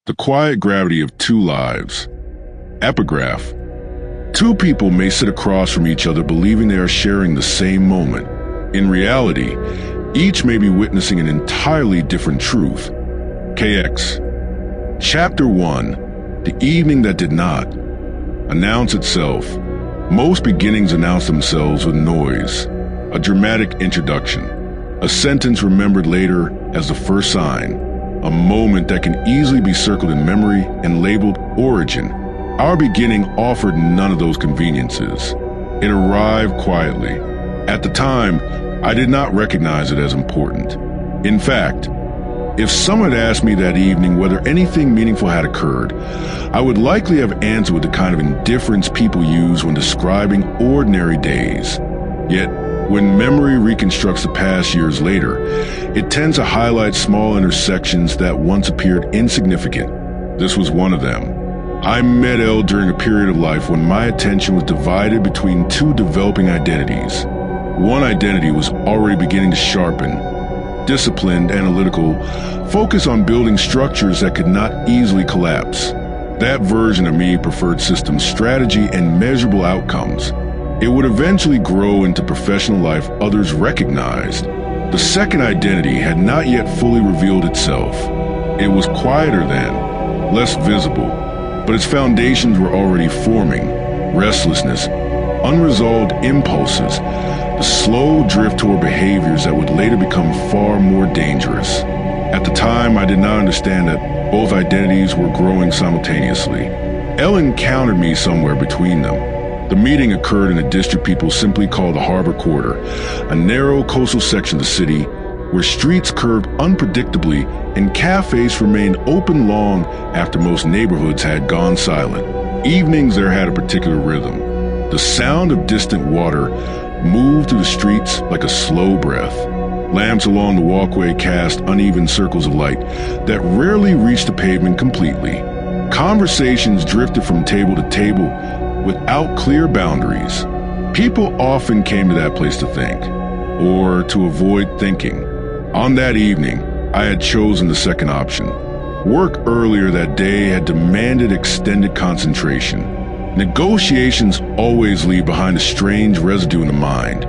The quiet gravity of two lives. Epigraph. Two people may sit across from each other believing they are sharing the same moment. In reality, each may be witnessing an entirely different truth. KX. Chapter 1. The Evening That Did Not. Announce itself. Most beginnings announce themselves with noise. A dramatic introduction. A sentence remembered later as the first sign. A moment that can easily be circled in memory and labeled origin. Our beginning offered none of those conveniences. It arrived quietly. At the time, I did not recognize it as important. In fact, if someone had asked me that evening whether anything meaningful had occurred, I would likely have answered with the kind of indifference people use when describing ordinary days. Yet, when memory reconstructs the past years later, it tends to highlight small intersections that once appeared insignificant. This was one of them. I met Elle during a period of life when my attention was divided between two developing identities. One identity was already beginning to sharpen, disciplined, analytical, focused on building structures that could not easily collapse. That version of me preferred systems, strategy, and measurable outcomes. It would eventually grow into professional life others recognized. The second identity had not yet fully revealed itself. It was quieter then, less visible, but its foundations were already forming. Restlessness, unresolved impulses, the slow drift toward behaviors that would later become far more dangerous. At the time, I did not understand that both identities were growing simultaneously. Elle encountered me somewhere between them. The meeting occurred in a district people simply call the Harbor Quarter, a narrow coastal section of the city where streets curved unpredictably and cafes remained open long after most neighborhoods had gone silent. Evenings there had a particular rhythm. The sound of distant water moved through the streets like a slow breath. Lamps along the walkway cast uneven circles of light that rarely reached the pavement completely. Conversations drifted from table to table without clear boundaries. People often came to that place to think, or to avoid thinking. On that evening, I had chosen the second option. Work earlier that day had demanded extended concentration. Negotiations always leave behind a strange residue in the mind,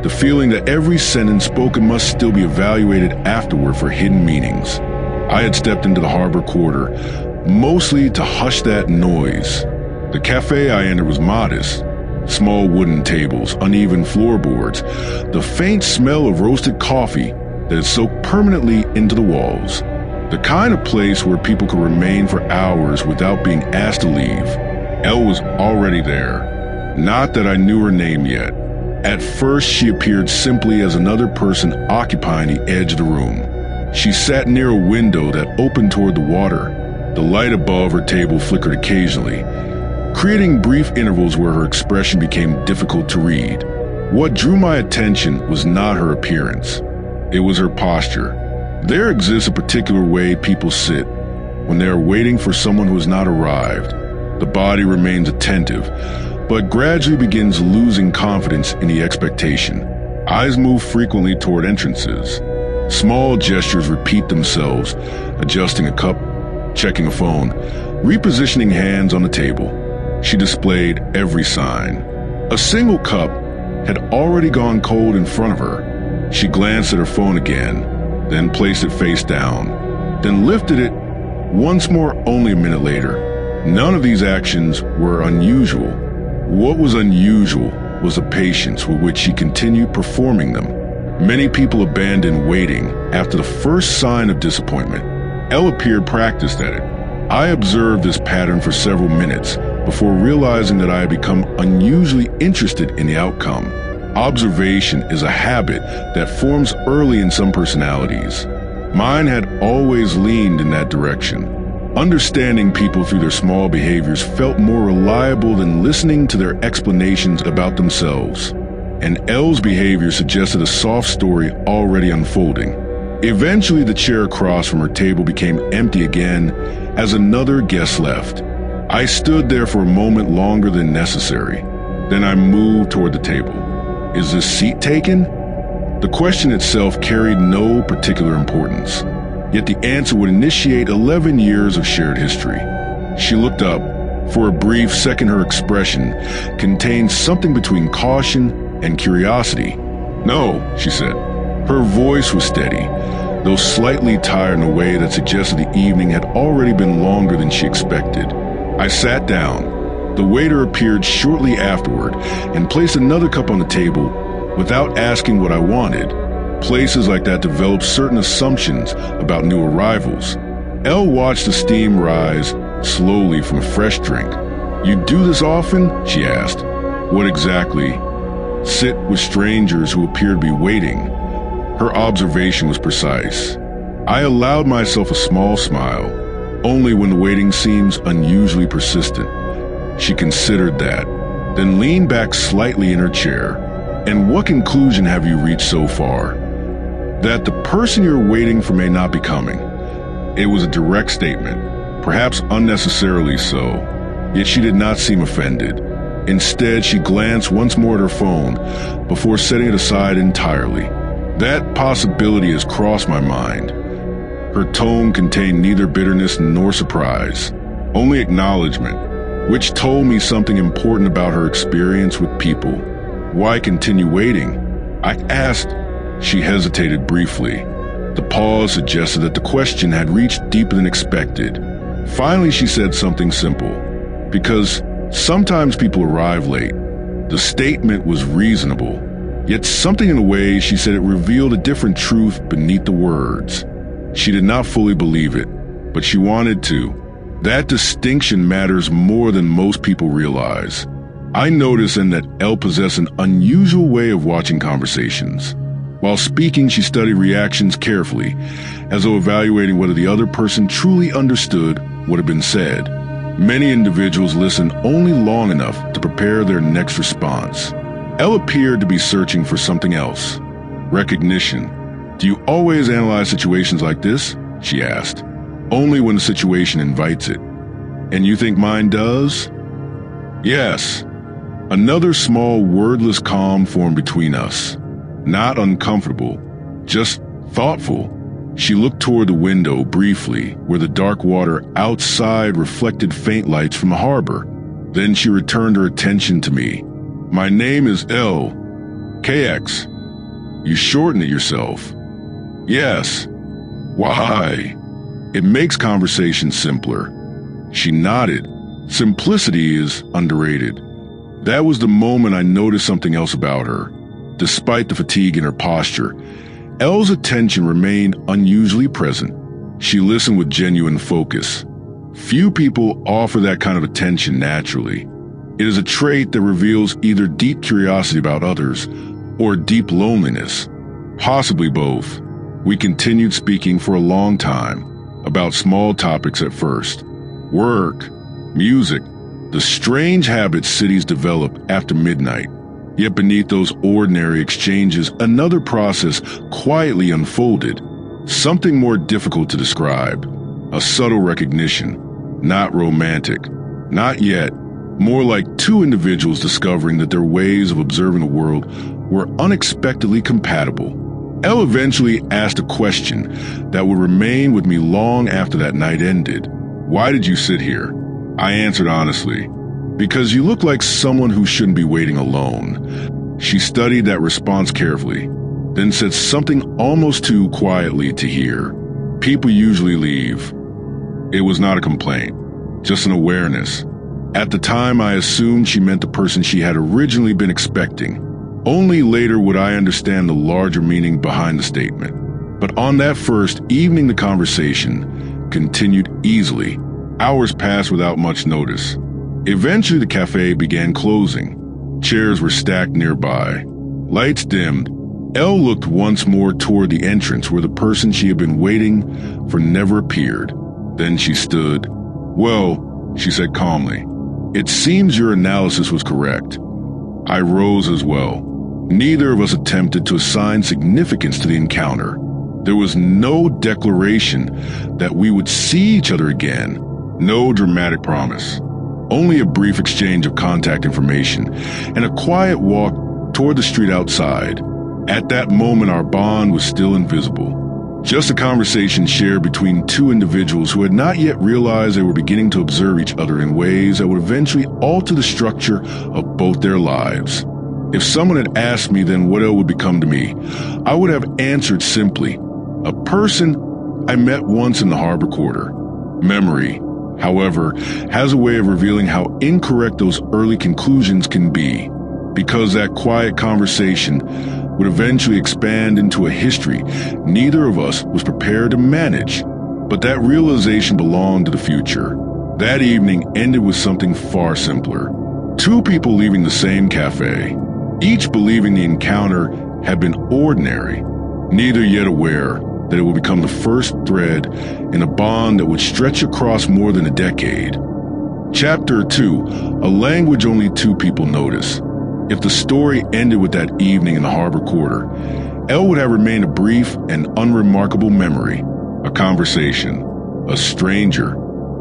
the feeling that every sentence spoken must still be evaluated afterward for hidden meanings. I had stepped into the Harbor Quarter, mostly to hush that noise. The cafe I entered was modest. Small wooden tables, uneven floorboards, the faint smell of roasted coffee that had soaked permanently into the walls. The kind of place where people could remain for hours without being asked to leave. Elle was already there. Not that I knew her name yet. At first, she appeared simply as another person occupying the edge of the room. She sat near a window that opened toward the water. The light above her table flickered occasionally, creating brief intervals where her expression became difficult to read. What drew my attention was not her appearance. It was her posture. There exists a particular way people sit when they are waiting for someone who has not arrived. The body remains attentive, but gradually begins losing confidence in the expectation. Eyes move frequently toward entrances. Small gestures repeat themselves, adjusting a cup, checking a phone, repositioning hands on the table. She displayed every sign. A single cup had already gone cold in front of her. She glanced at her phone again, then placed it face down, then lifted it once more only a minute later. None of these actions were unusual. What was unusual was the patience with which she continued performing them. Many people abandoned waiting after the first sign of disappointment. Elle appeared practiced at it. I observed this pattern for several minutes before realizing that I had become unusually interested in the outcome. Observation is a habit that forms early in some personalities. Mine had always leaned in that direction. Understanding people through their small behaviors felt more reliable than listening to their explanations about themselves. And Elle's behavior suggested a soft story already unfolding. Eventually, the chair across from her table became empty again as another guest left. I stood there for a moment longer than necessary. Then I moved toward the table. Is this seat taken? The question itself carried no particular importance. yet the answer would initiate 11 years of shared history. She looked up. For a brief second, her expression contained something between caution and curiosity. "No," she said. Her voice was steady, though slightly tired in a way that suggested the evening had already been longer than she expected. I sat down. The waiter appeared shortly afterward and placed another cup on the table without asking what I wanted. Places like that develop certain assumptions about new arrivals. Elle watched the steam rise slowly from a fresh drink. "You do this often?" she asked. "What exactly?" "Sit with strangers who appear to be waiting." Her observation was precise. I allowed myself a small smile, only when the waiting seems unusually persistent. She considered that, then leaned back slightly in her chair. "And what conclusion have you reached so far?" "That the person you're waiting for may not be coming." It was a direct statement, perhaps unnecessarily so, yet she did not seem offended. Instead, she glanced once more at her phone before setting it aside entirely. "That possibility has crossed my mind." Her tone contained neither bitterness nor surprise, only acknowledgement, which told me something important about her experience with people. "Why continue waiting?" I asked. She hesitated briefly. The pause suggested that the question had reached deeper than expected. Finally, she said something simple. "Because sometimes people arrive late." The statement was reasonable, yet something in the way she said it revealed a different truth beneath the words. She did not fully believe it, but she wanted to. That distinction matters more than most people realize. I noticed then that Elle possessed an unusual way of watching conversations. While speaking, she studied reactions carefully, as though evaluating whether the other person truly understood what had been said. Many individuals listen only long enough to prepare their next response. Elle appeared to be searching for something else. Recognition. "Do you always analyze situations like this?" she asked. "Only when the situation invites it." "And you think mine does?" "Yes." Another small wordless calm formed between us. Not uncomfortable, just thoughtful. She looked toward the window briefly, where the dark water outside reflected faint lights from the harbor. Then she returned her attention to me. "My name is Elle. KX. You shorten it yourself." "Yes." "Why?" "It makes conversation simpler." She nodded. Simplicity is underrated. That was the moment I noticed something else about her. Despite the fatigue in her posture, Elle's attention remained unusually present. She listened with genuine focus. Few people offer that kind of attention naturally. It is a trait that reveals either deep curiosity about others or deep loneliness, possibly both. We continued speaking for a long time, about small topics at first. Work, music, the strange habits cities develop after midnight. Yet beneath those ordinary exchanges, another process quietly unfolded, something more difficult to describe, a subtle recognition, not romantic, not yet, more like two individuals discovering that their ways of observing the world were unexpectedly compatible. Elle eventually asked a question that would remain with me long after that night ended. "Why did you sit here?" I answered honestly. "Because you look like someone who shouldn't be waiting alone." She studied that response carefully, then said something almost too quietly to hear. "People usually leave." It was not a complaint, just an awareness. At the time, I assumed she meant the person she had originally been expecting. Only later would I understand the larger meaning behind the statement. But on that first evening, the conversation continued easily. Hours passed without much notice. Eventually, the cafe began closing. Chairs were stacked nearby. Lights dimmed. Elle looked once more toward the entrance where the person she had been waiting for never appeared. Then she stood. "Well," she said calmly, "it seems your analysis was correct." I rose as well. Neither of us attempted to assign significance to the encounter. There was no declaration that we would see each other again, no dramatic promise. Only a brief exchange of contact information and a quiet walk toward the street outside. At that moment, our bond was still invisible. Just a conversation shared between two individuals who had not yet realized they were beginning to observe each other in ways that would eventually alter the structure of both their lives. If someone had asked me then what Elle would become to me, I would have answered simply, a person I met once in the Harbor Quarter. Memory, however, has a way of revealing how incorrect those early conclusions can be, because that quiet conversation would eventually expand into a history neither of us was prepared to manage. But that realization belonged to the future. That evening ended with something far simpler. Two people leaving the same cafe, each believing the encounter had been ordinary, neither yet aware that it would become the first thread in a bond that would stretch across more than a decade. Chapter 2, a language only two people notice. If the story ended with that evening in the Harbor Quarter, Elle would have remained a brief and unremarkable memory, a conversation, a stranger,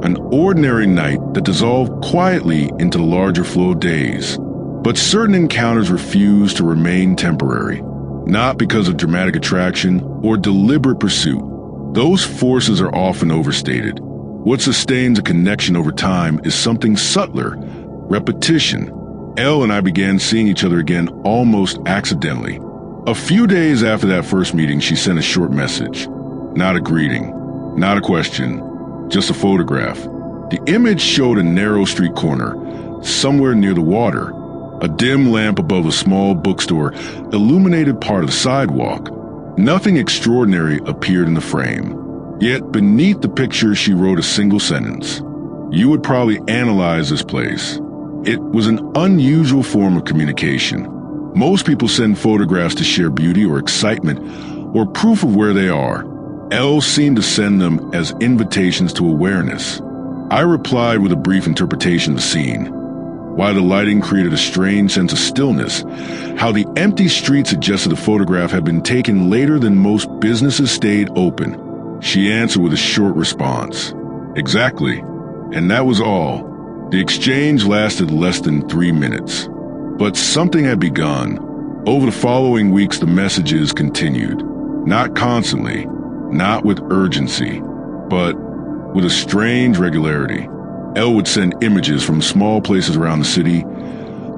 an ordinary night that dissolved quietly into the larger flow of days. But certain encounters refuse to remain temporary, not because of dramatic attraction or deliberate pursuit. Those forces are often overstated. What sustains a connection over time is something subtler, repetition. Elle and I began seeing each other again almost accidentally. A few days after that first meeting, she sent a short message. Not a greeting, not a question, just a photograph. The image showed a narrow street corner, somewhere near the water. A dim lamp above a small bookstore illuminated part of the sidewalk. Nothing extraordinary appeared in the frame. Yet beneath the picture she wrote a single sentence. You would probably analyze this place. It was an unusual form of communication. Most people send photographs to share beauty or excitement or proof of where they are. Elle seemed to send them as invitations to awareness. I replied with a brief interpretation of the scene. Why the lighting created a strange sense of stillness, how the empty street suggested the photograph had been taken later than most businesses stayed open. She answered with a short response. Exactly. And that was all. The exchange lasted less than 3 minutes. But something had begun. Over the following weeks, the messages continued. Not constantly, not with urgency, but with a strange regularity. Elle would send images from small places around the city,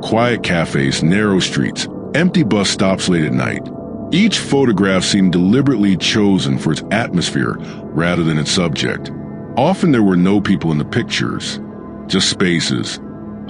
quiet cafes, narrow streets, empty bus stops late at night. Each photograph seemed deliberately chosen for its atmosphere rather than its subject. Often there were no people in the pictures, just spaces.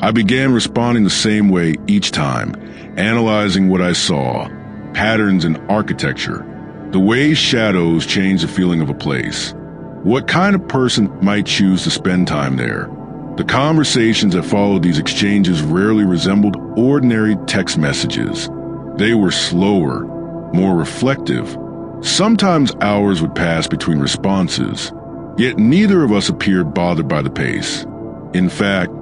I began responding the same way each time, analyzing what I saw, patterns in architecture, the way shadows change the feeling of a place. What kind of person might choose to spend time there? The conversations that followed these exchanges rarely resembled ordinary text messages. They were slower, more reflective. Sometimes hours would pass between responses, yet neither of us appeared bothered by the pace. In fact,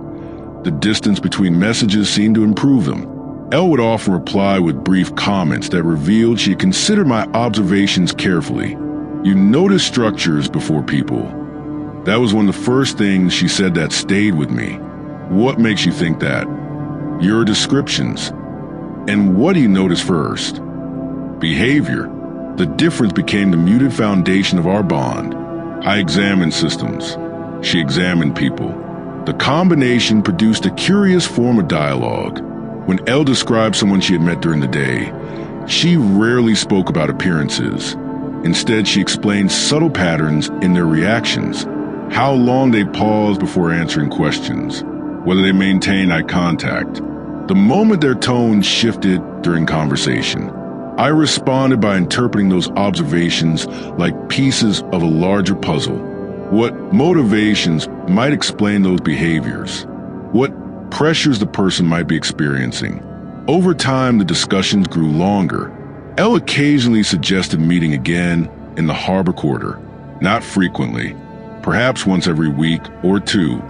the distance between messages seemed to improve them. Elle would often reply with brief comments that revealed she had considered my observations carefully. You notice structures before people. That was one of the first things she said that stayed with me. What makes you think that? Your descriptions. And what do you notice first? Behavior. The difference became the muted foundation of our bond. I examined systems. She examined people. The combination produced a curious form of dialogue. When Elle described someone she had met during the day, she rarely spoke about appearances. Instead, she explained subtle patterns in their reactions, how long they paused before answering questions, whether they maintained eye contact, the moment their tone shifted during conversation. I responded by interpreting those observations like pieces of a larger puzzle. What motivations might explain those behaviors? What pressures the person might be experiencing? Over time, the discussions grew longer. Elle occasionally suggested meeting again in the Harbor Quarter, not frequently, perhaps once every week or two.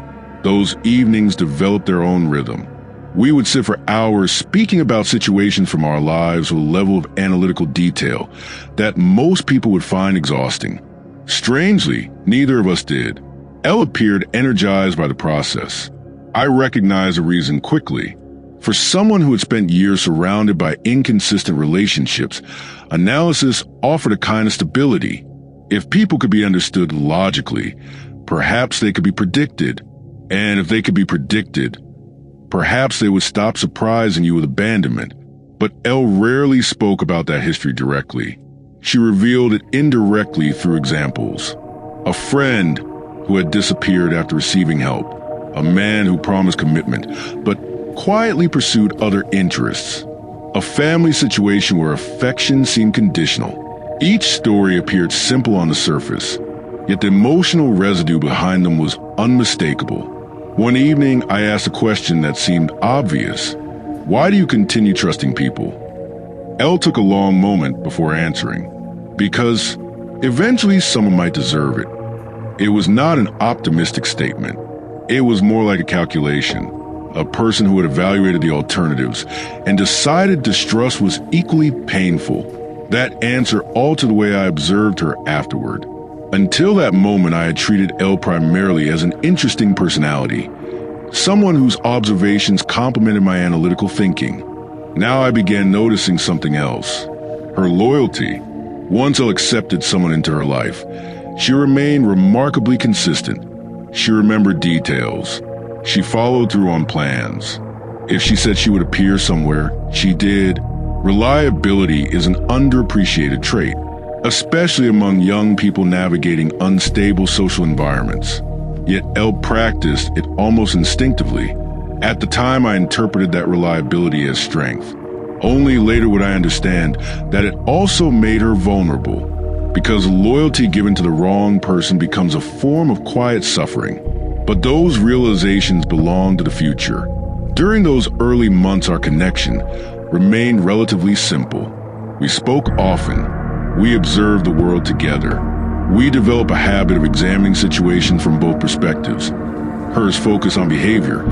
Those evenings developed their own rhythm. We would sit for hours speaking about situations from our lives with a level of analytical detail that most people would find exhausting. Strangely, neither of us did. Elle appeared energized by the process. I recognized the reason quickly. For someone who had spent years surrounded by inconsistent relationships, analysis offered a kind of stability. If people could be understood logically, perhaps they could be predicted. And if they could be predicted, perhaps they would stop surprising you with abandonment. But Elle rarely spoke about that history directly. She revealed it indirectly through examples. A friend who had disappeared after receiving help. A man who promised commitment, but quietly pursued other interests. A family situation where affection seemed conditional. Each story appeared simple on the surface, yet the emotional residue behind them was unmistakable. One evening, I asked a question that seemed obvious. Why do you continue trusting people? Elle took a long moment before answering. Because eventually someone might deserve it. It was not an optimistic statement. It was more like a calculation. A person who had evaluated the alternatives and decided distrust was equally painful. That answer altered the way I observed her afterward. Until that moment, I had treated Elle primarily as an interesting personality, someone whose observations complemented my analytical thinking. Now I began noticing something else. Her loyalty. Once Elle accepted someone into her life, she remained remarkably consistent. She remembered details. She followed through on plans. If she said she would appear somewhere, she did. Reliability is an underappreciated trait, especially among young people navigating unstable social environments. Yet Elle practiced it almost instinctively. At the time, I interpreted that reliability as strength. Only later would I understand that it also made her vulnerable, because loyalty given to the wrong person becomes a form of quiet suffering. But those realizations belong to the future. During those early months, our connection remained relatively simple. We spoke often. We observed the world together. We developed a habit of examining situations from both perspectives. Hers focused on behavior,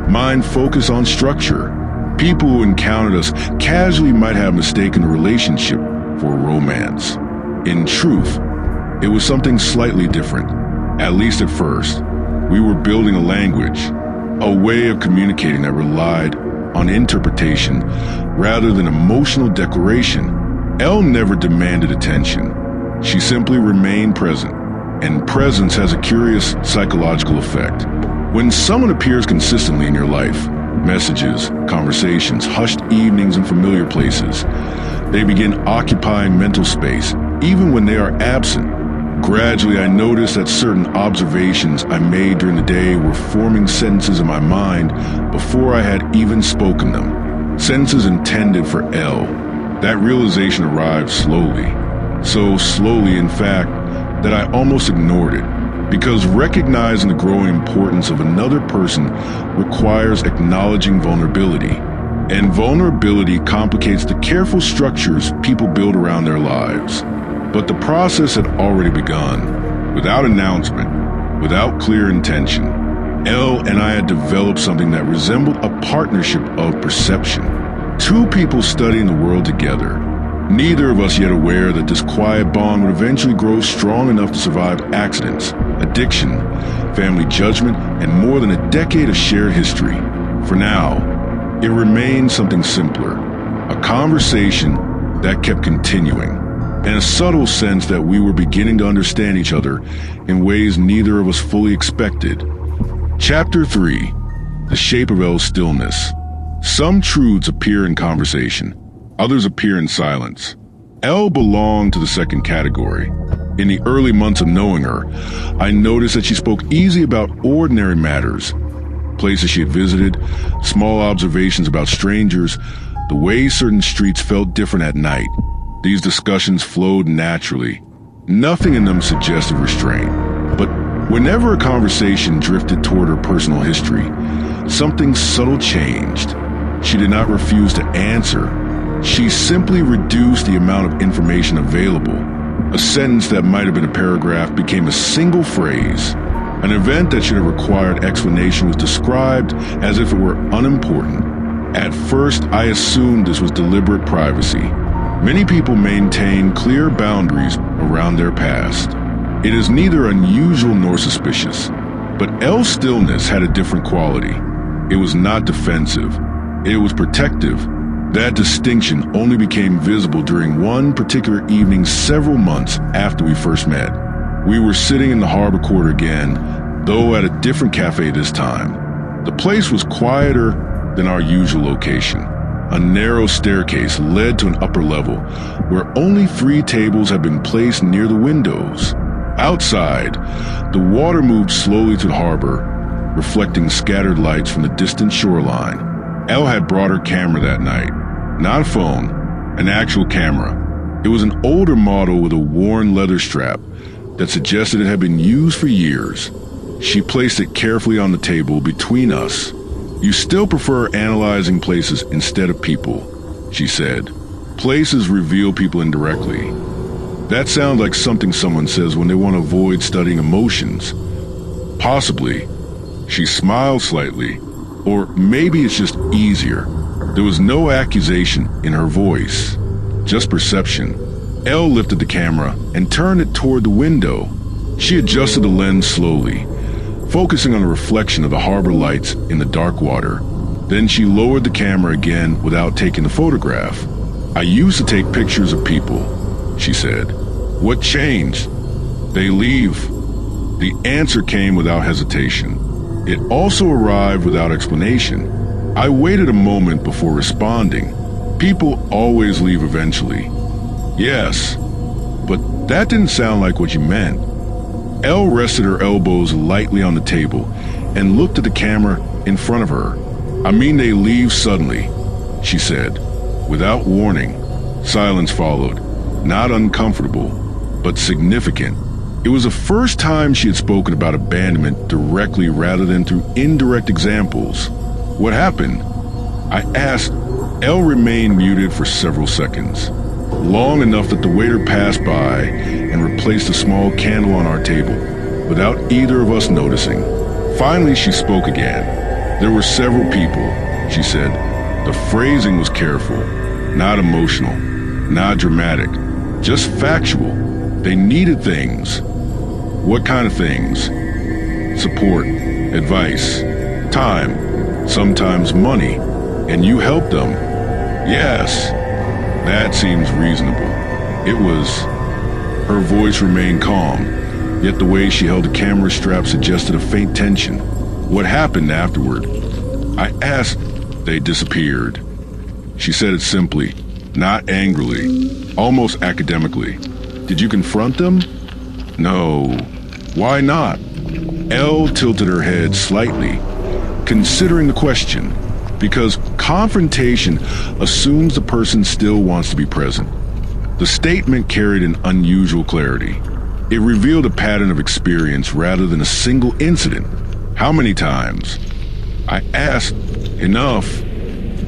mine focused on structure. People who encountered us casually might have mistaken the relationship for romance. In truth, it was something slightly different, at least at first. We were building a language, a way of communicating that relied on interpretation rather than emotional declaration. Elle never demanded attention. She simply remained present, and presence has a curious psychological effect. When someone appears consistently in your life, messages, conversations, hushed evenings in familiar places, they begin occupying mental space, even when they are absent. Gradually, I noticed that certain observations I made during the day were forming sentences in my mind before I had even spoken them. Sentences intended for Elle. That realization arrived slowly. So slowly, in fact, that I almost ignored it. Because recognizing the growing importance of another person requires acknowledging vulnerability. And vulnerability complicates the careful structures people build around their lives. But the process had already begun. Without announcement, without clear intention, Elle and I had developed something that resembled a partnership of perception. Two people studying the world together. Neither of us yet aware that this quiet bond would eventually grow strong enough to survive accidents, addiction, family judgment, and more than a decade of shared history. For now, it remained something simpler, a conversation that kept continuing. And a subtle sense that we were beginning to understand each other in ways neither of us fully expected. Chapter 3. The Shape of Elle's Stillness. Some truths appear in conversation, others appear in silence. Elle belonged to the second category. In the early months of knowing her, I noticed that she spoke easily about ordinary matters, places she had visited, small observations about strangers, the way certain streets felt different at night. These discussions flowed naturally. Nothing in them suggested restraint. But whenever a conversation drifted toward her personal history, something subtle changed. She did not refuse to answer. She simply reduced the amount of information available. A sentence that might have been a paragraph became a single phrase. An event that should have required explanation was described as if it were unimportant. At first, I assumed this was deliberate privacy. Many people maintain clear boundaries around their past. It is neither unusual nor suspicious. But Elle's stillness had a different quality. It was not defensive. It was protective. That distinction only became visible during one particular evening several months after we first met. We were sitting in the harbor quarter again, though at a different cafe this time. The place was quieter than our usual location. A narrow staircase led to an upper level, where only 3 tables had been placed near the windows. Outside, the water moved slowly to the harbor, reflecting scattered lights from the distant shoreline. Elle had brought her camera that night. Not a phone, an actual camera. It was an older model with a worn leather strap that suggested it had been used for years. She placed it carefully on the table between us. "You still prefer analyzing places instead of people," she said. "Places reveal people indirectly." That sounds like something someone says when they want to avoid studying emotions. Possibly. She smiled slightly, or maybe it's just easier. There was no accusation in her voice, just perception. Elle lifted the camera and turned it toward the window. She adjusted the lens slowly, focusing on the reflection of the harbor lights in the dark water. Then she lowered the camera again without taking the photograph. "I used to take pictures of people," she said. "What changed?" "They leave." The answer came without hesitation. It also arrived without explanation. I waited a moment before responding. "People always leave eventually." "Yes, but that didn't sound like what you meant." Elle rested her elbows lightly on the table and looked at the camera in front of her. "I mean they leave suddenly," she said. Without warning, silence followed, not uncomfortable, but significant. It was the first time she had spoken about abandonment directly rather than through indirect examples. "What happened?" I asked. Elle remained muted for several seconds, long enough that the waiter passed by and replaced a small candle on our table, without either of us noticing. Finally, she spoke again. "There were several people," she said. The phrasing was careful, not emotional, not dramatic, just factual. "They needed things." "What kind of things?" "Support, advice, time, sometimes money. And you helped them." "Yes." "That seems reasonable." It was. Her voice remained calm, yet the way she held the camera strap suggested a faint tension. "What happened afterward?" I asked. "They disappeared." She said it simply, not angrily, almost academically. "Did you confront them?" "No." "Why not?" Elle tilted her head slightly, considering the question. "Because confrontation assumes the person still wants to be present." The statement carried an unusual clarity. It revealed a pattern of experience rather than a single incident. "How many times?" I asked. "Enough."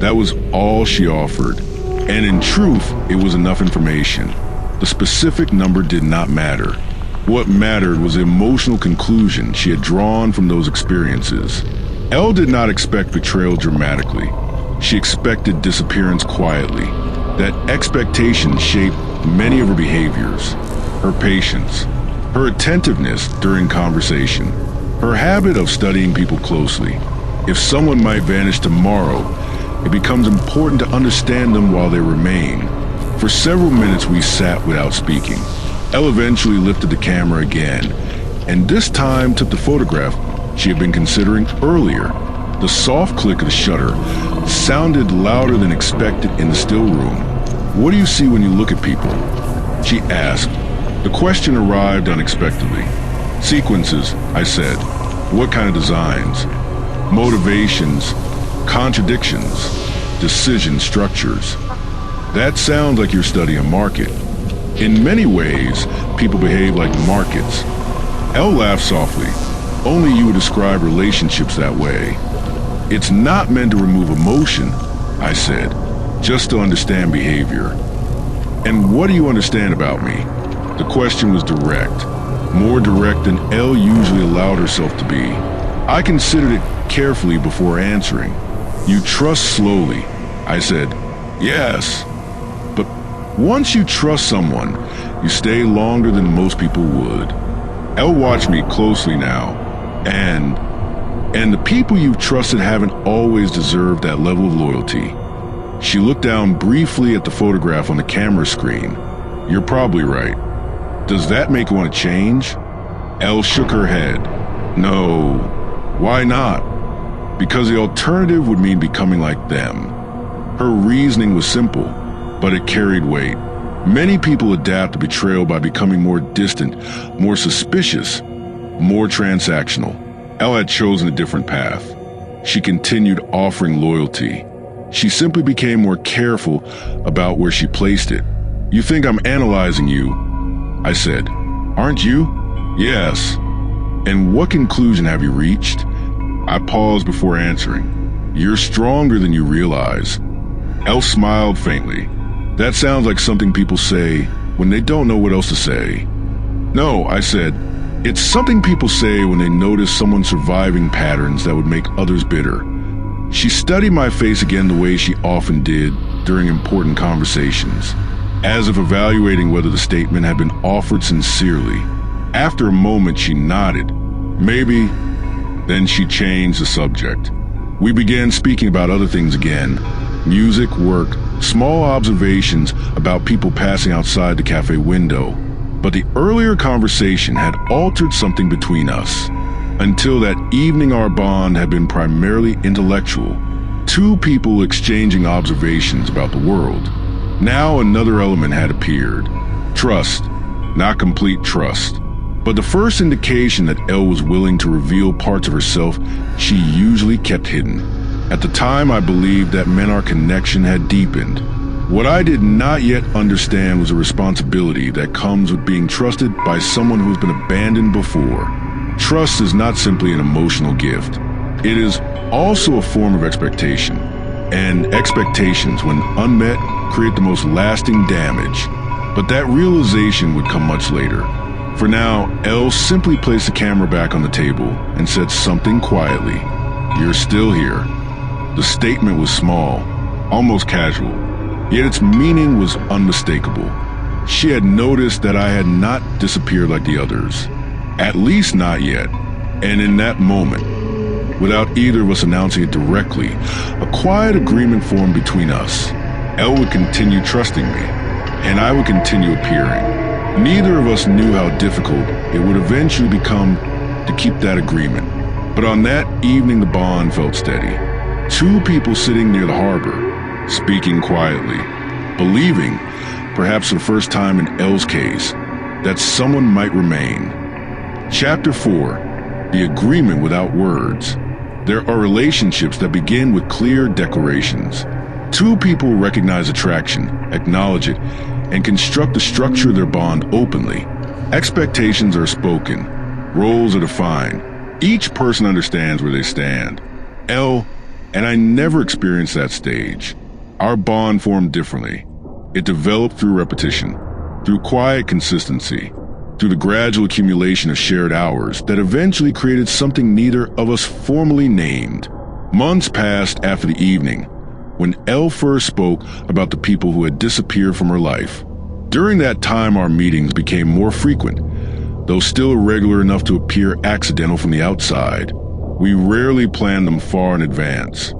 That was all she offered, and in truth, it was enough information. The specific number did not matter. What mattered was the emotional conclusion she had drawn from those experiences. Elle did not expect betrayal dramatically. She expected disappearance quietly. That expectation shaped many of her behaviors, her patience, her attentiveness during conversation, her habit of studying people closely. If someone might vanish tomorrow, it becomes important to understand them while they remain. For several minutes we sat without speaking. Elle eventually lifted the camera again, and this time took the photograph she had been considering earlier. The soft click of the shutter sounded louder than expected in the still room. "What do you see when you look at people?" she asked. The question arrived unexpectedly. "Sequences," I said. "What kind of designs?" "Motivations, contradictions, decision structures." "That sounds like you're studying a market." "In many ways, people behave like markets." Elle laughed softly. "Only you would describe relationships that way." "It's not meant to remove emotion," I said, "just to understand behavior." "And what do you understand about me?" The question was direct, more direct than Elle usually allowed herself to be. I considered it carefully before answering. "You trust slowly," I said. "Yes." "But once you trust someone, you stay longer than most people would." Elle watched me closely now, and the people you've trusted haven't always deserved that level of loyalty. She looked down briefly at the photograph on the camera screen. "You're probably right. Does that make you want to change?" Elle shook her head. "No. Why not?" "Because the alternative would mean becoming like them." Her reasoning was simple, but it carried weight. Many people adapt to betrayal by becoming more distant, more suspicious, more transactional. Elle had chosen a different path. She continued offering loyalty. She simply became more careful about where she placed it. "You think I'm analyzing you," I said. "Aren't you?" "Yes." "And what conclusion have you reached?" I paused before answering. "You're stronger than you realize." Elle smiled faintly. "That sounds like something people say when they don't know what else to say." "No," I said. "It's something people say when they notice someone surviving patterns that would make others bitter." She studied my face again the way she often did during important conversations, as if evaluating whether the statement had been offered sincerely. After a moment, she nodded. "Maybe." Then she changed the subject. We began speaking about other things again. Music, work, small observations about people passing outside the cafe window. But the earlier conversation had altered something between us. Until that evening, our bond had been primarily intellectual. Two people exchanging observations about the world. Now another element had appeared. Trust. Not complete trust, but the first indication that Elle was willing to reveal parts of herself she usually kept hidden. At the time, I believed that meant our connection had deepened. What I did not yet understand was a responsibility that comes with being trusted by someone who has been abandoned before. Trust is not simply an emotional gift. It is also a form of expectation. And expectations, when unmet, create the most lasting damage. But that realization would come much later. For now, Elle simply placed the camera back on the table and said something quietly. "You're still here." The statement was small, almost casual, yet its meaning was unmistakable. She had noticed that I had not disappeared like the others. At least not yet. And in that moment, without either of us announcing it directly, a quiet agreement formed between us. Elle would continue trusting me, and I would continue appearing. Neither of us knew how difficult it would eventually become to keep that agreement. But on that evening, the bond felt steady. Two people sitting near the harbor, speaking quietly, believing, perhaps for the first time in Elle's case, that someone might remain. Chapter 4. The Agreement Without Words. There are relationships that begin with clear declarations. Two people recognize attraction, acknowledge it, and construct the structure of their bond openly. Expectations are spoken. Roles are defined. Each person understands where they stand. Elle and I never experienced that stage. Our bond formed differently. It developed through repetition, through quiet consistency, through the gradual accumulation of shared hours that eventually created something neither of us formally named. Months passed after the evening, when Elle first spoke about the people who had disappeared from her life. During that time, our meetings became more frequent, though still irregular enough to appear accidental from the outside. We rarely planned them far in advance.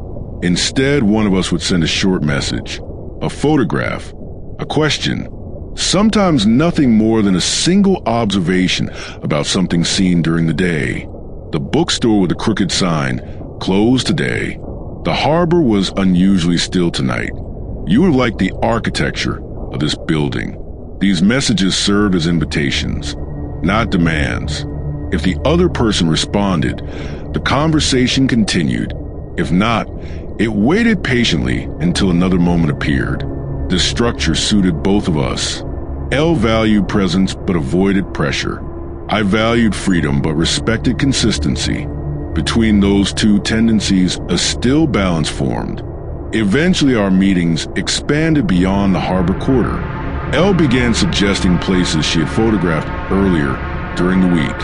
Instead, one of us would send a short message, a photograph, a question, sometimes nothing more than a single observation about something seen during the day. The bookstore with a crooked sign, closed today. The harbor was unusually still tonight. You would like the architecture of this building. These messages served as invitations, not demands. If the other person responded, the conversation continued. If not, it waited patiently until another moment appeared. This structure suited both of us. Elle valued presence but avoided pressure. I valued freedom but respected consistency. Between those two tendencies, a still balance formed. Eventually, our meetings expanded beyond the harbor quarter. Elle began suggesting places she had photographed earlier during the week.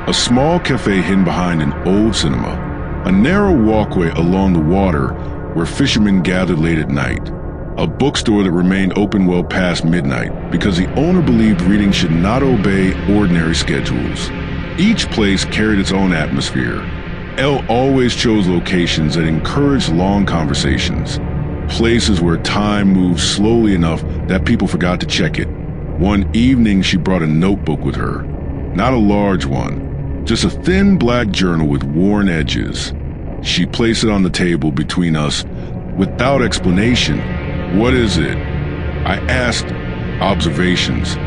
A small cafe hidden behind an old cinema. A narrow walkway along the water where fishermen gathered late at night. A bookstore that remained open well past midnight because the owner believed reading should not obey ordinary schedules. Each place carried its own atmosphere. Elle always chose locations that encouraged long conversations. places where time moves slowly enough that people forgot to check it. One evening, she brought a notebook with her. Not a large one, just a thin black journal with worn edges. She placed it on the table between us without explanation. "What is it?" I asked. "Observations."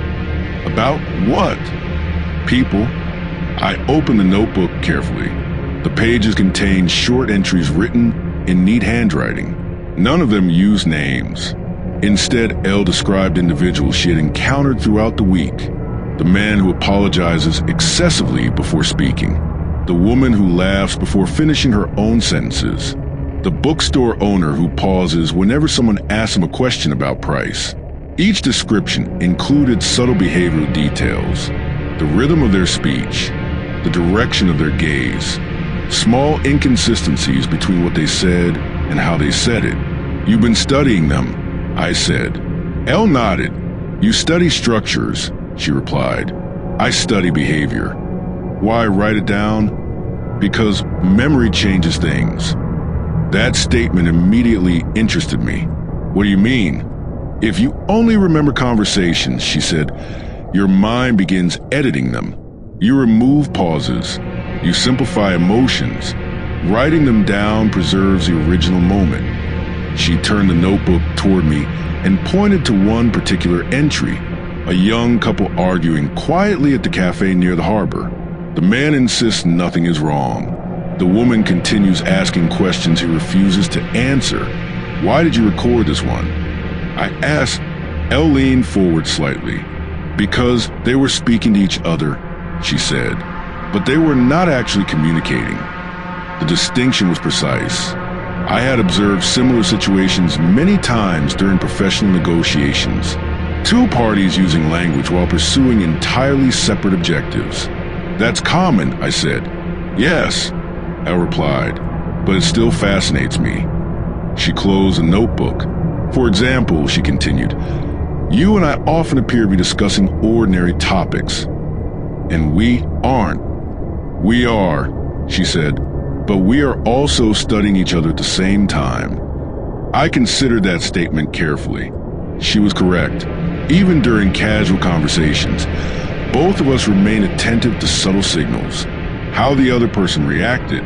"About what?" "People." I opened the notebook carefully. The pages contained short entries written in neat handwriting. None of them used names. Instead, Elle described individuals she had encountered throughout the week. The man who apologizes excessively before speaking. The woman who laughs before finishing her own sentences. The bookstore owner who pauses whenever someone asks him a question about price. Each description included subtle behavioral details. The rhythm of their speech. The direction of their gaze. Small inconsistencies between what they said and how they said it. "You've been studying them," I said. Elle nodded. "You study structures," she replied. "I study behavior." "Why write it down?" "Because memory changes things." That statement immediately interested me. "What do you mean?" "If you only remember conversations," she said, "your mind begins editing them. You remove pauses. You simplify emotions. Writing them down preserves the original moment." She turned the notebook toward me and pointed to one particular entry. A young couple arguing quietly at the cafe near the harbor. The man insists nothing is wrong. The woman continues asking questions he refuses to answer. "Why did you record this one?" I asked. Elle leaned forward slightly. "Because they were speaking to each other," she said. "But they were not actually communicating." The distinction was precise. I had observed similar situations many times during professional negotiations. Two parties using language while pursuing entirely separate objectives. "That's common," I said. "Yes," Elle replied, "but it still fascinates me." She closed the notebook. "For example," she continued, "you and I often appear to be discussing ordinary topics. And we aren't." "We are," she said, "but we are also studying each other at the same time." I considered that statement carefully. She was correct. Even during casual conversations, both of us remain attentive to subtle signals. How the other person reacted,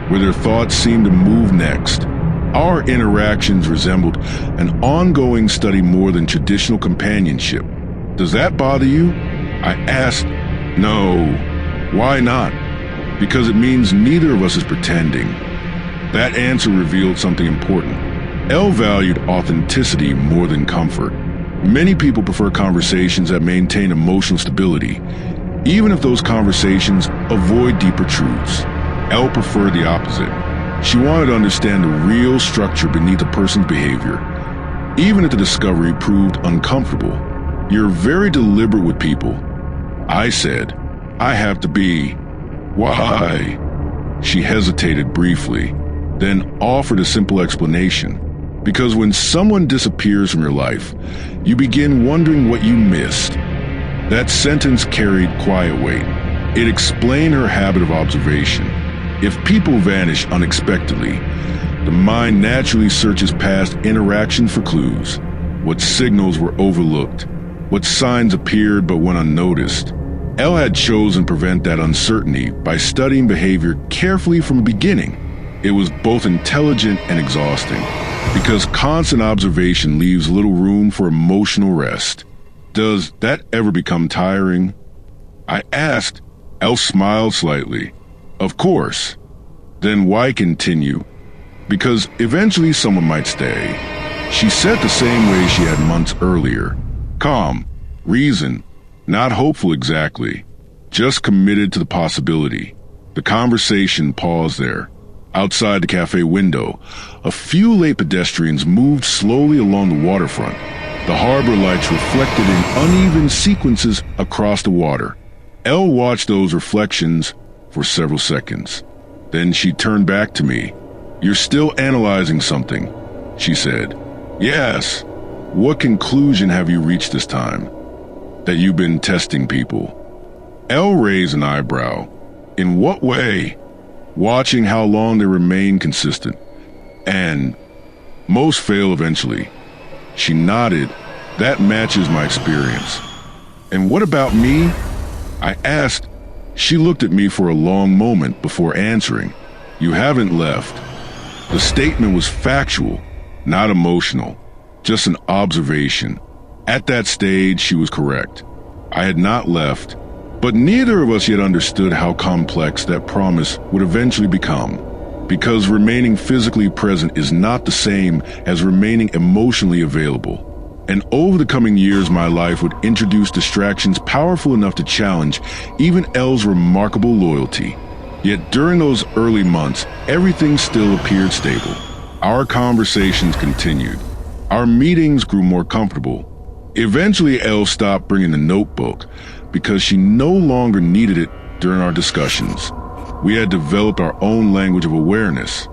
where their thoughts seemed to move next. Our interactions resembled an ongoing study more than traditional companionship. "Does that bother you?" I asked. "No." "Why not?" "Because it means neither of us is pretending." That answer revealed something important. Elle valued authenticity more than comfort. Many people prefer conversations that maintain emotional stability, even if those conversations avoid deeper truths. Elle preferred the opposite. She wanted to understand the real structure beneath a person's behavior, even if the discovery proved uncomfortable. "You're very deliberate with people," I said. "I have to be." "Why?" She hesitated briefly, then offered a simple explanation. "Because when someone disappears from your life, you begin wondering what you missed." That sentence carried quiet weight. It explained her habit of observation. If people vanish unexpectedly, the mind naturally searches past interactions for clues. What signals were overlooked? What signs appeared but went unnoticed? Elle had chosen to prevent that uncertainty by studying behavior carefully from the beginning. It was both intelligent and exhausting, because constant observation leaves little room for emotional rest. "Does that ever become tiring?" I asked. Elle smiled slightly. "Of course." "Then why continue?" "Because eventually someone might stay." She said the same way she had months earlier. Calm, reasoned, not hopeful exactly, just committed to the possibility. The conversation paused there. Outside the cafe window, a few late pedestrians moved slowly along the waterfront. The harbor lights reflected in uneven sequences across the water. Elle watched those reflections for several seconds. Then she turned back to me. "You're still analyzing something," she said. "Yes." "What conclusion have you reached this time?" "That you've been testing people." Elle raised an eyebrow. "In what way?" "Watching how long they remain consistent. And Most fail eventually. She nodded. That matches my experience. And what about me? I asked. She looked at me for a long moment before answering. You haven't left. The statement was factual, not emotional, just an observation. At that stage, she was correct. I had not left, but neither of us yet understood how complex that promise would eventually become, because remaining physically present is not the same as remaining emotionally available. And over the coming years, my life would introduce distractions powerful enough to challenge even Elle's remarkable loyalty. Yet during those early months, everything still appeared stable. Our conversations continued. Our meetings grew more comfortable. Eventually, Elle stopped bringing the notebook because she no longer needed it during our discussions. We had developed our own language of awareness,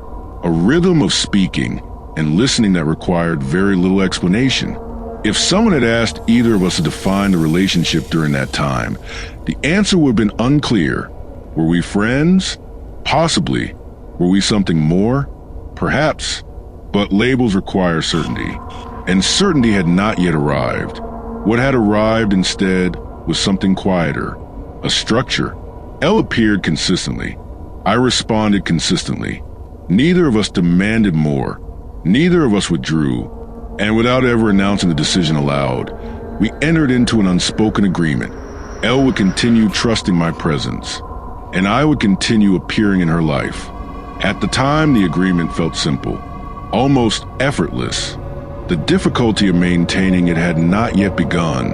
a rhythm of speaking and listening that required very little explanation. If someone had asked either of us to define the relationship during that time, the answer would have been unclear. Were we friends? Possibly. Were we something more? Perhaps. But labels require certainty, and certainty had not yet arrived. What had arrived instead was something quieter, a structure. Elle appeared consistently. I responded consistently. Neither of us demanded more. Neither of us withdrew. And without ever announcing the decision aloud, we entered into an unspoken agreement. Elle would continue trusting my presence, and I would continue appearing in her life. At the time, the agreement felt simple, almost effortless. The difficulty of maintaining it had not yet begun.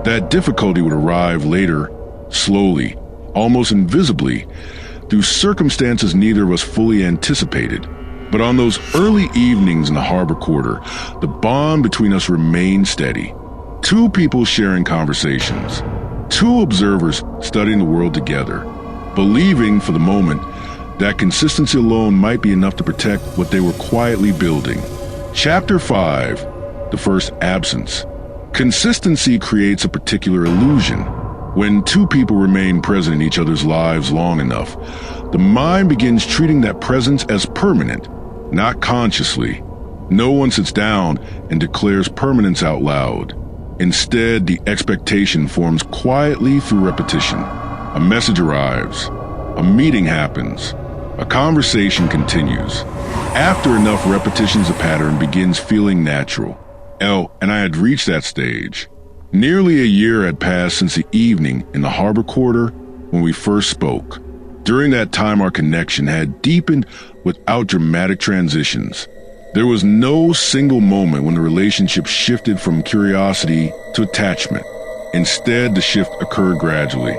That difficulty would arrive later, slowly, almost invisibly, through circumstances neither of us fully anticipated. But on those early evenings in the harbor quarter, the bond between us remained steady. Two people sharing conversations, two observers studying the world together, believing for the moment that consistency alone might be enough to protect what they were quietly building. Chapter 5, the first absence. Consistency creates a particular illusion. When two people remain present in each other's lives long enough, the mind begins treating that presence as permanent, not consciously. No one sits down and declares permanence out loud. Instead, the expectation forms quietly through repetition. A message arrives. A meeting happens. A conversation continues. After enough repetitions, the pattern begins feeling natural. Elle and I had reached that stage. Nearly a year had passed since the evening in the harbor quarter when we first spoke. During that time, our connection had deepened without dramatic transitions. There was no single moment when the relationship shifted from curiosity to attachment. Instead, the shift occurred gradually.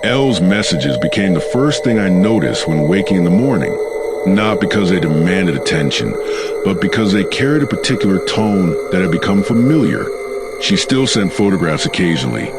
Elle's messages became the first thing I noticed when waking in the morning, not because they demanded attention, but because they carried a particular tone that had become familiar. She still sent photographs occasionally.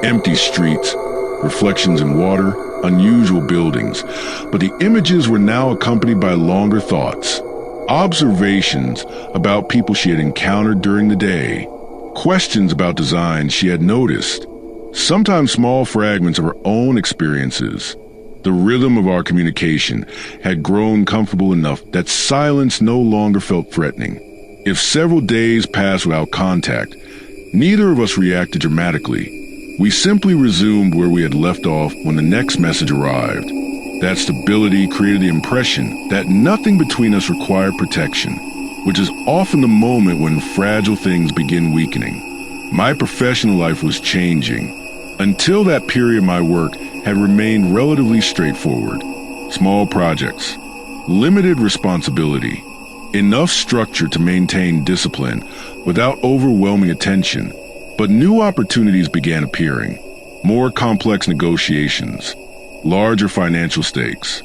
Empty streets, reflections in water, unusual buildings, but the images were now accompanied by longer thoughts, observations about people she had encountered during the day, questions about designs she had noticed, sometimes small fragments of her own experiences. The rhythm of our communication had grown comfortable enough that silence no longer felt threatening. If several days passed without contact, neither of us reacted dramatically. We simply resumed where we had left off when the next message arrived. That stability created the impression that nothing between us required protection, which is often the moment when fragile things begin weakening. My professional life was changing. Until that period, my work had remained relatively straightforward. Small projects, limited responsibility, enough structure to maintain discipline without overwhelming attention. But new opportunities began appearing, more complex negotiations, larger financial stakes,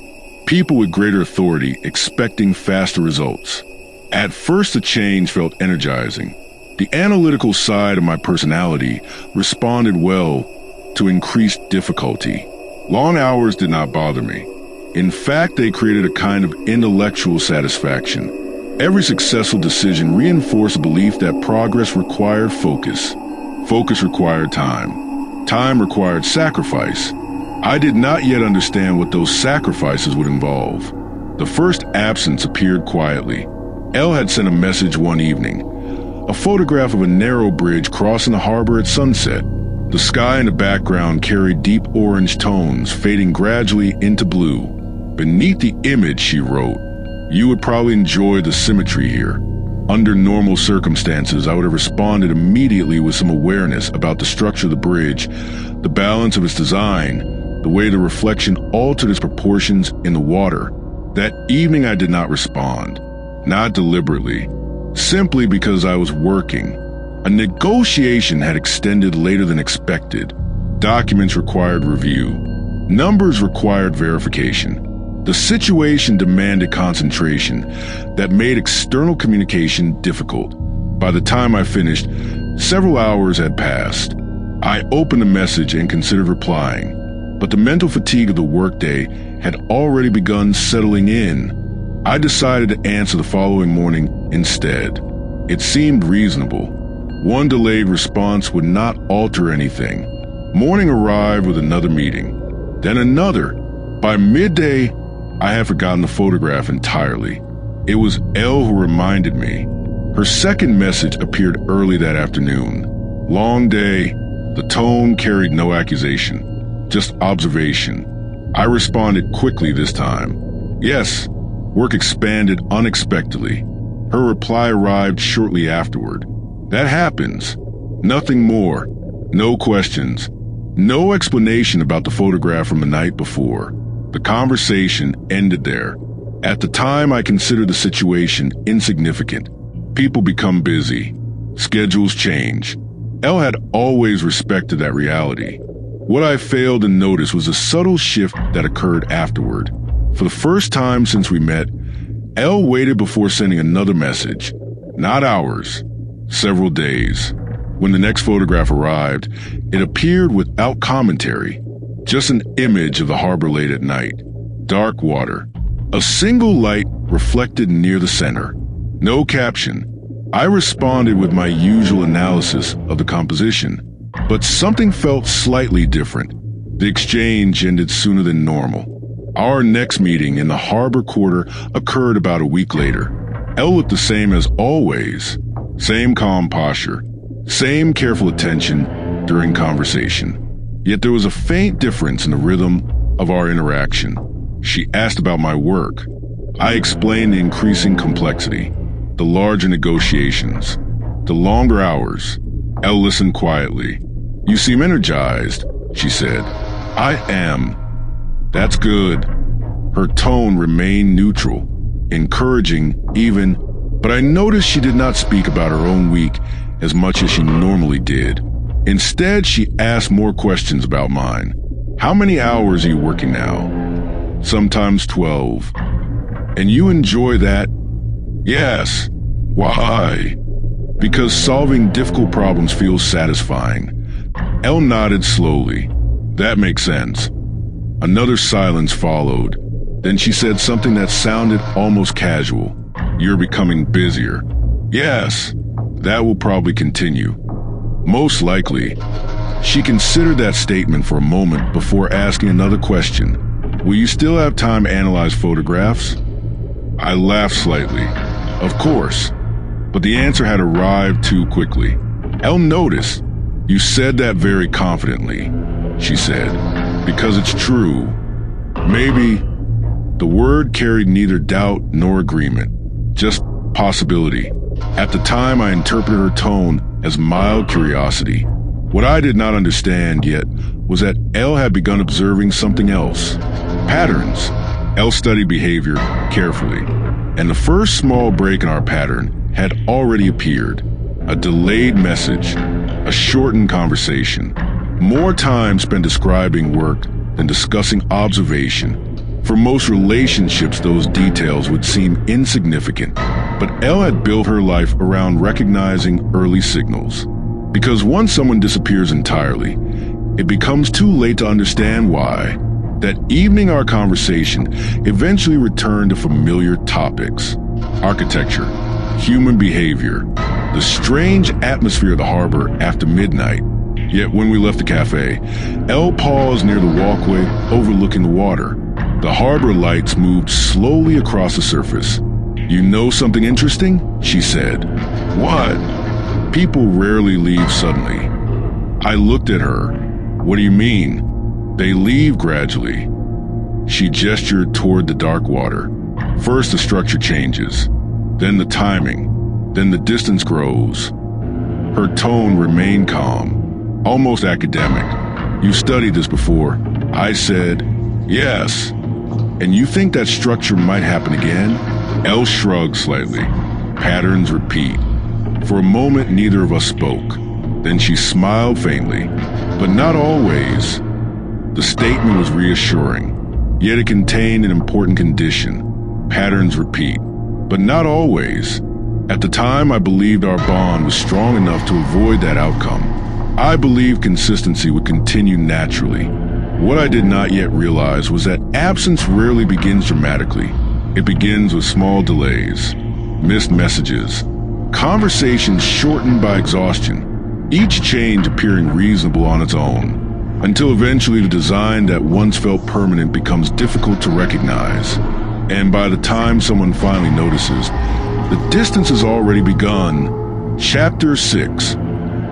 people with greater authority expecting faster results. At first, the change felt energizing. The analytical side of my personality responded well to increased difficulty. Long hours did not bother me. In fact, they created a kind of intellectual satisfaction. Every successful decision reinforced the belief that progress required focus. Focus required time. Time required sacrifice. I did not yet understand what those sacrifices would involve. The first absence appeared quietly. Elle had sent a message one evening, a photograph of a narrow bridge crossing the harbor at sunset. The sky in the background carried deep orange tones, fading gradually into blue. Beneath the image, she wrote, "You would probably enjoy the symmetry here." Under normal circumstances, I would have responded immediately with some awareness about the structure of the bridge, the balance of its design, the way the reflection altered its proportions in the water. That evening I did not respond, not deliberately, simply because I was working. A negotiation had extended later than expected. Documents required review. Numbers required verification. The situation demanded concentration that made external communication difficult. By the time I finished, several hours had passed. I opened the message and considered replying, but the mental fatigue of the workday had already begun settling in. I decided to answer the following morning instead. It seemed reasonable. One delayed response would not alter anything. Morning arrived with another meeting, then another. By midday, I had forgotten the photograph entirely. It was Elle who reminded me. Her second message appeared early that afternoon. Long day. The tone carried no accusation, just observation. I responded quickly this time. Yes, work expanded unexpectedly. Her reply arrived shortly afterward. That happens. Nothing more. No questions. No explanation about the photograph from the night before. The conversation ended there. At the time, I considered the situation insignificant. People become busy. Schedules change. Elle had always respected that reality. What I failed to notice was a subtle shift that occurred afterward. For the first time since we met, Elle waited before sending another message. Not hours. Several days. When the next photograph arrived, it appeared without commentary. Just an image of the harbor late at night. Dark water. A single light reflected near the center. No caption. I responded with my usual analysis of the composition, but something felt slightly different. The exchange ended sooner than normal. Our next meeting in the harbor quarter occurred about a week later. Elle looked the same as always. Same calm posture. Same careful attention during conversation. Yet there was a faint difference in the rhythm of our interaction. She asked about my work. I explained the increasing complexity, the larger negotiations, the longer hours. Elle listened quietly. "You seem energized," she said. "I am." "That's good." Her tone remained neutral, encouraging even, but I noticed she did not speak about her own week as much as she normally did. Instead, she asked more questions about mine. "How many hours are you working now?" "Sometimes 12. "And you enjoy that?" "Yes." "Why?" "Because solving difficult problems feels satisfying." Elle nodded slowly. "That makes sense." Another silence followed. Then she said something that sounded almost casual. "You're becoming busier." "Yes." "That will probably continue." "Most likely." She considered that statement for a moment before asking another question. "Will you still have time to analyze photographs?" I laughed slightly. "Of course." But the answer had arrived too quickly. Elle noticed. "You said that very confidently," she said, "because it's true." Maybe. The word carried neither doubt nor agreement, just possibility. At the time, I interpreted her tone as mild curiosity. What I did not understand yet was that Elle had begun observing something else. Patterns. Elle studied behavior carefully, and the first small break in our pattern had already appeared. A delayed message, a shortened conversation, more time spent describing work than discussing observation. For most relationships, those details would seem insignificant, but Elle had built her life around recognizing early signals. Because once someone disappears entirely, it becomes too late to understand why. That evening, our conversation eventually returned to familiar topics. Architecture, human behavior, the strange atmosphere of the harbor after midnight. Yet when we left the cafe, Elle paused near the walkway overlooking the water. The harbor lights moved slowly across the surface. "You know something interesting?" she said. "What?" "People rarely leave suddenly." I looked at her. "What do you mean?" "They leave gradually." She gestured toward the dark water. "First the structure changes, then the timing, then the distance grows." Her tone remained calm, almost academic. "You studied this before." I said, "Yes." "And you think that structure might happen again?" Elle shrugged slightly. "Patterns repeat." For a moment, neither of us spoke. Then she smiled faintly. "But not always." The statement was reassuring, yet it contained an important condition. Patterns repeat, but not always. At the time, I believed our bond was strong enough to avoid that outcome. I believed consistency would continue naturally. What I did not yet realize was that absence rarely begins dramatically. It begins with small delays, missed messages, conversations shortened by exhaustion, each change appearing reasonable on its own, until eventually the design that once felt permanent becomes difficult to recognize. And by the time someone finally notices, the distance has already begun. Chapter 6.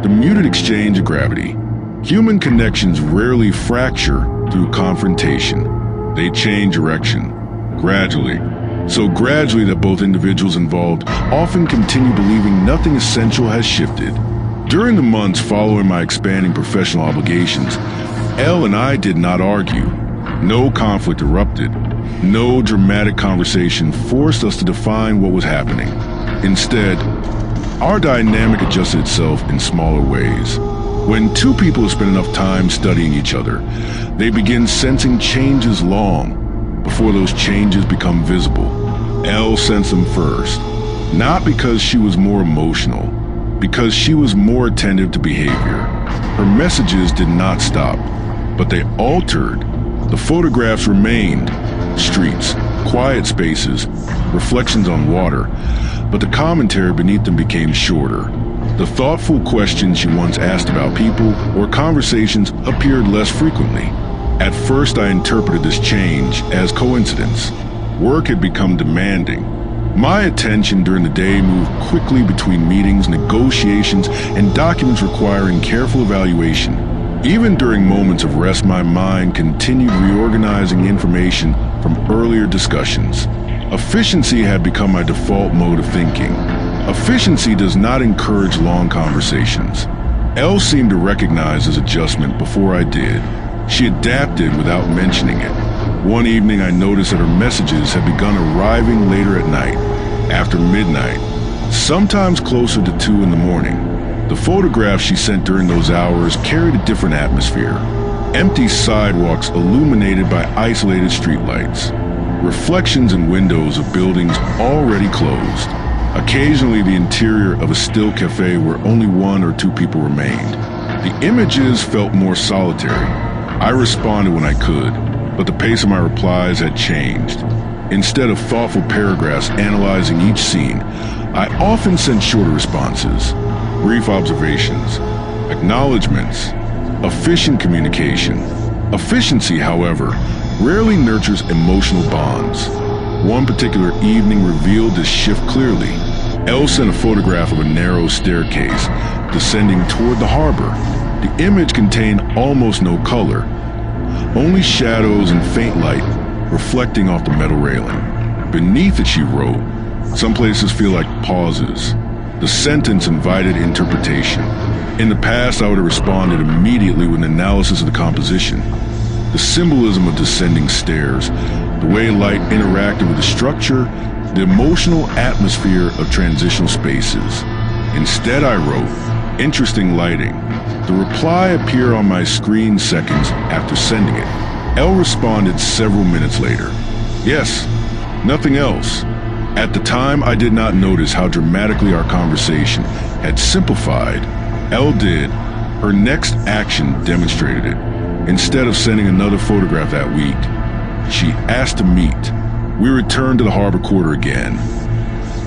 The muted exchange of gravity. Human connections rarely fracture through confrontation. They change direction, gradually. So gradually that both individuals involved often continue believing nothing essential has shifted. During the months following my expanding professional obligations, Elle and I did not argue. No conflict erupted. No dramatic conversation forced us to define what was happening. Instead, our dynamic adjusted itself in smaller ways. When two people spend enough time studying each other, they begin sensing changes long before those changes become visible. Elle sensed them first, not because she was more emotional, because she was more attentive to behavior. Her messages did not stop, but they altered. The photographs remained: streets, quiet spaces, reflections on water, but the commentary beneath them became shorter. The thoughtful questions she once asked about people or conversations appeared less frequently. At first, I interpreted this change as coincidence. Work had become demanding. My attention during the day moved quickly between meetings, negotiations, and documents requiring careful evaluation. Even during moments of rest, my mind continued reorganizing information from earlier discussions. Efficiency had become my default mode of thinking. Efficiency does not encourage long conversations. Elle seemed to recognize this adjustment before I did. She adapted without mentioning it. One evening I noticed that her messages had begun arriving later at night, after midnight, sometimes closer to 2 in the morning. The photographs she sent during those hours carried a different atmosphere. Empty sidewalks illuminated by isolated streetlights. Reflections in windows of buildings already closed. Occasionally the interior of a still cafe where only 1 or 2 people remained. The images felt more solitary. I responded when I could, but the pace of my replies had changed. Instead of thoughtful paragraphs analyzing each scene, I often sent shorter responses, brief observations, acknowledgments, efficient communication. Efficiency, however, rarely nurtures emotional bonds. One particular evening revealed this shift clearly. Elle sent a photograph of a narrow staircase descending toward the harbor. The image contained almost no color, only shadows and faint light reflecting off the metal railing. Beneath it she wrote, "Some places feel like pauses." The sentence invited interpretation. In the past, I would have responded immediately with an analysis of the composition, the symbolism of descending stairs, the way light interacted with the structure, the emotional atmosphere of transitional spaces. Instead, I wrote, "Interesting lighting." The reply appeared on my screen seconds after sending it. Elle responded several minutes later. "Yes, nothing else." At the time, I did not notice how dramatically our conversation had simplified. Elle did. Her next action demonstrated it. Instead of sending another photograph that week, she asked to meet. We returned to the harbor quarter again.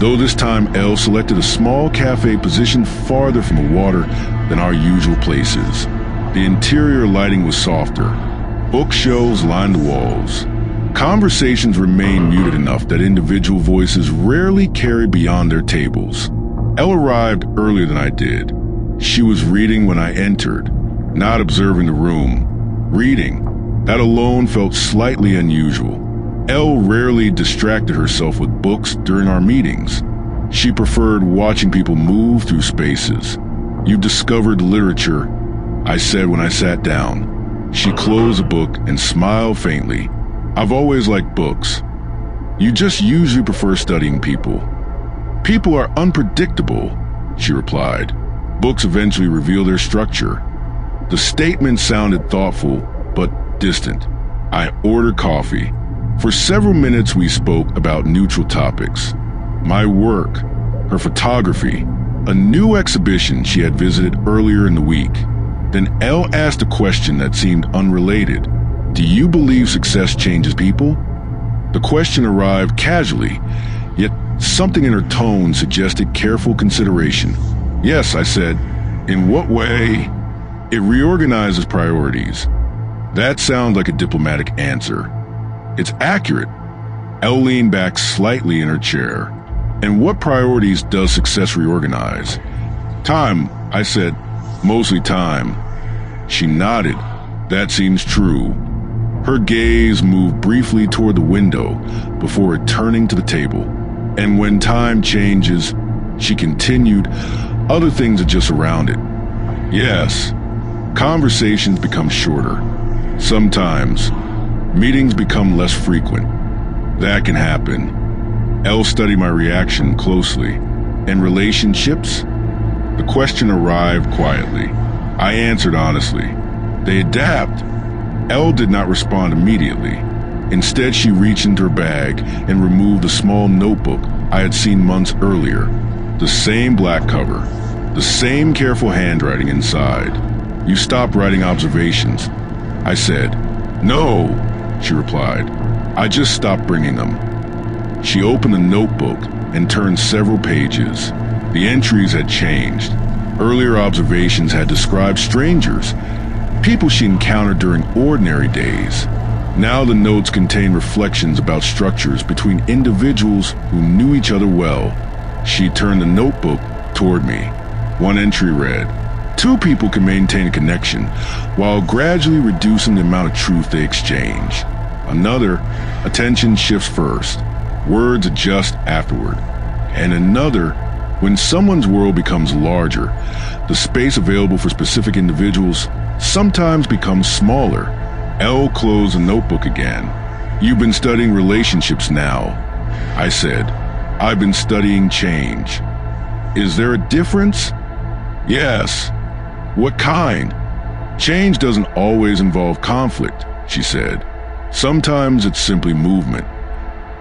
Though this time Elle selected a small cafe positioned farther from the water than our usual places. The interior lighting was softer. Bookshelves lined the walls. Conversations remained muted enough that individual voices rarely carried beyond their tables. Elle arrived earlier than I did. She was reading when I entered, not observing the room. Reading. That alone felt slightly unusual. Elle rarely distracted herself with books during our meetings. She preferred watching people move through spaces. "You discovered literature," I said when I sat down. She closed the book and smiled faintly. "I've always liked books. You just usually prefer studying people." "People are unpredictable," she replied. "Books eventually reveal their structure." The statement sounded thoughtful, but distant. I ordered coffee. For several minutes we spoke about neutral topics. My work, her photography, a new exhibition she had visited earlier in the week. Then Elle asked a question that seemed unrelated. "Do you believe success changes people?" The question arrived casually, yet something in her tone suggested careful consideration. "Yes," I said. "In what way?" "It reorganizes priorities." That sounds like a diplomatic answer. It's accurate. Elle leaned back slightly in her chair. "And what priorities does success reorganize?" "Time," I said. "Mostly time." She nodded. "That seems true." Her gaze moved briefly toward the window before returning to the table. "And when time changes," she continued, "other things adjust around it." "Yes." Conversations become shorter. Sometimes. Meetings become less frequent. That can happen. Elle studied my reaction closely. "And relationships?" The question arrived quietly. I answered honestly. "They adapt." Elle did not respond immediately. Instead, she reached into her bag and removed a small notebook I had seen months earlier. The same black cover. The same careful handwriting inside. "You stopped writing observations," I said. "No," she replied. "I just stopped bringing them." She opened the notebook and turned several pages. The entries had changed. Earlier observations had described strangers, people she encountered during ordinary days. Now the notes contained reflections about structures between individuals who knew each other well. She turned the notebook toward me. One entry read, "Two people can maintain a connection while gradually reducing the amount of truth they exchange." Another, "Attention shifts first. Words adjust afterward." And another, "When someone's world becomes larger, the space available for specific individuals sometimes becomes smaller." Elle closed the notebook again. "You've been studying relationships now," I said. "I've been studying change." "Is there a difference?" "Yes." "What kind?" "Change doesn't always involve conflict," she said. "Sometimes it's simply movement."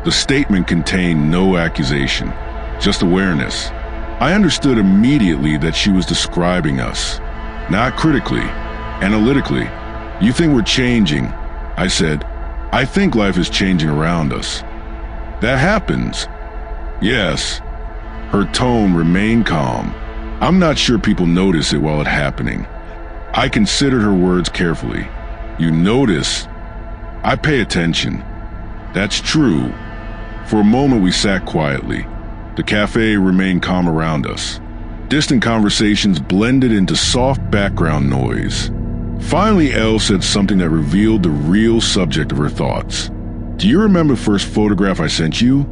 The statement contained no accusation, just awareness. I understood immediately that she was describing us. Not critically, analytically. "You think we're changing," I said. "I think life is changing around us." "That happens." "Yes." Her tone remained calm. "I'm not sure people notice it while it's happening." I considered her words carefully. "You notice." "I pay attention." "That's true." For a moment we sat quietly. The cafe remained calm around us. Distant conversations blended into soft background noise. Finally, Elle said something that revealed the real subject of her thoughts. "Do you remember the first photograph I sent you?"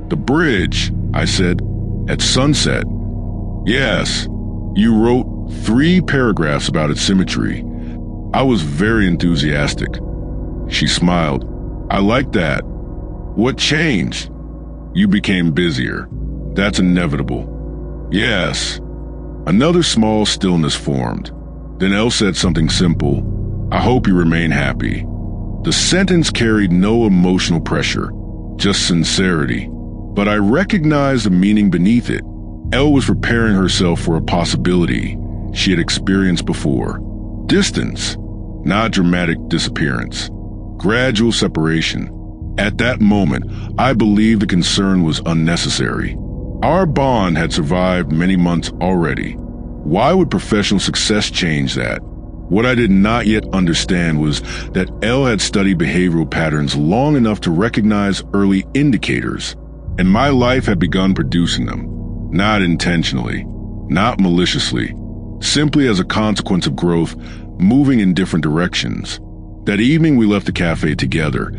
"The bridge," I said. "At sunset." "Yes." "You wrote 3 paragraphs about its symmetry." I was very enthusiastic. She smiled. "I like that." "What changed?" "You became busier." "That's inevitable." "Yes." Another small stillness formed. Then Elle said something simple. "I hope you remain happy." The sentence carried no emotional pressure, just sincerity. But I recognized the meaning beneath it. Elle was preparing herself for a possibility she had experienced before. Distance, not dramatic disappearance. Gradual separation. At that moment, I believed the concern was unnecessary. Our bond had survived many months already. Why would professional success change that? What I did not yet understand was that Elle had studied behavioral patterns long enough to recognize early indicators, and my life had begun producing them, not intentionally, not maliciously, simply as a consequence of growth, moving in different directions. That evening we left the cafe together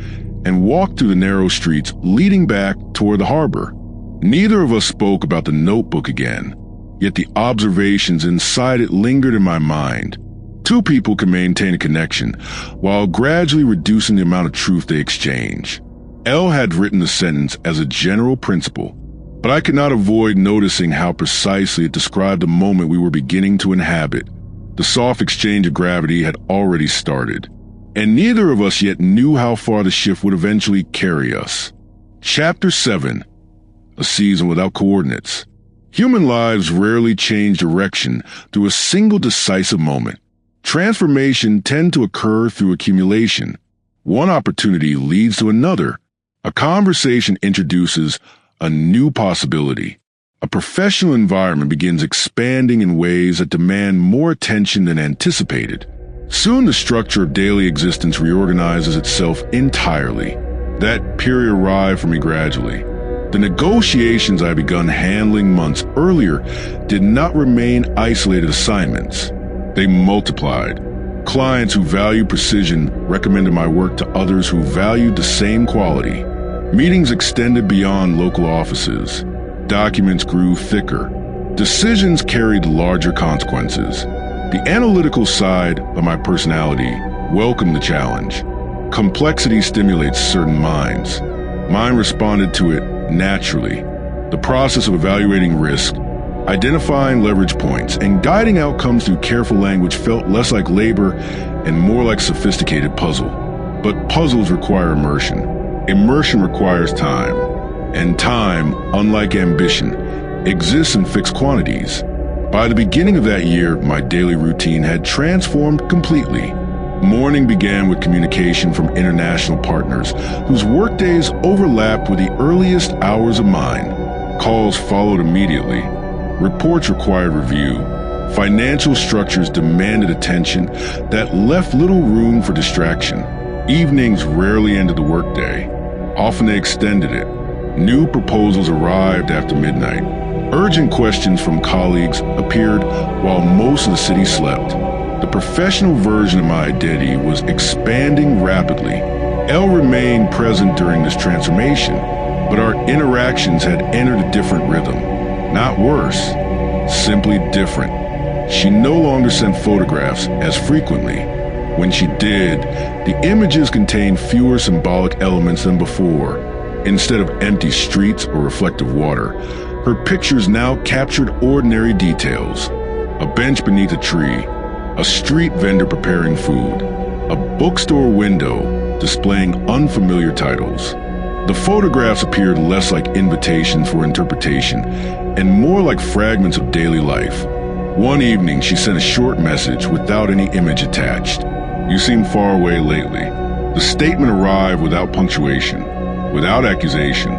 and walked through the narrow streets leading back toward the harbor. Neither of us spoke about the notebook again, yet the observations inside it lingered in my mind. Two people can maintain a connection while gradually reducing the amount of truth they exchange. Elle had written the sentence as a general principle, but I could not avoid noticing how precisely it described the moment we were beginning to inhabit. The soft exchange of gravity had already started, and neither of us yet knew how far the shift would eventually carry us. Chapter 7. A season without coordinates. Human lives rarely change direction through a single decisive moment. Transformation tends to occur through accumulation. One opportunity leads to another. A conversation introduces a new possibility. A professional environment begins expanding in ways that demand more attention than anticipated. Soon the structure of daily existence reorganizes itself entirely. That period arrived for me gradually. The negotiations I had begun handling months earlier did not remain isolated assignments. They multiplied. Clients who value precision recommended my work to others who valued the same quality. Meetings extended beyond local offices. Documents grew thicker. Decisions carried larger consequences. The analytical side of my personality welcomed the challenge. Complexity stimulates certain minds. Mine responded to it naturally. The process of evaluating risk, identifying leverage points, and guiding outcomes through careful language felt less like labor and more like sophisticated puzzle. But puzzles require immersion. Immersion requires time. And time, unlike ambition, exists in fixed quantities. By the beginning of that year, my daily routine had transformed completely. Morning began with communication from international partners whose workdays overlapped with the earliest hours of mine. Calls followed immediately. Reports required review. Financial structures demanded attention that left little room for distraction. Evenings rarely ended the workday. Often they extended it. New proposals arrived after midnight. Urgent questions from colleagues appeared while most of the city slept. The professional version of my identity was expanding rapidly. Elle remained present during this transformation, but our interactions had entered a different rhythm. Not worse, simply different. She no longer sent photographs as frequently. When she did, the images contained fewer symbolic elements than before. Instead of empty streets or reflective water, her pictures now captured ordinary details. A bench beneath a tree, a street vendor preparing food, a bookstore window displaying unfamiliar titles. The photographs appeared less like invitations for interpretation and more like fragments of daily life. One evening, she sent a short message without any image attached. "You seem far away lately." The statement arrived without punctuation, without accusation,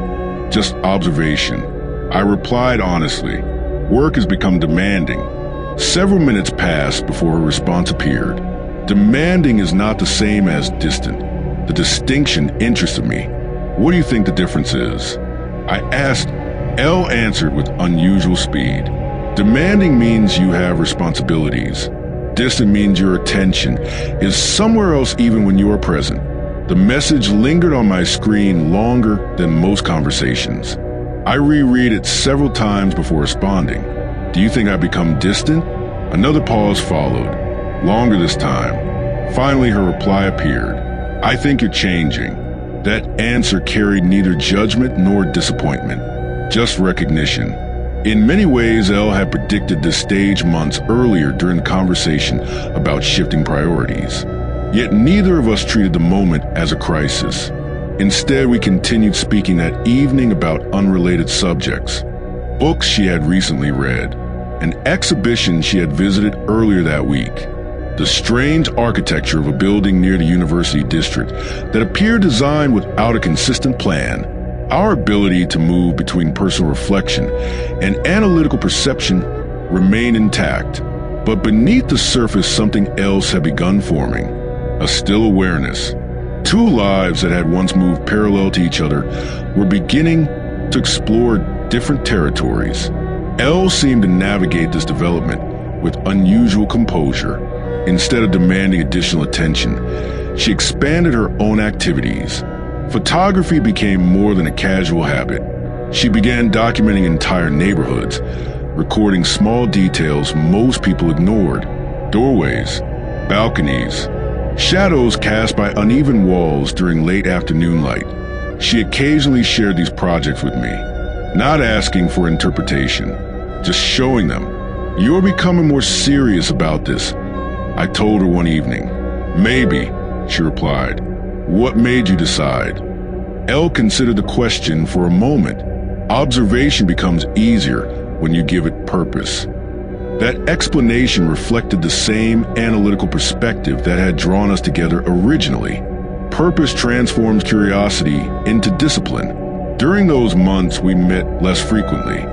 just observation. I replied honestly, "Work has become demanding." Several minutes passed before her response appeared. Demanding is not the same as distant. The distinction interested me. "What do you think the difference is?" I asked. Elle answered with unusual speed. "Demanding means you have responsibilities. Distant means your attention is somewhere else even when you are present." The message lingered on my screen longer than most conversations. I reread it several times before responding. "Do you think I've become distant?" Another pause followed, longer this time. Finally, her reply appeared. "I think you're changing." That answer carried neither judgment nor disappointment, just recognition. In many ways, Elle had predicted this stage months earlier during the conversation about shifting priorities. Yet neither of us treated the moment as a crisis. Instead, we continued speaking that evening about unrelated subjects. Books she had recently read, an exhibition she had visited earlier that week, the strange architecture of a building near the university district that appeared designed without a consistent plan. Our ability to move between personal reflection and analytical perception remained intact, But beneath the surface, something else had begun forming, a still awareness. Two lives that had once moved parallel to each other were beginning to explore different territories. Elle seemed to navigate this development with unusual composure. Instead of demanding additional attention, she expanded her own activities. Photography became more than a casual habit. She began documenting entire neighborhoods, recording small details most people ignored: doorways, balconies, shadows cast by uneven walls during late afternoon light. She occasionally shared these projects with me, not asking for interpretation, just showing them. "You're becoming more serious about this," I told her one evening. "Maybe," she replied. "What made you decide?" Elle considered the question for a moment. Observation becomes easier when you give it purpose. That explanation reflected the same analytical perspective that had drawn us together originally. Purpose transforms curiosity into discipline. During those months, we met less frequently,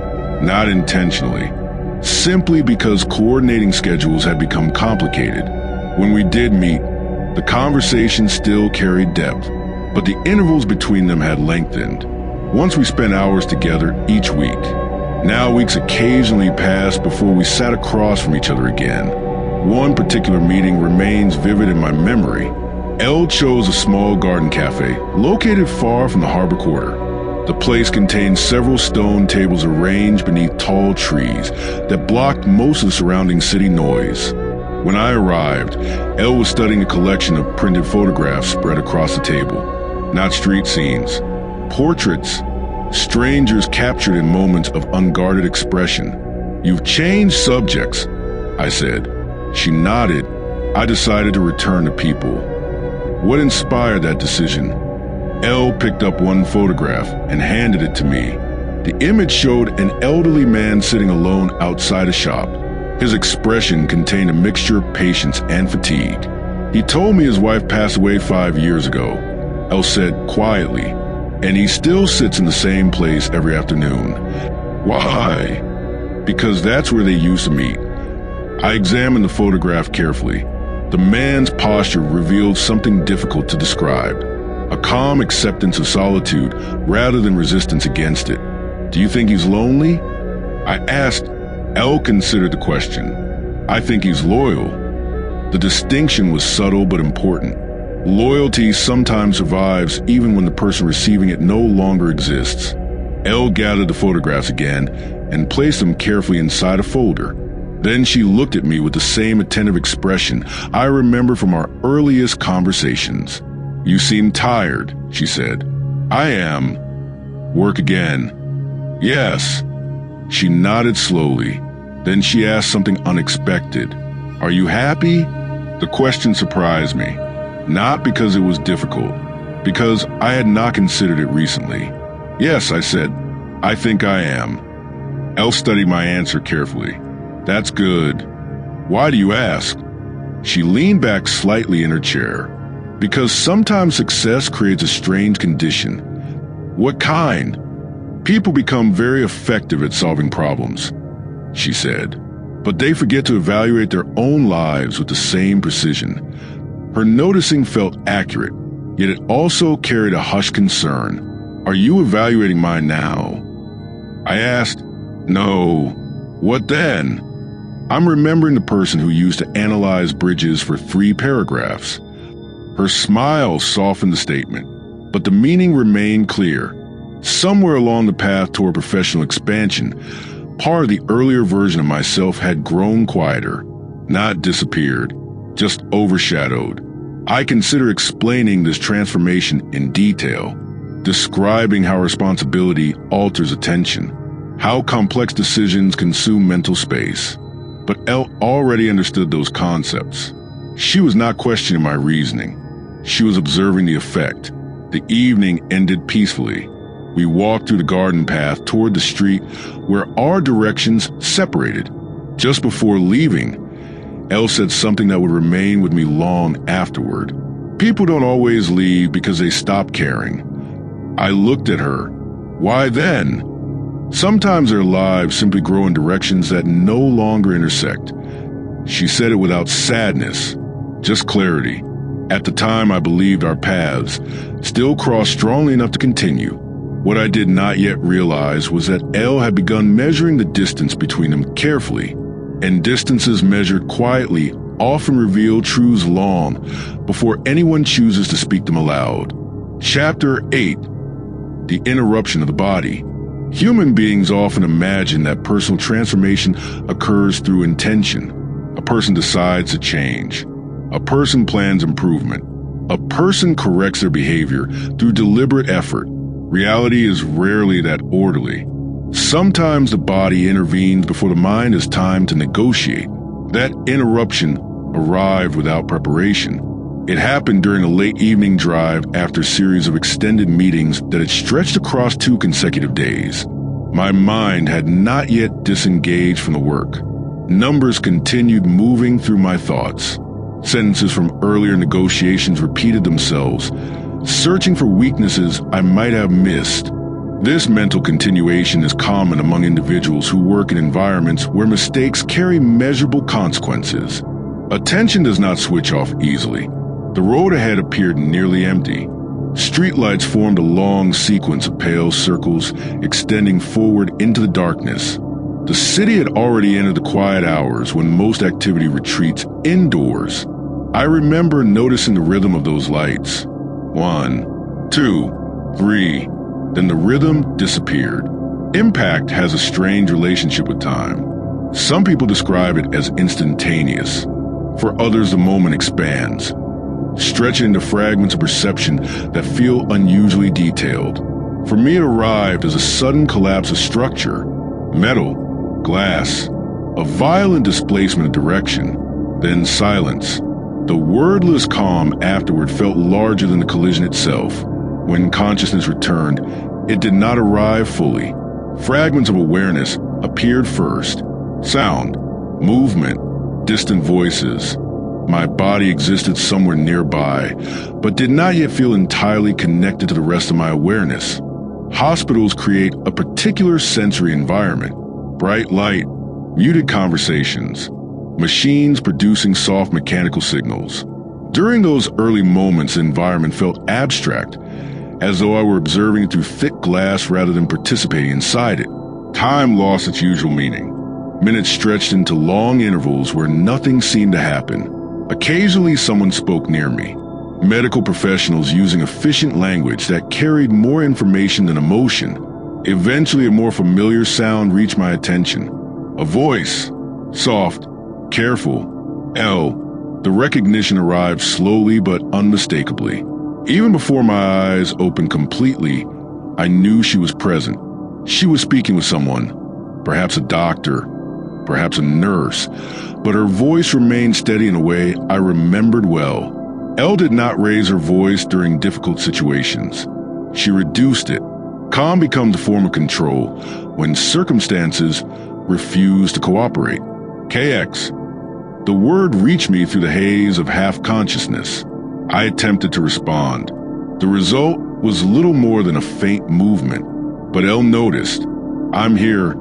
not intentionally, simply because coordinating schedules had become complicated. When we did meet, the conversation still carried depth, but the intervals between them had lengthened. Once we spent hours together each week. Now weeks occasionally passed before we sat across from each other again. One particular meeting remains vivid in my memory. Elle chose a small garden cafe located far from the harbor quarter. The place contained several stone tables arranged beneath tall trees that blocked most of the surrounding city noise. When I arrived, Elle was studying a collection of printed photographs spread across the table. Not street scenes, portraits, strangers captured in moments of unguarded expression. "You've changed subjects," I said. She nodded. I decided to return to people. What inspired that decision? Elle picked up one photograph and handed it to me. The image showed an elderly man sitting alone outside a shop. His expression contained a mixture of patience and fatigue. "He told me his wife passed away 5 years ago," Elle said quietly, "and he still sits in the same place every afternoon." "Why?" "Because that's where they used to meet." I examined the photograph carefully. The man's posture revealed something difficult to describe, a calm acceptance of solitude rather than resistance against it. "Do you think he's lonely?" I asked. Elle considered the question. "I think he's loyal." The distinction was subtle but important. Loyalty sometimes survives even when the person receiving it no longer exists. Elle gathered the photographs again and placed them carefully inside a folder. Then she looked at me with the same attentive expression I remember from our earliest conversations. "You seem tired," she said. "I am." "Work again?" "Yes." She nodded slowly. Then she asked something unexpected. "Are you happy?" The question surprised me. Not because it was difficult, because I had not considered it recently. "Yes," I said. "I think I am." Elle studied my answer carefully. "That's good. Why do you ask?" She leaned back slightly in her chair. "Because sometimes success creates a strange condition." "What kind?" "People become very effective at solving problems," she said, "but they forget to evaluate their own lives with the same precision." Her noticing felt accurate, yet it also carried a hushed concern. "Are you evaluating mine now?" I asked. "No." "What then?" "I'm remembering the person who used to analyze bridges for 3 paragraphs." Her smile softened the statement, but the meaning remained clear. Somewhere along the path toward professional expansion, part of the earlier version of myself had grown quieter, not disappeared, just overshadowed. I consider explaining this transformation in detail, describing how responsibility alters attention, how complex decisions consume mental space. But Elle already understood those concepts. She was not questioning my reasoning. She was observing the effect. The evening ended peacefully. We walked through the garden path toward the street where our directions separated. Just before leaving, Elle said something that would remain with me long afterward. "People don't always leave because they stop caring." I looked at her. "Why then?" "Sometimes their lives simply grow in directions that no longer intersect. She said it without sadness, just clarity. At the time, I believed our paths still crossed strongly enough to continue. What I did not yet realize was that Elle had begun measuring the distance between them carefully, and distances measured quietly often reveal truths long before anyone chooses to speak them aloud. Chapter 8. The Interruption of the Body. Human beings often imagine that personal transformation occurs through intention. A person decides to change. A person plans improvement. A person corrects their behavior through deliberate effort. Reality is rarely that orderly. Sometimes the body intervenes before the mind has time to negotiate. That interruption arrived without preparation. It happened during a late evening drive after a series of extended meetings that had stretched across 2 consecutive days. My mind had not yet disengaged from the work. Numbers continued moving through my thoughts. Sentences from earlier negotiations repeated themselves, searching for weaknesses I might have missed. This mental continuation is common among individuals who work in environments where mistakes carry measurable consequences. Attention does not switch off easily. The road ahead appeared nearly empty. Streetlights formed a long sequence of pale circles extending forward into the darkness. The city had already entered the quiet hours when most activity retreats indoors. I remember noticing the rhythm of those lights. 1, 2, 3. Then the rhythm disappeared. Impact has a strange relationship with time. Some people describe it as instantaneous. For others, the moment expands, stretching into fragments of perception that feel unusually detailed. For me, it arrived as a sudden collapse of structure, metal, glass, a violent displacement of direction, then silence. The wordless calm afterward felt larger than the collision itself. When consciousness returned, it did not arrive fully. Fragments of awareness appeared first. Sound, movement, distant voices. My body existed somewhere nearby, but did not yet feel entirely connected to the rest of my awareness. Hospitals create a particular sensory environment. Bright light, muted conversations, machines producing soft mechanical signals. During those early moments, the environment felt abstract, as though I were observing it through thick glass rather than participating inside it. Time lost its usual meaning. Minutes stretched into long intervals where nothing seemed to happen. Occasionally, someone spoke near me. Medical professionals using efficient language that carried more information than emotion. Eventually, a more familiar sound reached my attention. A voice. Soft, careful. Elle. The recognition arrived slowly but unmistakably. Even before my eyes opened completely, I knew she was present. She was speaking with someone, perhaps a doctor, perhaps a nurse, but her voice remained steady in a way I remembered well. Elle did not raise her voice during difficult situations. She reduced it. Calm becomes a form of control when circumstances refuse to cooperate. KX. The word reached me through the haze of half-consciousness. I attempted to respond. The result was little more than a faint movement, but Elle noticed. I'm here.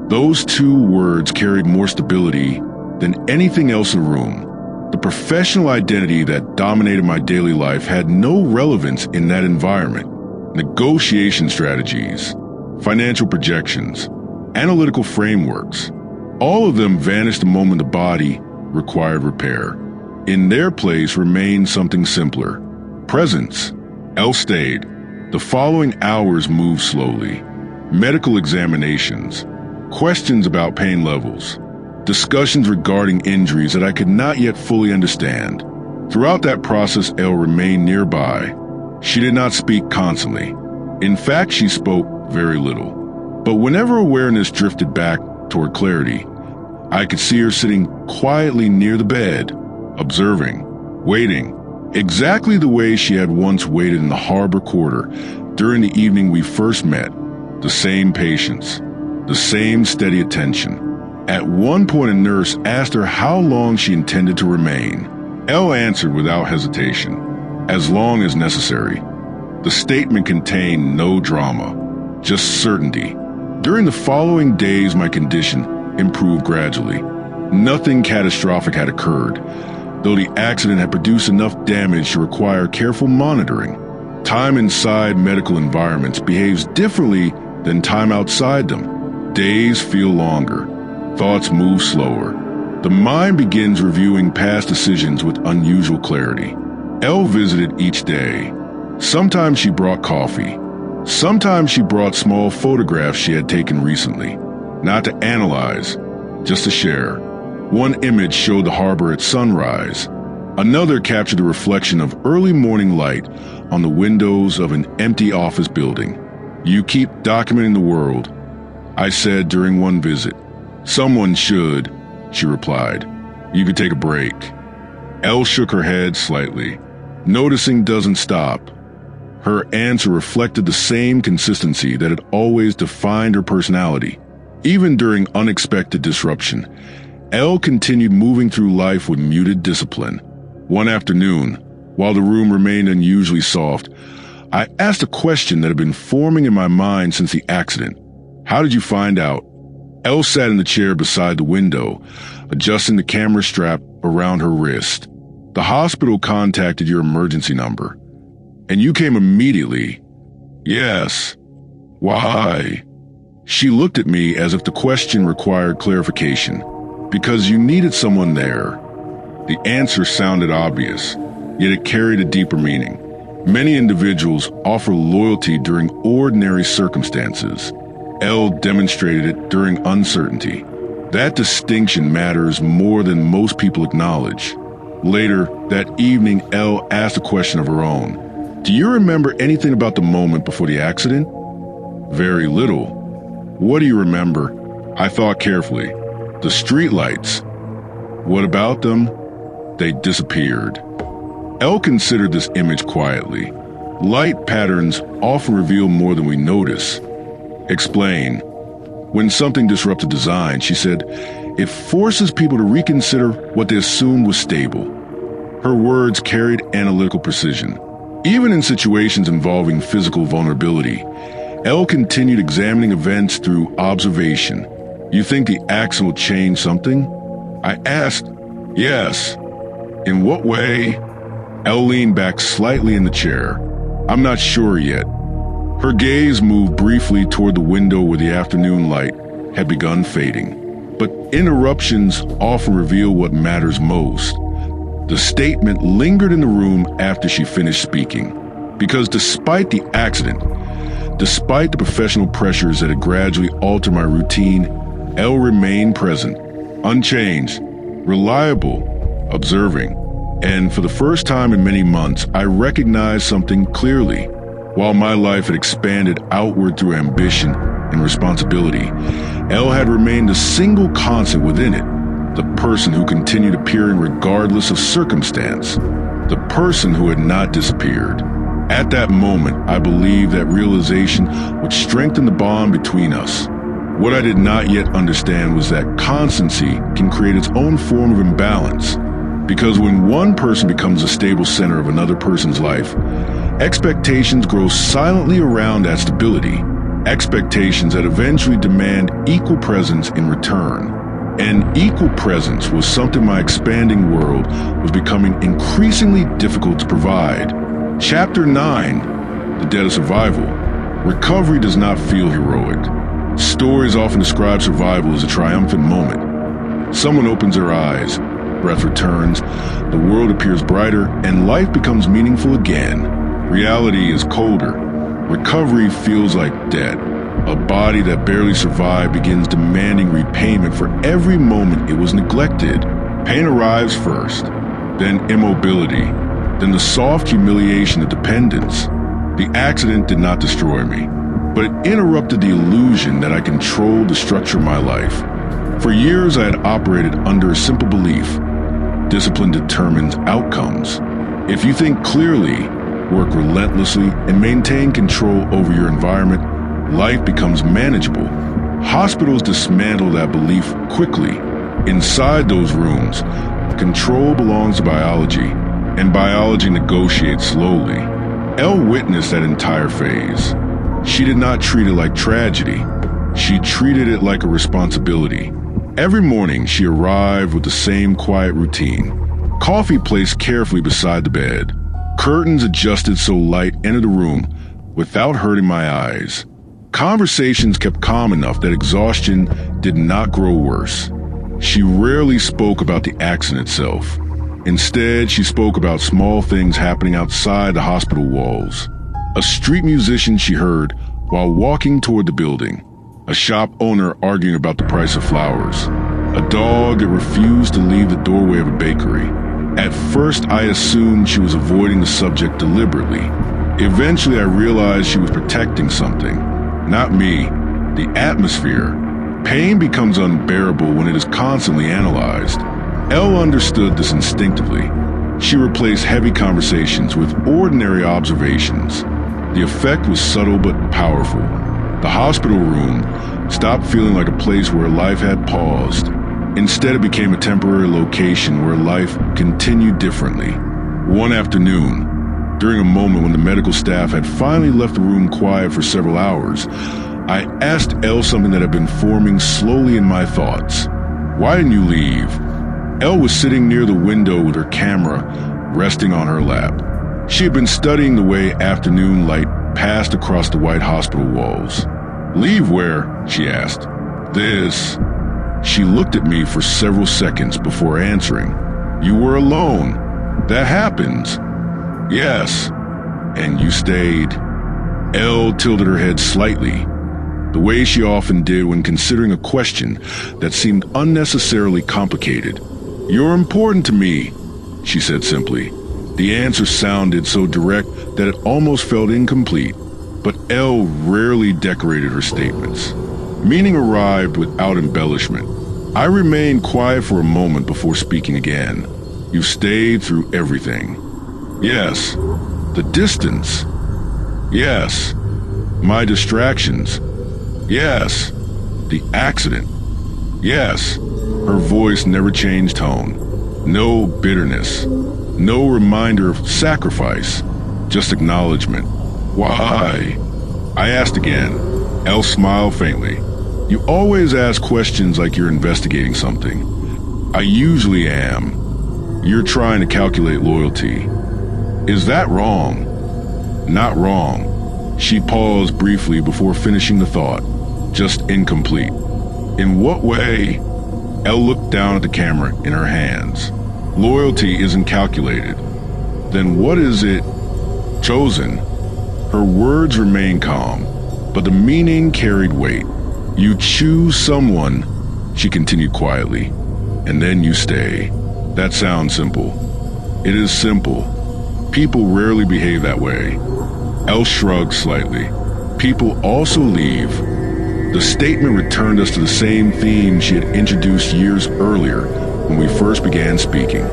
Those 2 words carried more stability than anything else in the room. The professional identity that dominated my daily life had no relevance in that environment. Negotiation strategies, financial projections, analytical frameworks, all of them vanished the moment the body required repair. In their place remained something simpler. Presence. Elle stayed. The following hours moved slowly. Medical examinations, questions about pain levels, discussions regarding injuries that I could not yet fully understand. Throughout that process, Elle remained nearby. She did not speak constantly. In fact, she spoke very little. But whenever awareness drifted back toward clarity, I could see her sitting quietly near the bed, observing, waiting, exactly the way she had once waited in the harbor quarter during the evening we first met. The same patience, the same steady attention. At one point, a nurse asked her how long she intended to remain. Elle answered without hesitation, as long as necessary. The statement contained no drama, just certainty. During the following days, my condition improved gradually. Nothing catastrophic had occurred, though the accident had produced enough damage to require careful monitoring. Time inside medical environments behaves differently than time outside them. Days feel longer. Thoughts move slower. The mind begins reviewing past decisions with unusual clarity. Elle visited each day. Sometimes she brought coffee. Sometimes she brought small photographs she had taken recently. Not to analyze, just to share. One image showed the harbor at sunrise. Another captured the reflection of early morning light on the windows of an empty office building. "You keep documenting the world," I said during one visit. "Someone should," she replied. "You could take a break." Elle shook her head slightly. Noticing doesn't stop. Her answer reflected the same consistency that had always defined her personality. Even during unexpected disruption, Elle continued moving through life with muted discipline. One afternoon, while the room remained unusually soft, I asked a question that had been forming in my mind since the accident. "How did you find out?" Elle sat in the chair beside the window, adjusting the camera strap around her wrist. "The hospital contacted your emergency number. And you came immediately." "Yes." "Why?" She looked at me as if the question required clarification. "Because you needed someone there." The answer sounded obvious, yet it carried a deeper meaning. Many individuals offer loyalty during ordinary circumstances. Elle demonstrated it during uncertainty. That distinction matters more than most people acknowledge. Later, that evening, Elle asked a question of her own. "Do you remember anything about the moment before the accident?" "Very little." "What do you remember?" I thought carefully. "The streetlights." "What about them?" "They disappeared." Elle considered this image quietly. Light patterns often reveal more than we notice. "Explain." "When something disrupted design," she said, "it forces people to reconsider what they assumed was stable." Her words carried analytical precision. Even in situations involving physical vulnerability, Elle continued examining events through observation. "You think the accident will change something?" I asked. "Yes." "In what way?" Elle leaned back slightly in the chair. "I'm not sure yet." Her gaze moved briefly toward the window where the afternoon light had begun fading. But interruptions often reveal what matters most. The statement lingered in the room after she finished speaking. Because despite the accident, despite the professional pressures that had gradually altered my routine, Elle remained present, unchanged, reliable, observing. And for the first time in many months, I recognized something clearly. While my life had expanded outward through ambition and responsibility, Elle had remained a single constant within it. The person who continued appearing regardless of circumstance. The person who had not disappeared. At that moment, I believed that realization would strengthen the bond between us. What I did not yet understand was that constancy can create its own form of imbalance. Because when one person becomes the stable center of another person's life, expectations grow silently around that stability. Expectations that eventually demand equal presence in return. And equal presence was something my expanding world was becoming increasingly difficult to provide. Chapter 9, The Debt of Survival. Recovery does not feel heroic. Stories often describe survival as a triumphant moment. Someone opens their eyes, breath returns, the world appears brighter, and life becomes meaningful again. Reality is colder. Recovery feels like debt. A body that barely survived begins demanding repayment for every moment it was neglected. Pain arrives first, then immobility, then the soft humiliation of dependence. The accident did not destroy me, but it interrupted the illusion that I controlled the structure of my life. For years I had operated under a simple belief: discipline determines outcomes. If you think clearly, work relentlessly, and maintain control over your environment, life becomes manageable. Hospitals dismantle that belief quickly. Inside those rooms, control belongs to biology, and biology negotiates slowly. Elle witnessed that entire phase. She did not treat it like tragedy. She treated it like a responsibility. Every morning, she arrived with the same quiet routine. Coffee placed carefully beside the bed. Curtains adjusted so light entered the room without hurting my eyes. Conversations kept calm enough that exhaustion did not grow worse. She rarely spoke about the accident itself. Instead, she spoke about small things happening outside the hospital walls. A street musician she heard while walking toward the building. A shop owner arguing about the price of flowers. A dog that refused to leave the doorway of a bakery. At first, I assumed she was avoiding the subject deliberately. Eventually, I realized she was protecting something. Not me, the atmosphere. Pain becomes unbearable when it is constantly analyzed. Elle understood this instinctively. She replaced heavy conversations with ordinary observations. The effect was subtle but powerful. The hospital room stopped feeling like a place where life had paused. Instead, it became a temporary location where life continued differently. One afternoon, during a moment when the medical staff had finally left the room quiet for several hours, I asked Elle something that had been forming slowly in my thoughts. "Why didn't you leave?" Elle was sitting near the window with her camera resting on her lap. She had been studying the way afternoon light passed across the white hospital walls. "Leave where?" she asked. "This." She looked at me for several seconds before answering. "You were alone. That happens." "Yes." "And you stayed?" Elle tilted her head slightly, the way she often did when considering a question that seemed unnecessarily complicated. "You're important to me," she said simply. The answer sounded so direct that it almost felt incomplete, but Elle rarely decorated her statements. Meaning arrived without embellishment. I remained quiet for a moment before speaking again. "You stayed through everything." "Yes." "The distance." "Yes." "My distractions." "Yes." "The accident." "Yes." Her voice never changed tone. No bitterness. No reminder of sacrifice. Just acknowledgement. "Why?" I asked again. Elle smiled faintly. "You always ask questions like you're investigating something." "I usually am." "You're trying to calculate loyalty." "Is that wrong?" "Not wrong." She paused briefly before finishing the thought. Just incomplete. "In what way?" Elle looked down at the camera in her hands. "Loyalty isn't calculated." "Then what is it?" "Chosen." Her words remained calm, but the meaning carried weight. "You choose someone," she continued quietly, "and then you stay." That sounds simple. It is simple. People rarely behave that way. Elle shrugged slightly. People also leave. The statement returned us to the same theme she had introduced years earlier when we first began speaking.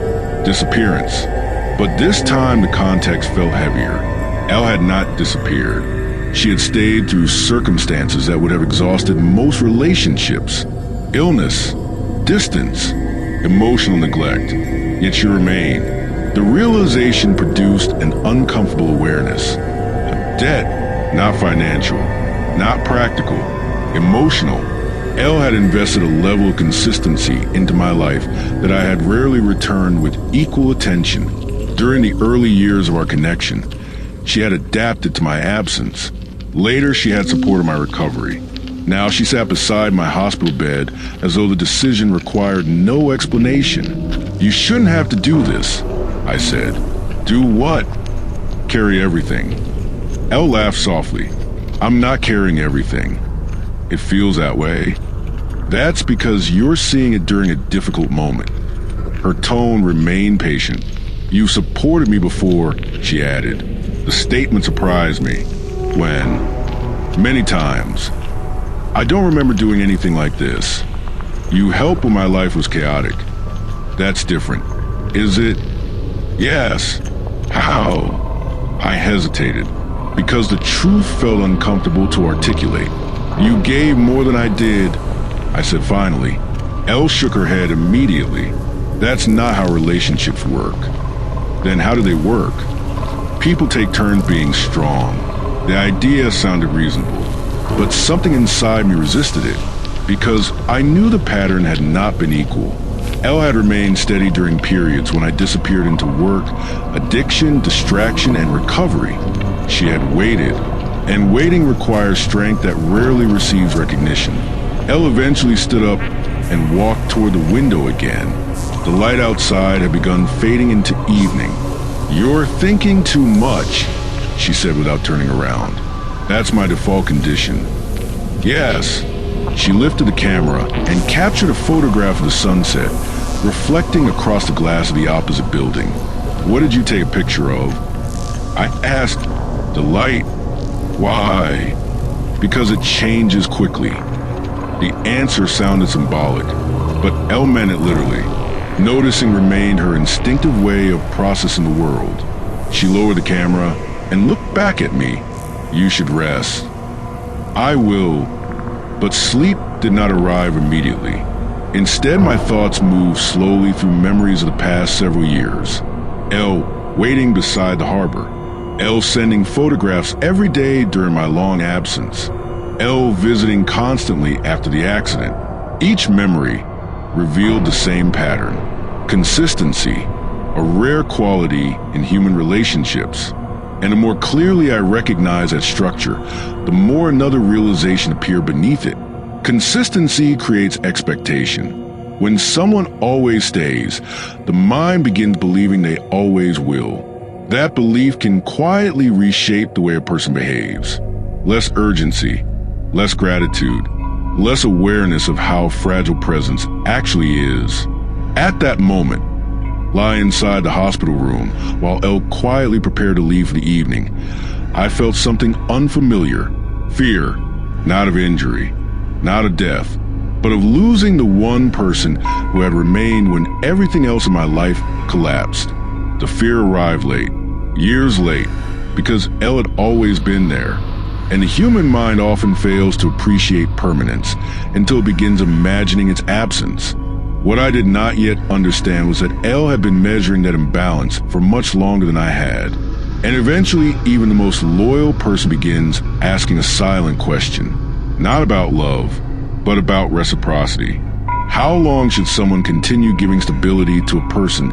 Disappearance. But this time the context felt heavier. Elle had not disappeared. She had stayed through circumstances that would have exhausted most relationships. Illness, distance, emotional neglect. Yet she remained. The realization produced an uncomfortable awareness. A debt, not financial, not practical, emotional. Elle had invested a level of consistency into my life that I had rarely returned with equal attention. During the early years of our connection, she had adapted to my absence. Later, she had supported my recovery. Now she sat beside my hospital bed as though the decision required no explanation. "You shouldn't have to do this," I said. "Do what?" "Carry everything." Elle laughed softly. "I'm not carrying everything." "It feels that way." "That's because you're seeing it during a difficult moment." Her tone remained patient. "You supported me before," she added. The statement surprised me. "When?" "Many times." "I don't remember doing anything like this." "You helped when my life was chaotic." "That's different." "Is it?" "Yes." "How?" I hesitated, because the truth felt uncomfortable to articulate. "You gave more than I did," I said finally. Elle shook her head immediately. "That's not how relationships work." "Then how do they work?" "People take turns being strong." The idea sounded reasonable, but something inside me resisted it. because I knew the pattern had not been equal. Elle had remained steady during periods when I disappeared into work, addiction, distraction, and recovery. She had waited, and waiting requires strength that rarely receives recognition. Elle eventually stood up and walked toward the window again. The light outside had begun fading into evening. "You're thinking too much," she said without turning around. "That's my default condition." "Yes." She lifted the camera and captured a photograph of the sunset, reflecting across the glass of the opposite building. "What did you take a picture of?" I asked. "The light." "Why?" "Because it changes quickly." The answer sounded symbolic, but Elle meant it literally. Noticing remained her instinctive way of processing the world. She lowered the camera and looked back at me. "You should rest." "I will." But sleep did not arrive immediately. Instead, my thoughts moved slowly through memories of the past several years. Elle waiting beside the harbor. Elle sending photographs every day during my long absence. Elle visiting constantly after the accident. Each memory revealed the same pattern. Consistency, a rare quality in human relationships. And the more clearly I recognized that structure, the more another realization appeared beneath it. Consistency creates expectation. When someone always stays, the mind begins believing they always will. That belief can quietly reshape the way a person behaves. Less urgency, less gratitude, less awareness of how fragile presence actually is. At that moment, lie inside the hospital room while Elle quietly prepared to leave for the evening, I felt something unfamiliar. Fear, not of injury, not of death, but of losing the one person who had remained when everything else in my life collapsed. The fear arrived late, years late, because Elle had always been there. And the human mind often fails to appreciate permanence until it begins imagining its absence. What I did not yet understand was that Elle had been measuring that imbalance for much longer than I had. And eventually, even the most loyal person begins asking a silent question. Not about love, but about reciprocity. How long should someone continue giving stability to a person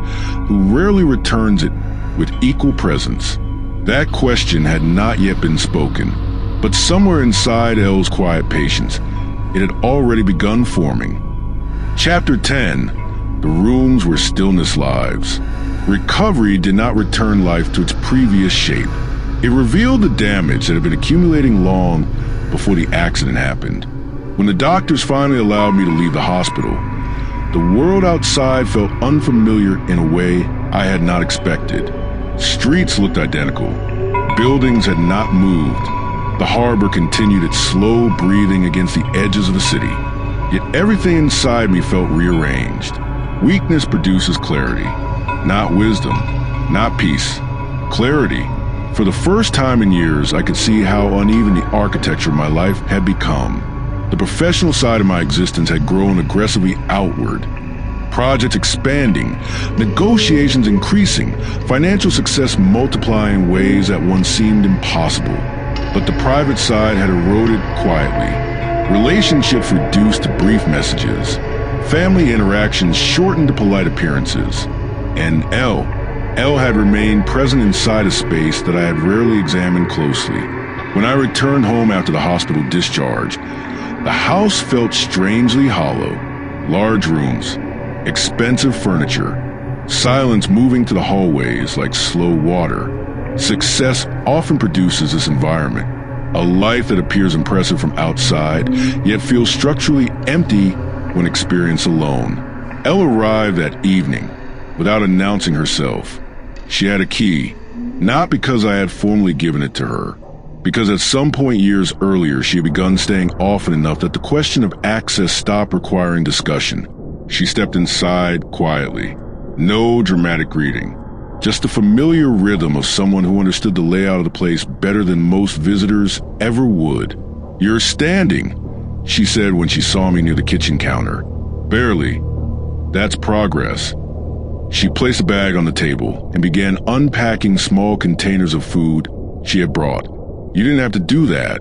who rarely returns it with equal presence? That question had not yet been spoken, but somewhere inside Elle's quiet patience, it had already begun forming. Chapter 10. The Rooms Where Stillness Lives. Recovery did not return life to its previous shape. It revealed the damage that had been accumulating long before the accident happened. When the doctors finally allowed me to leave the hospital, the world outside felt unfamiliar in a way I had not expected. Streets looked identical. Buildings had not moved. The harbor continued its slow breathing against the edges of the city. Yet everything inside me felt rearranged. Weakness produces clarity, not wisdom, not peace. Clarity. For the first time in years, I could see how uneven the architecture of my life had become. The professional side of my existence had grown aggressively outward. Projects expanding, negotiations increasing, financial success multiplying in ways that once seemed impossible. But the private side had eroded quietly. Relationships reduced to brief messages. Family interactions shortened to polite appearances. And Elle had remained present inside a space that I had rarely examined closely. When I returned home after the hospital discharge, the house felt strangely hollow. Large rooms, expensive furniture, silence moving to the hallways like slow water. Success often produces this environment. A life that appears impressive from outside, yet feels structurally empty when experienced alone. Elle arrived that evening, without announcing herself. She had a key, not because I had formally given it to her, because at some point years earlier she had begun staying often enough that the question of access stopped requiring discussion. She stepped inside quietly. No dramatic greeting. Just the familiar rhythm of someone who understood the layout of the place better than most visitors ever would. "You're standing," she said when she saw me near the kitchen counter. "Barely. That's progress." She placed a bag on the table and began unpacking small containers of food she had brought. "You didn't have to do that."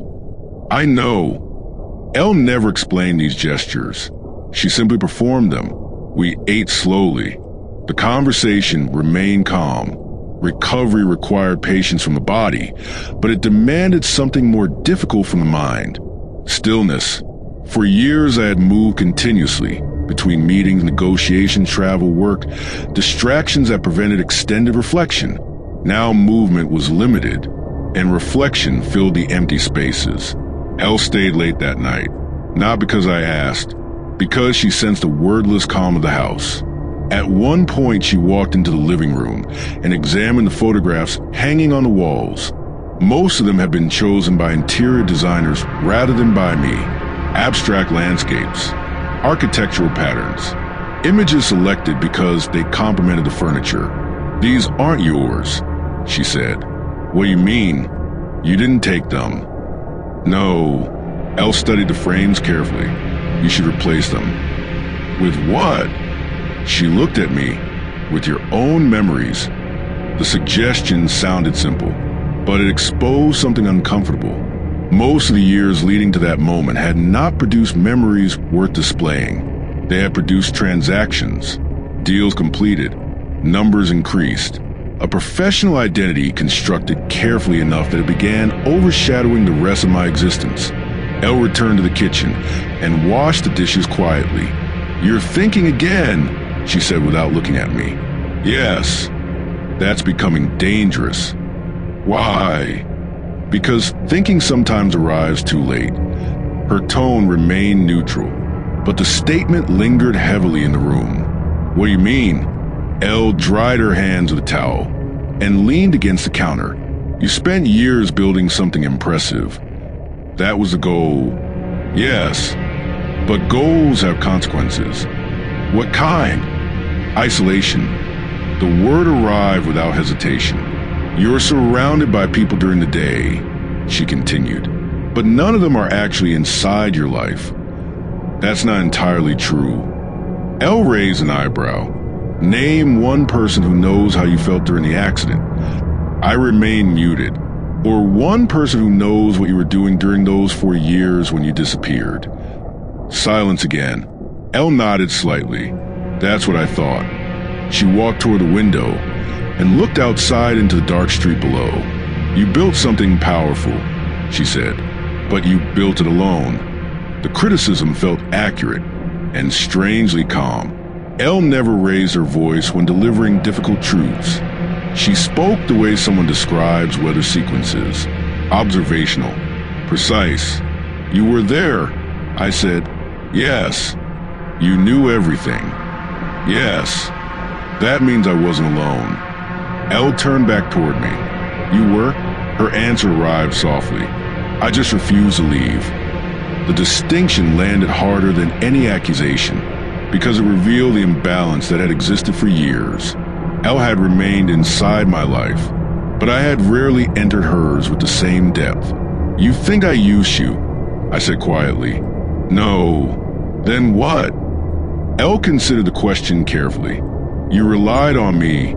"I know." Elle never explained these gestures. She simply performed them. We ate slowly. The conversation remained calm. Recovery required patience from the body, but it demanded something more difficult from the mind. Stillness. For years I had moved continuously, between meetings, negotiations, travel, work, distractions that prevented extended reflection. Now movement was limited, and reflection filled the empty spaces. Elle stayed late that night, not because I asked, because she sensed the wordless calm of the house. At one point, she walked into the living room and examined the photographs hanging on the walls. Most of them had been chosen by interior designers rather than by me. Abstract landscapes, architectural patterns, images selected because they complemented the furniture. "These aren't yours," she said. "What do you mean? You didn't take them." "No." Elle studied the frames carefully. "You should replace them." "With what?" She looked at me. "With your own memories." The suggestion sounded simple, but it exposed something uncomfortable. Most of the years leading to that moment had not produced memories worth displaying. They had produced transactions, deals completed, numbers increased, a professional identity constructed carefully enough that it began overshadowing the rest of my existence. Elle returned to the kitchen and washed the dishes quietly. "You're thinking again," she said without looking at me. "Yes, that's becoming dangerous." "Why?" "Because thinking sometimes arrives too late." Her tone remained neutral, but the statement lingered heavily in the room. "What do you mean?" Elle dried her hands with a towel and leaned against the counter. "You spent years building something impressive. That was the goal." "Yes, but goals have consequences." "What kind?" "Isolation." The word arrived without hesitation. "You're surrounded by people during the day," she continued, "but none of them are actually inside your life." "That's not entirely true." Elle raised an eyebrow. "Name one person who knows how you felt during the accident." I remained muted. "Or one person who knows what you were doing during those 4 years when you disappeared." Silence again. Elle nodded slightly. "That's what I thought." She walked toward the window and looked outside into the dark street below. "You built something powerful," she said, "but you built it alone." The criticism felt accurate and strangely calm. Elle never raised her voice when delivering difficult truths. She spoke the way someone describes weather sequences. Observational, precise. "You were there," I said. "Yes." "You knew everything." "Yes." "That means I wasn't alone." Elle turned back toward me. "You were?" Her answer arrived softly. "I just refused to leave." The distinction landed harder than any accusation, because it revealed the imbalance that had existed for years. Elle had remained inside my life, but I had rarely entered hers with the same depth. "You think I used you," I said quietly. "No." "Then what?" Elle considered the question carefully. "You relied on me."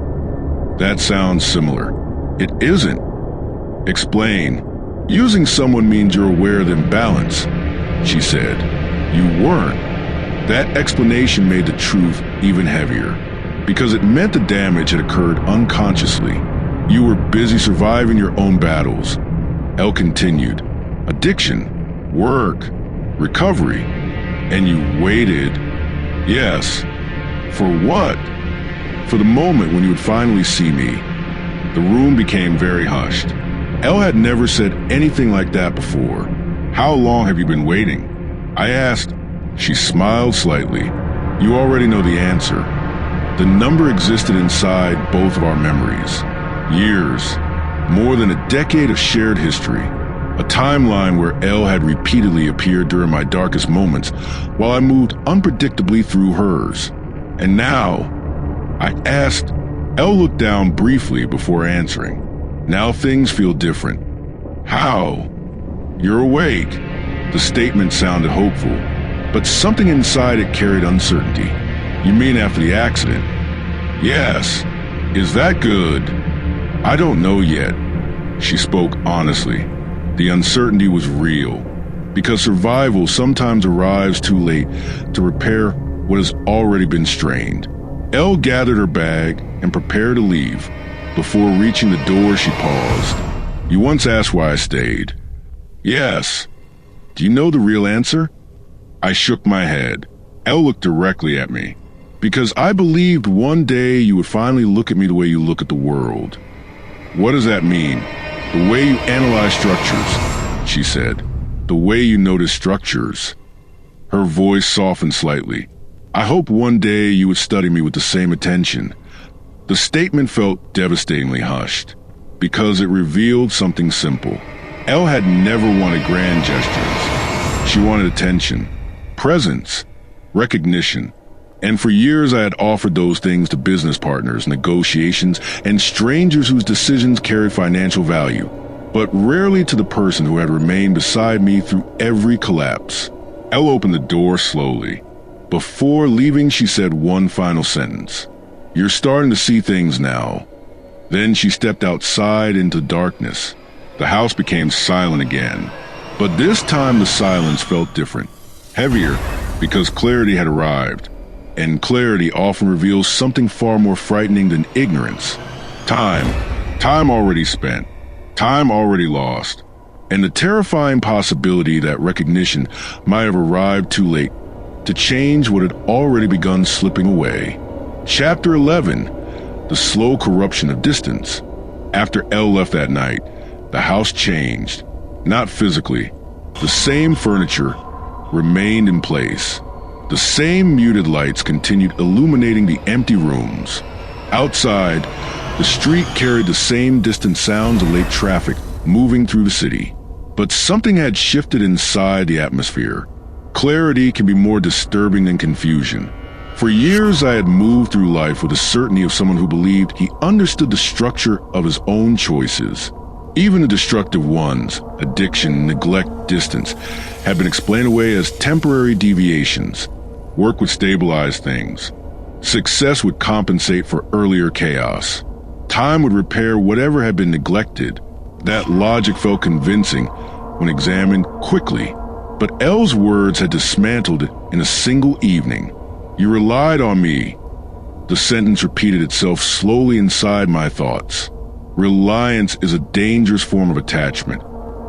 "That sounds similar." "It isn't." "Explain." "Using someone means you're aware of the imbalance," she said. "You weren't." That explanation made the truth even heavier, because it meant the damage had occurred unconsciously. "You were busy surviving your own battles." Elle continued. "Addiction, work, recovery, and you waited." "Yes." "For what?" "For the moment when you would finally see me." The room became very hushed. Elle had never said anything like that before. "How long have you been waiting?" I asked. She smiled slightly. "You already know the answer." The number existed inside both of our memories. Years. More than a decade of shared history. A timeline where Elle had repeatedly appeared during my darkest moments, while I moved unpredictably through hers. And now, I asked. Elle looked down briefly before answering. "Now things feel different." "How?" "You're awake." The statement sounded hopeful, but something inside it carried uncertainty. "You mean after the accident?" "Yes." "Is that good?" "I don't know yet." She spoke honestly. The uncertainty was real. because survival sometimes arrives too late to repair what has already been strained. Elle gathered her bag and prepared to leave. Before reaching the door, she paused. "You once asked why I stayed." "Yes." "Do you know the real answer?" I shook my head. Elle looked directly at me. "Because I believed one day you would finally look at me the way you look at the world." "What does that mean?" "The way you analyze structures," she said. "The way you notice structures." Her voice softened slightly. "I hope one day you would study me with the same attention." The statement felt devastatingly hushed, because it revealed something simple. Elle had never wanted grand gestures. She wanted attention, presence, recognition. And for years I had offered those things to business partners, negotiations, and strangers whose decisions carried financial value, but rarely to the person who had remained beside me through every collapse. Elle opened the door slowly. Before leaving, she said one final sentence. "You're starting to see things now." Then she stepped outside into darkness. The house became silent again. But this time the silence felt different, heavier, because clarity had arrived. And clarity often reveals something far more frightening than ignorance. Time. Time already spent. Time already lost. And the terrifying possibility that recognition might have arrived too late to change what had already begun slipping away. Chapter 11. The slow corruption of distance. After Elle left that night, the house changed. Not physically. The same furniture remained in place. The same muted lights continued illuminating the empty rooms. Outside, the street carried the same distant sounds of late traffic moving through the city. But something had shifted inside the atmosphere. Clarity can be more disturbing than confusion. For years I had moved through life with the certainty of someone who believed he understood the structure of his own choices. Even the destructive ones, addiction, neglect, distance, had been explained away as temporary deviations. Work would stabilize things. Success would compensate for earlier chaos. Time would repair whatever had been neglected. That logic felt convincing when examined quickly. But Elle's words had dismantled it in a single evening. "You relied on me." The sentence repeated itself slowly inside my thoughts. Reliance is a dangerous form of attachment.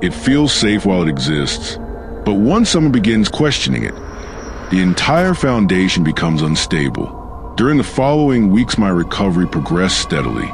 It feels safe while it exists, but once someone begins questioning it, the entire foundation becomes unstable. During the following weeks, my recovery progressed steadily.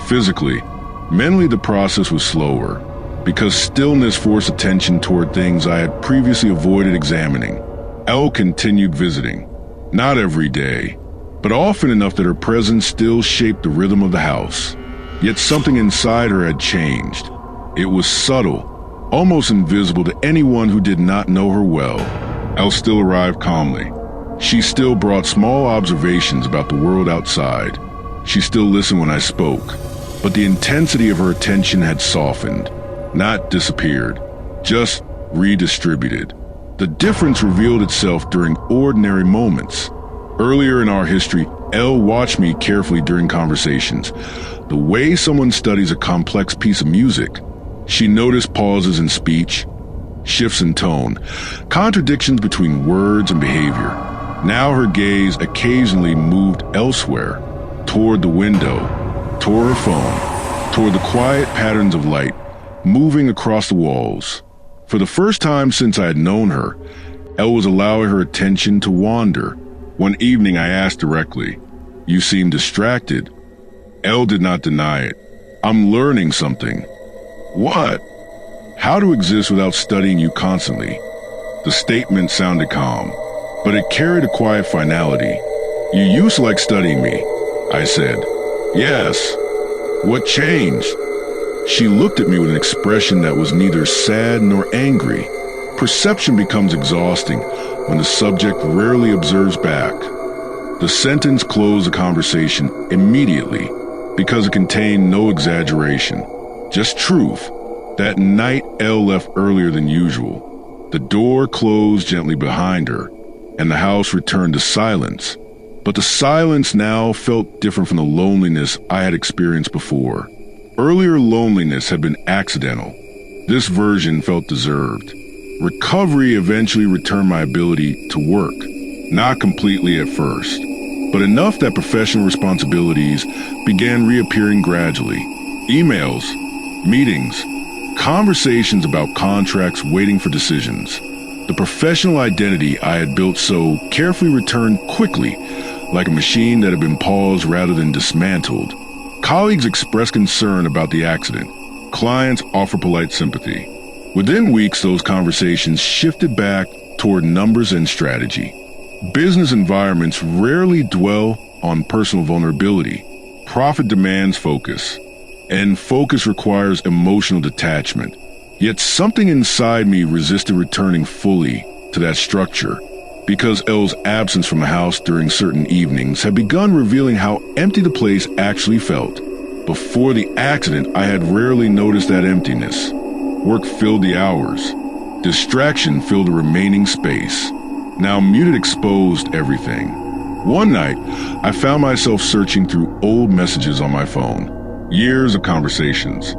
Physically, mentally the process was slower, because stillness forced attention toward things I had previously avoided examining. Elle continued visiting. Not every day, but often enough that her presence still shaped the rhythm of the house. Yet something inside her had changed. It was subtle, almost invisible to anyone who did not know her well. Elle still arrived calmly. She still brought small observations about the world outside. She still listened when I spoke, but the intensity of her attention had softened, not disappeared, just redistributed. The difference revealed itself during ordinary moments. Earlier in our history, Elle watched me carefully during conversations. The way someone studies a complex piece of music. She noticed pauses in speech, shifts in tone, contradictions between words and behavior. Now her gaze occasionally moved elsewhere, toward the window, toward her phone, toward the quiet patterns of light moving across the walls. For the first time since I had known her, Elle was allowing her attention to wander. One evening I asked directly, "You seem distracted." Elle did not deny it. "I'm learning something." "What?" "How to exist without studying you constantly." The statement sounded calm, but it carried a quiet finality. "You used to like studying me," I said. "Yes." "What changed?" She looked at me with an expression that was neither sad nor angry. Perception becomes exhausting when the subject rarely observes back. The sentence closed the conversation immediately because it contained no exaggeration, just truth. That night, Elle left earlier than usual. The door closed gently behind her, and the house returned to silence. But the silence now felt different from the loneliness I had experienced before. Earlier loneliness had been accidental. This version felt deserved. Recovery eventually returned my ability to work. Not completely at first, but enough that professional responsibilities began reappearing gradually. Emails, meetings, conversations about contracts waiting for decisions. The professional identity I had built so carefully returned quickly, like a machine that had been paused rather than dismantled. Colleagues expressed concern about the accident. Clients offered polite sympathy. Within weeks, those conversations shifted back toward numbers and strategy. Business environments rarely dwell on personal vulnerability. Profit demands focus, and focus requires emotional detachment. Yet something inside me resisted returning fully to that structure, because Elle's absence from the house during certain evenings had begun revealing how empty the place actually felt. Before the accident, I had rarely noticed that emptiness. Work filled the hours. Distraction filled the remaining space. Now muted exposed everything. One night, I found myself searching through old messages on my phone. Years of conversations.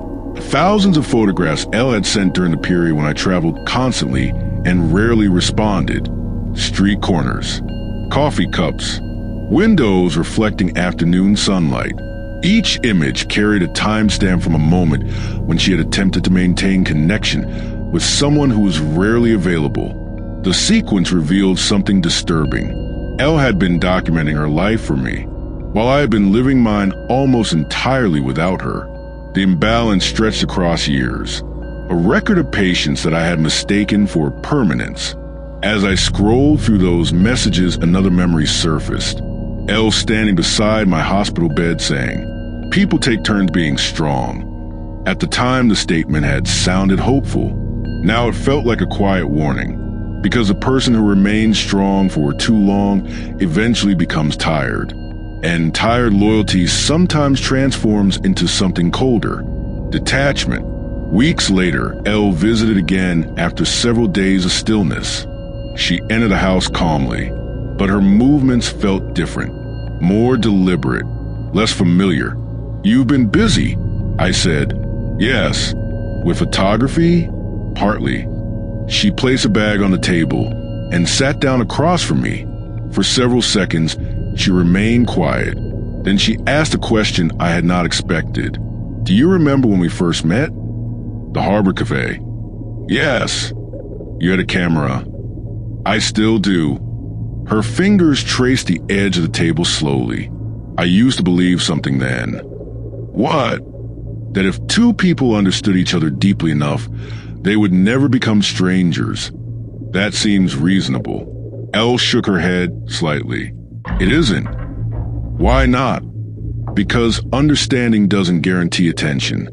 Thousands of photographs Elle had sent during the period when I traveled constantly and rarely responded. Street corners, coffee cups, windows reflecting afternoon sunlight. Each image carried a timestamp from a moment when she had attempted to maintain connection with someone who was rarely available. The sequence revealed something disturbing. Elle had been documenting her life for me, while I had been living mine almost entirely without her. The imbalance stretched across years, a record of patience that I had mistaken for permanence. As I scrolled through those messages, another memory surfaced. Elle standing beside my hospital bed saying, "People take turns being strong." At the time, the statement had sounded hopeful. Now it felt like a quiet warning, because a person who remains strong for too long eventually becomes tired. And tired loyalty sometimes transforms into something colder. Detachment. Weeks later, Elle visited again after several days of stillness. She entered the house calmly, but her movements felt different, more deliberate, less familiar. "You've been busy," I said. "Yes." "With photography?" "Partly." She placed a bag on the table and sat down across from me. For several seconds, she remained quiet. Then she asked a question I had not expected. "Do you remember when we first met?" "The Harbor Cafe." "Yes." "You had a camera." "I still do." Her fingers traced the edge of the table slowly. "I used to believe something then." "What?" "That if two people understood each other deeply enough, they would never become strangers." "That seems reasonable." Elle shook her head slightly. "It isn't." "Why not?" "Because understanding doesn't guarantee attention."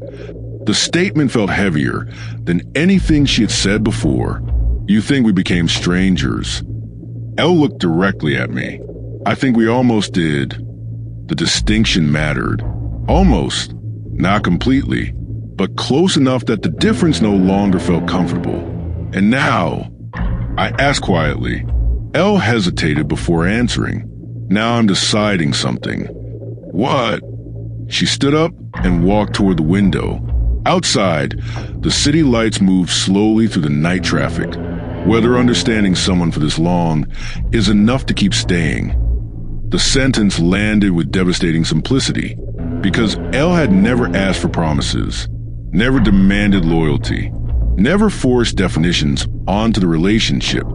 The statement felt heavier than anything she had said before. "You think we became strangers?" Elle looked directly at me. "I think we almost did." The distinction mattered. Almost. Not completely, but close enough that the difference no longer felt comfortable. "And now?" I asked quietly. Elle hesitated before answering. "Now I'm deciding something." "What?" She stood up and walked toward the window. Outside, the city lights moved slowly through the night traffic. Whether understanding someone for this long is enough to keep staying. The sentence landed with devastating simplicity, because Elle had never asked for promises, never demanded loyalty, never forced definitions onto the relationship.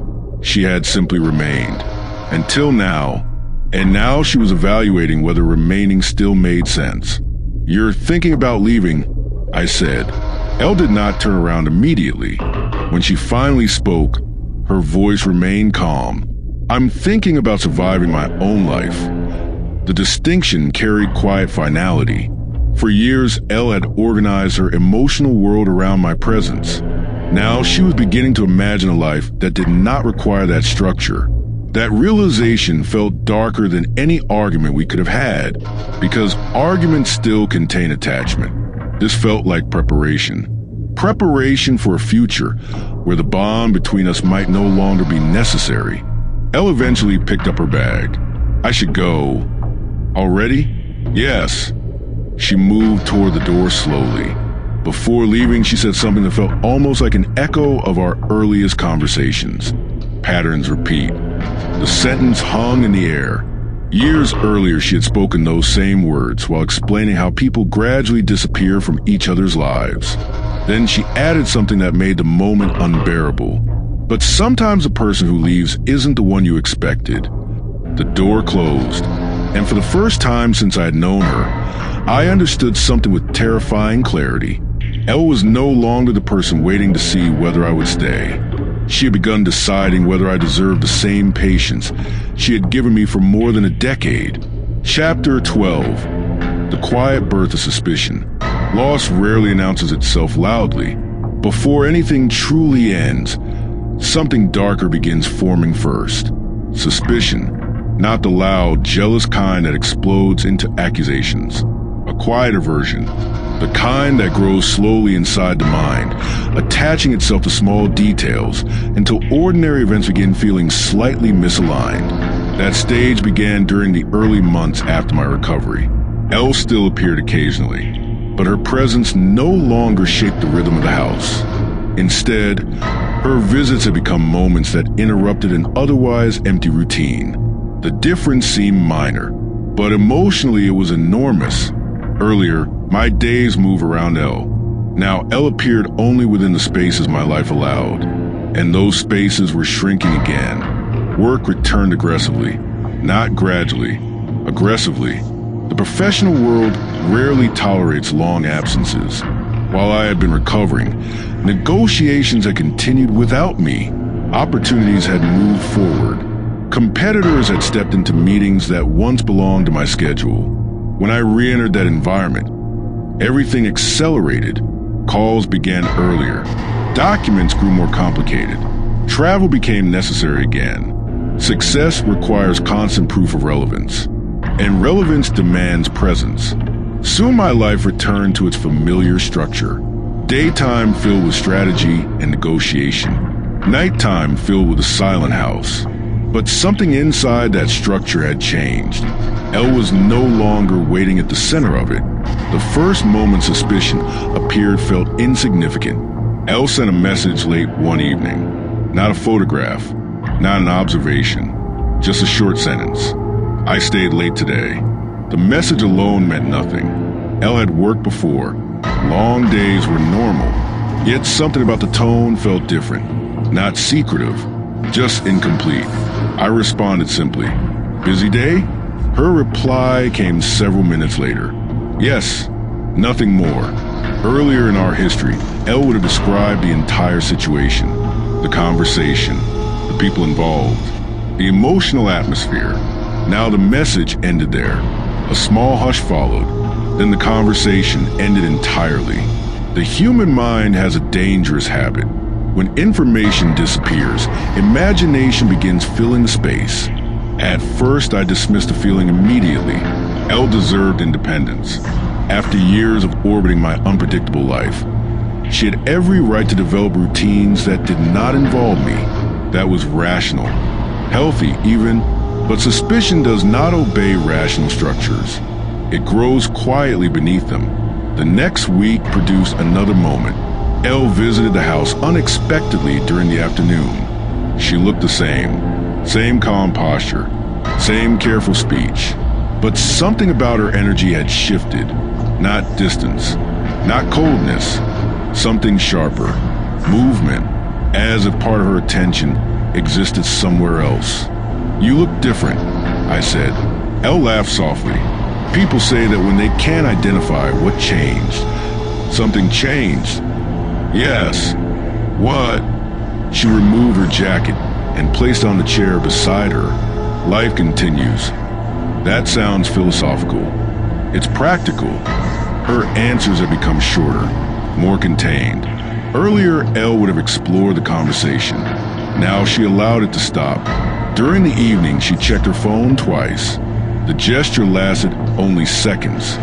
She had simply remained. Until now. And now she was evaluating whether remaining still made sense. "You're thinking about leaving," I said. Elle did not turn around immediately. When she finally spoke, her voice remained calm. "I'm thinking about surviving my own life." The distinction carried quiet finality. For years, Elle had organized her emotional world around my presence. Now she was beginning to imagine a life that did not require that structure. That realization felt darker than any argument we could have had, because arguments still contain attachment. This felt like preparation. Preparation for a future where the bond between us might no longer be necessary. Elle eventually picked up her bag. "I should go." "Already?" "Yes." She moved toward the door slowly. Before leaving, she said something that felt almost like an echo of our earliest conversations. Patterns repeat. The sentence hung in the air. Years earlier, she had spoken those same words while explaining how people gradually disappear from each other's lives. Then she added something that made the moment unbearable. But sometimes the person who leaves isn't the one you expected. The door closed, and for the first time since I had known her, I understood something with terrifying clarity. Elle was no longer the person waiting to see whether I would stay. She had begun deciding whether I deserved the same patience she had given me for more than a decade. Chapter 12. The quiet birth of suspicion. Loss rarely announces itself loudly. Before anything truly ends, something darker begins forming first. Suspicion, not the loud, jealous kind that explodes into accusations. A quieter version, the kind that grows slowly inside the mind, attaching itself to small details until ordinary events begin feeling slightly misaligned. That stage began during the early months after my recovery. Elle still appeared occasionally, but her presence no longer shaped the rhythm of the house. Instead, her visits had become moments that interrupted an otherwise empty routine. The difference seemed minor, but emotionally it was enormous. Earlier, my days moved around Elle. Now Elle appeared only within the spaces my life allowed, and those spaces were shrinking again. Work returned aggressively, not gradually, aggressively. The professional world rarely tolerates long absences. While I had been recovering, negotiations had continued without me. Opportunities had moved forward. Competitors had stepped into meetings that once belonged to my schedule. When I re-entered that environment, everything accelerated. Calls began earlier. Documents grew more complicated. Travel became necessary again. Success requires constant proof of relevance, and relevance demands presence. Soon my life returned to its familiar structure. Daytime filled with strategy and negotiation. Nighttime filled with a silent house. But something inside that structure had changed. Elle was no longer waiting at the center of it. The first moment suspicion appeared felt insignificant. Elle sent a message late one evening. Not a photograph, not an observation, just a short sentence. I stayed late today. The message alone meant nothing. Elle had worked before. Long days were normal. Yet something about the tone felt different. Not secretive, just incomplete. I responded simply, "Busy day?" Her reply came several minutes later. Yes, nothing more. Earlier in our history, Elle would have described the entire situation, the conversation, the people involved, the emotional atmosphere. Now the message ended there. A small hush followed. Then the conversation ended entirely. The human mind has a dangerous habit. When information disappears, imagination begins filling the space. At first, I dismissed the feeling immediately. Elle deserved independence. After years of orbiting my unpredictable life, she had every right to develop routines that did not involve me. That was rational, healthy even, but suspicion does not obey rational structures. It grows quietly beneath them. The next week produced another moment. Elle visited the house unexpectedly during the afternoon. She looked the same calm posture, same careful speech. But something about her energy had shifted. Not distance, not coldness, something sharper. Movement, as if part of her attention existed somewhere else. "You look different," I said. Elle laughed softly. People say that when they can't identify what changed, something changed. Yes. What? She removed her jacket and placed on the chair beside her. Life continues. That sounds philosophical. It's practical. Her answers have become shorter, more contained. Earlier, Elle would have explored the conversation. Now she allowed it to stop. During the evening, she checked her phone twice. The gesture lasted only seconds,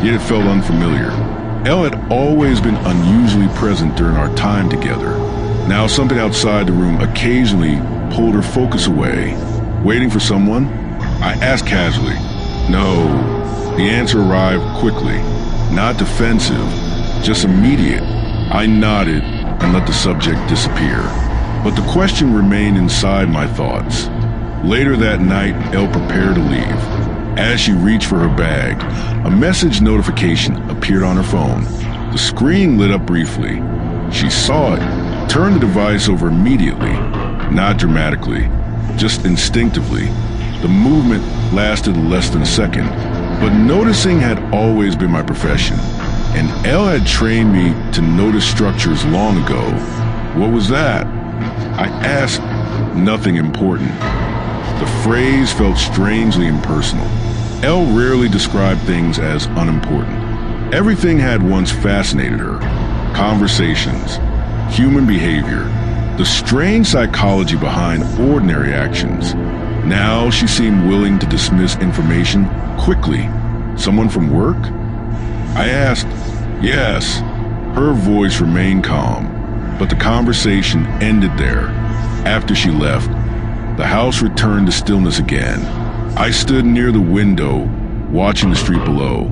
yet it felt unfamiliar. Elle had always been unusually present during our time together. Now something outside the room occasionally pulled her focus away. Waiting for someone? I asked casually. No. The answer arrived quickly. Not defensive, just immediate. I nodded and let the subject disappear, but the question remained inside my thoughts. Later that night, Elle prepared to leave. As she reached for her bag, a message notification appeared on her phone. The screen lit up briefly. She saw it, turned the device over immediately, not dramatically, just instinctively. The movement lasted less than a second, but noticing had always been my profession, and Elle had trained me to notice structures long ago. What was that? I asked. Nothing important. The phrase felt strangely impersonal. Elle rarely described things as unimportant. Everything had once fascinated her. Conversations, human behavior, the strange psychology behind ordinary actions. Now she seemed willing to dismiss information quickly. Someone from work? I asked. Yes. Her voice remained calm, but the conversation ended there. After she left, the house returned to stillness again. I stood near the window, watching the street below.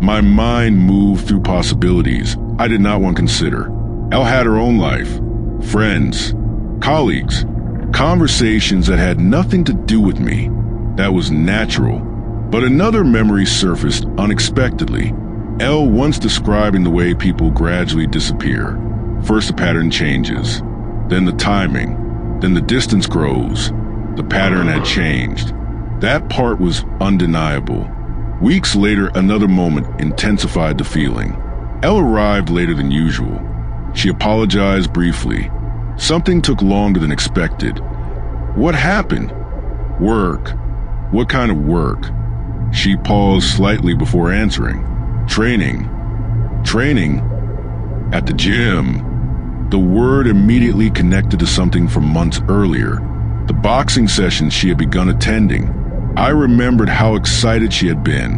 My mind moved through possibilities I did not want to consider. Elle had her own life, friends, colleagues, conversations that had nothing to do with me. That was natural. But another memory surfaced unexpectedly. Elle once describing the way people gradually disappear. First the pattern changes, then the timing, then the distance grows. The pattern had changed. That part was undeniable. Weeks later, another moment intensified the feeling. Elle arrived later than usual. She apologized briefly. Something took longer than expected. What happened? Work. What kind of work? She paused slightly before answering. Training. Training? At the gym. The word immediately connected to something from months earlier. The boxing sessions she had begun attending. I remembered how excited she had been.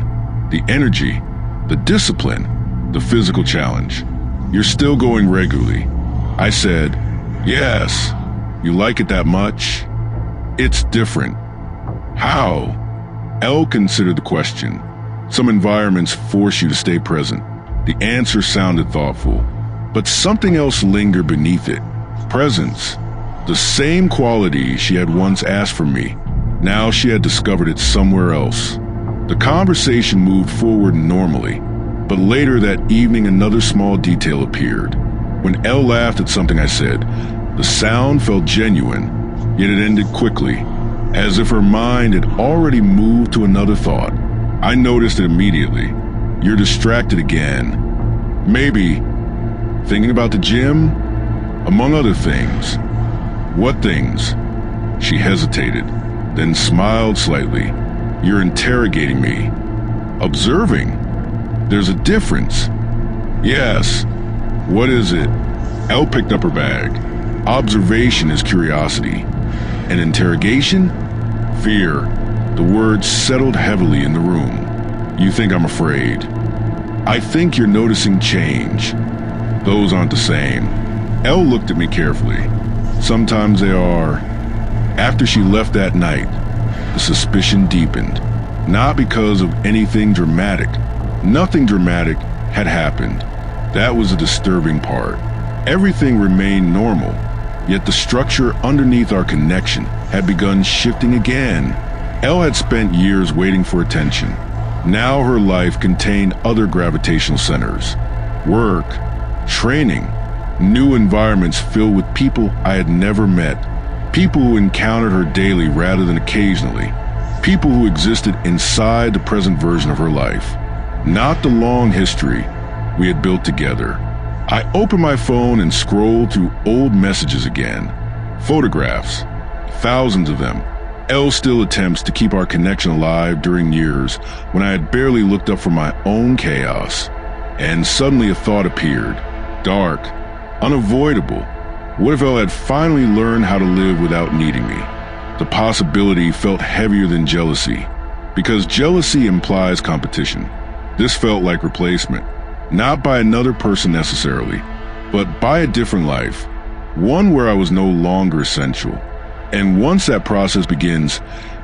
The energy, the discipline, the physical challenge. You're still going regularly. I said, yes. You like it that much? It's different. How? Elle considered the question. Some environments force you to stay present. The answer sounded thoughtful, but something else lingered beneath it. Presence. The same quality she had once asked from me. Now she had discovered it somewhere else. The conversation moved forward normally, but later that evening another small detail appeared. When Elle laughed at something I said, the sound felt genuine, yet it ended quickly, as if her mind had already moved to another thought. I noticed it immediately. You're distracted again. Maybe thinking about the gym? Among other things. What things? She hesitated, then smiled slightly. You're interrogating me. Observing. There's a difference. Yes. What is it? Elle picked up her bag. Observation is curiosity. And interrogation? Fear. The words settled heavily in the room. You think I'm afraid. I think you're noticing change. Those aren't the same. Elle looked at me carefully. Sometimes they are. After she left that night, the suspicion deepened. Not because of anything dramatic. Nothing dramatic had happened. That was the disturbing part. Everything remained normal, yet the structure underneath our connection had begun shifting again. Elle had spent years waiting for attention. Now her life contained other gravitational centers. Work, training, new environments filled with people I had never met. People who encountered her daily rather than occasionally. People who existed inside the present version of her life. Not the long history we had built together. I opened my phone and scrolled through old messages again. Photographs. Thousands of them. Elle still attempts to keep our connection alive during years when I had barely looked up from my own chaos. And suddenly a thought appeared. Dark. Unavoidable. What if Elle had finally learned how to live without needing me? The possibility felt heavier than jealousy, because jealousy implies competition. This felt like replacement, not by another person necessarily, but by a different life, one where I was no longer essential. And once that process begins,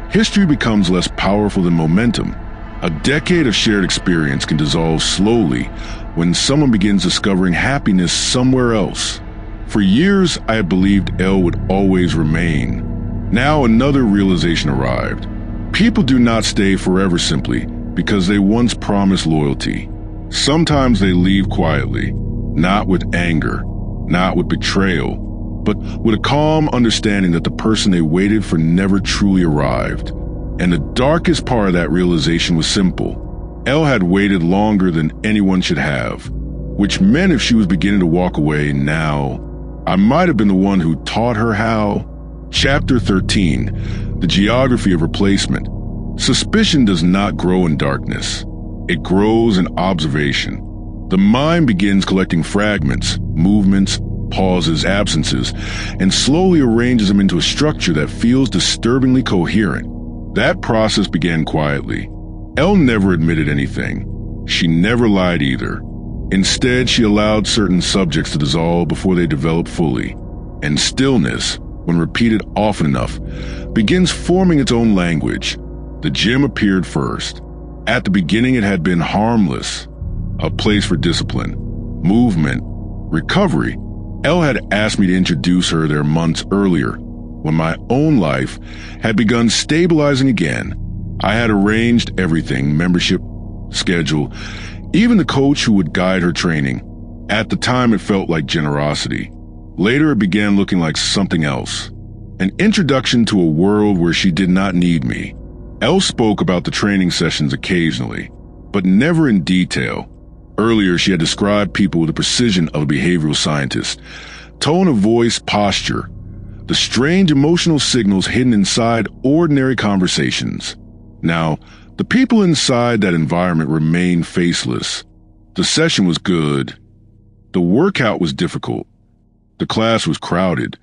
history becomes less powerful than momentum. A decade of shared experience can dissolve slowly when someone begins discovering happiness somewhere else. For years, I had believed Elle would always remain. Now another realization arrived. People do not stay forever simply because they once promised loyalty. Sometimes they leave quietly, not with anger, not with betrayal, but with a calm understanding that the person they waited for never truly arrived. And the darkest part of that realization was simple. Elle had waited longer than anyone should have, which meant if she was beginning to walk away now, I might have been the one who taught her how. Chapter 13, The Geography of Replacement. Suspicion does not grow in darkness. It grows in observation. The mind begins collecting fragments, movements, pauses, absences, and slowly arranges them into a structure that feels disturbingly coherent. That process began quietly. Elle never admitted anything. She never lied either. Instead, she allowed certain subjects to dissolve before they developed fully. And stillness, when repeated often enough, begins forming its own language. The gym appeared first. At the beginning, it had been harmless, a place for discipline, movement, recovery. Elle had asked me to introduce her there months earlier, when my own life had begun stabilizing again. I had arranged everything, membership, schedule, even the coach who would guide her training. At the time, it felt like generosity. Later, it began looking like something else. An introduction to a world where she did not need me. Elle spoke about the training sessions occasionally, but never in detail. Earlier, she had described people with the precision of a behavioral scientist. Tone of voice, posture, the strange emotional signals hidden inside ordinary conversations. Now, the people inside that environment remained faceless. The session was good. The workout was difficult. The class was crowded.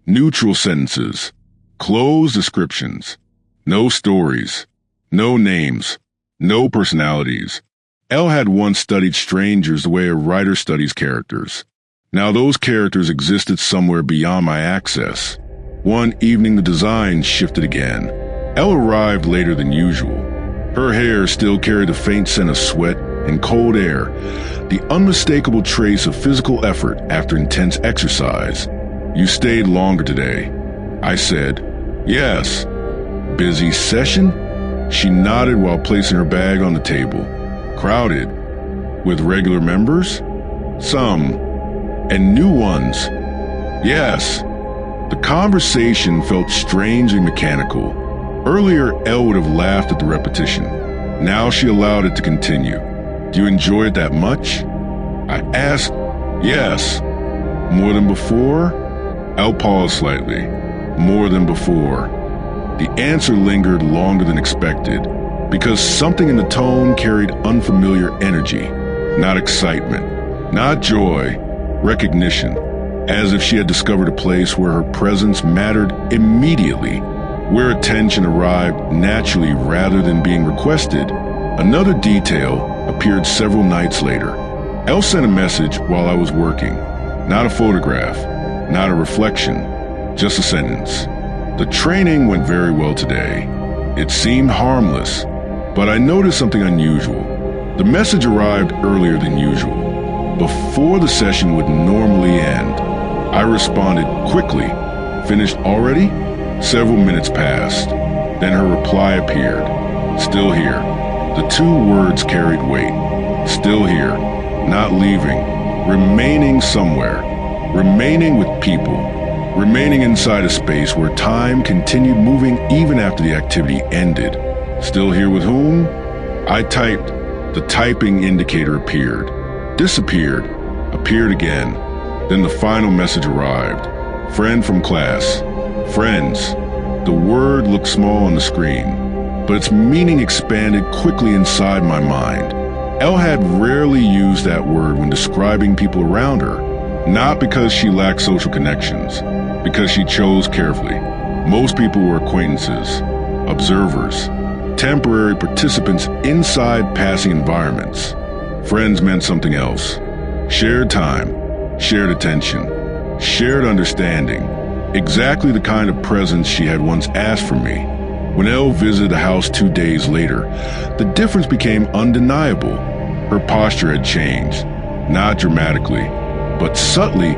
Neutral sentences, closed descriptions, no stories, no names, no personalities. Elle had once studied strangers the way a writer studies characters. Now those characters existed somewhere beyond my access. One evening the design shifted again. Elle arrived later than usual. Her hair still carried the faint scent of sweat and cold air, the unmistakable trace of physical effort after intense exercise. "You stayed longer today," I said. "Yes." "Busy session?" She nodded while placing her bag on the table. "Crowded? With regular members?" "Some. And new ones." "Yes." The conversation felt strangely mechanical. Earlier, Elle would have laughed at the repetition. Now she allowed it to continue. "Do you enjoy it that much?" I asked. "Yes." "More than before?" Elle paused slightly. "More than before." The answer lingered longer than expected, because something in the tone carried unfamiliar energy. Not excitement, not joy, recognition, as if she had discovered a place where her presence mattered immediately, where attention arrived naturally rather than being requested. Another detail appeared several nights later. Elle sent a message while I was working. Not a photograph, not a reflection, just a sentence. "The training went very well today." It seemed harmless, but I noticed something unusual. The message arrived earlier than usual, before the session would normally end. I responded quickly. "Finished already?" Several minutes passed. Then her reply appeared. "Still here." The two words carried weight. Still here, not leaving, remaining somewhere, remaining with people, remaining inside a space where time continued moving even after the activity ended. Still here with whom? I typed. The typing indicator appeared, disappeared, appeared again. Then the final message arrived. "Friend from class." Friends. The word looked small on the screen, but its meaning expanded quickly inside my mind. Elle had rarely used that word when describing people around her, not because she lacked social connections, because she chose carefully. Most people were acquaintances, observers, temporary participants inside passing environments. Friends meant something else. Shared time, shared attention, shared understanding. Exactly the kind of presence she had once asked for me. When Elle visited the house 2 days later, the difference became undeniable. Her posture had changed, not dramatically, but subtly.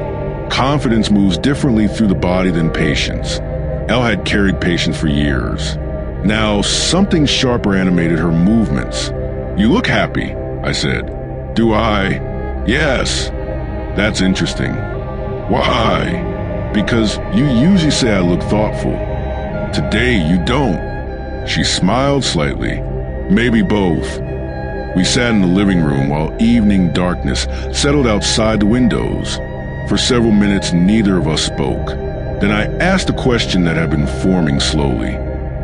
Confidence moves differently through the body than patience. Elle had carried patience for years. Now, something sharper animated her movements. "You look happy," I said. "Do I?" "Yes." "That's interesting." "Why?" "Because you usually say I look thoughtful. Today you don't." She smiled slightly. "Maybe both." We sat in the living room while evening darkness settled outside the windows. For several minutes, neither of us spoke. Then I asked a question that had been forming slowly.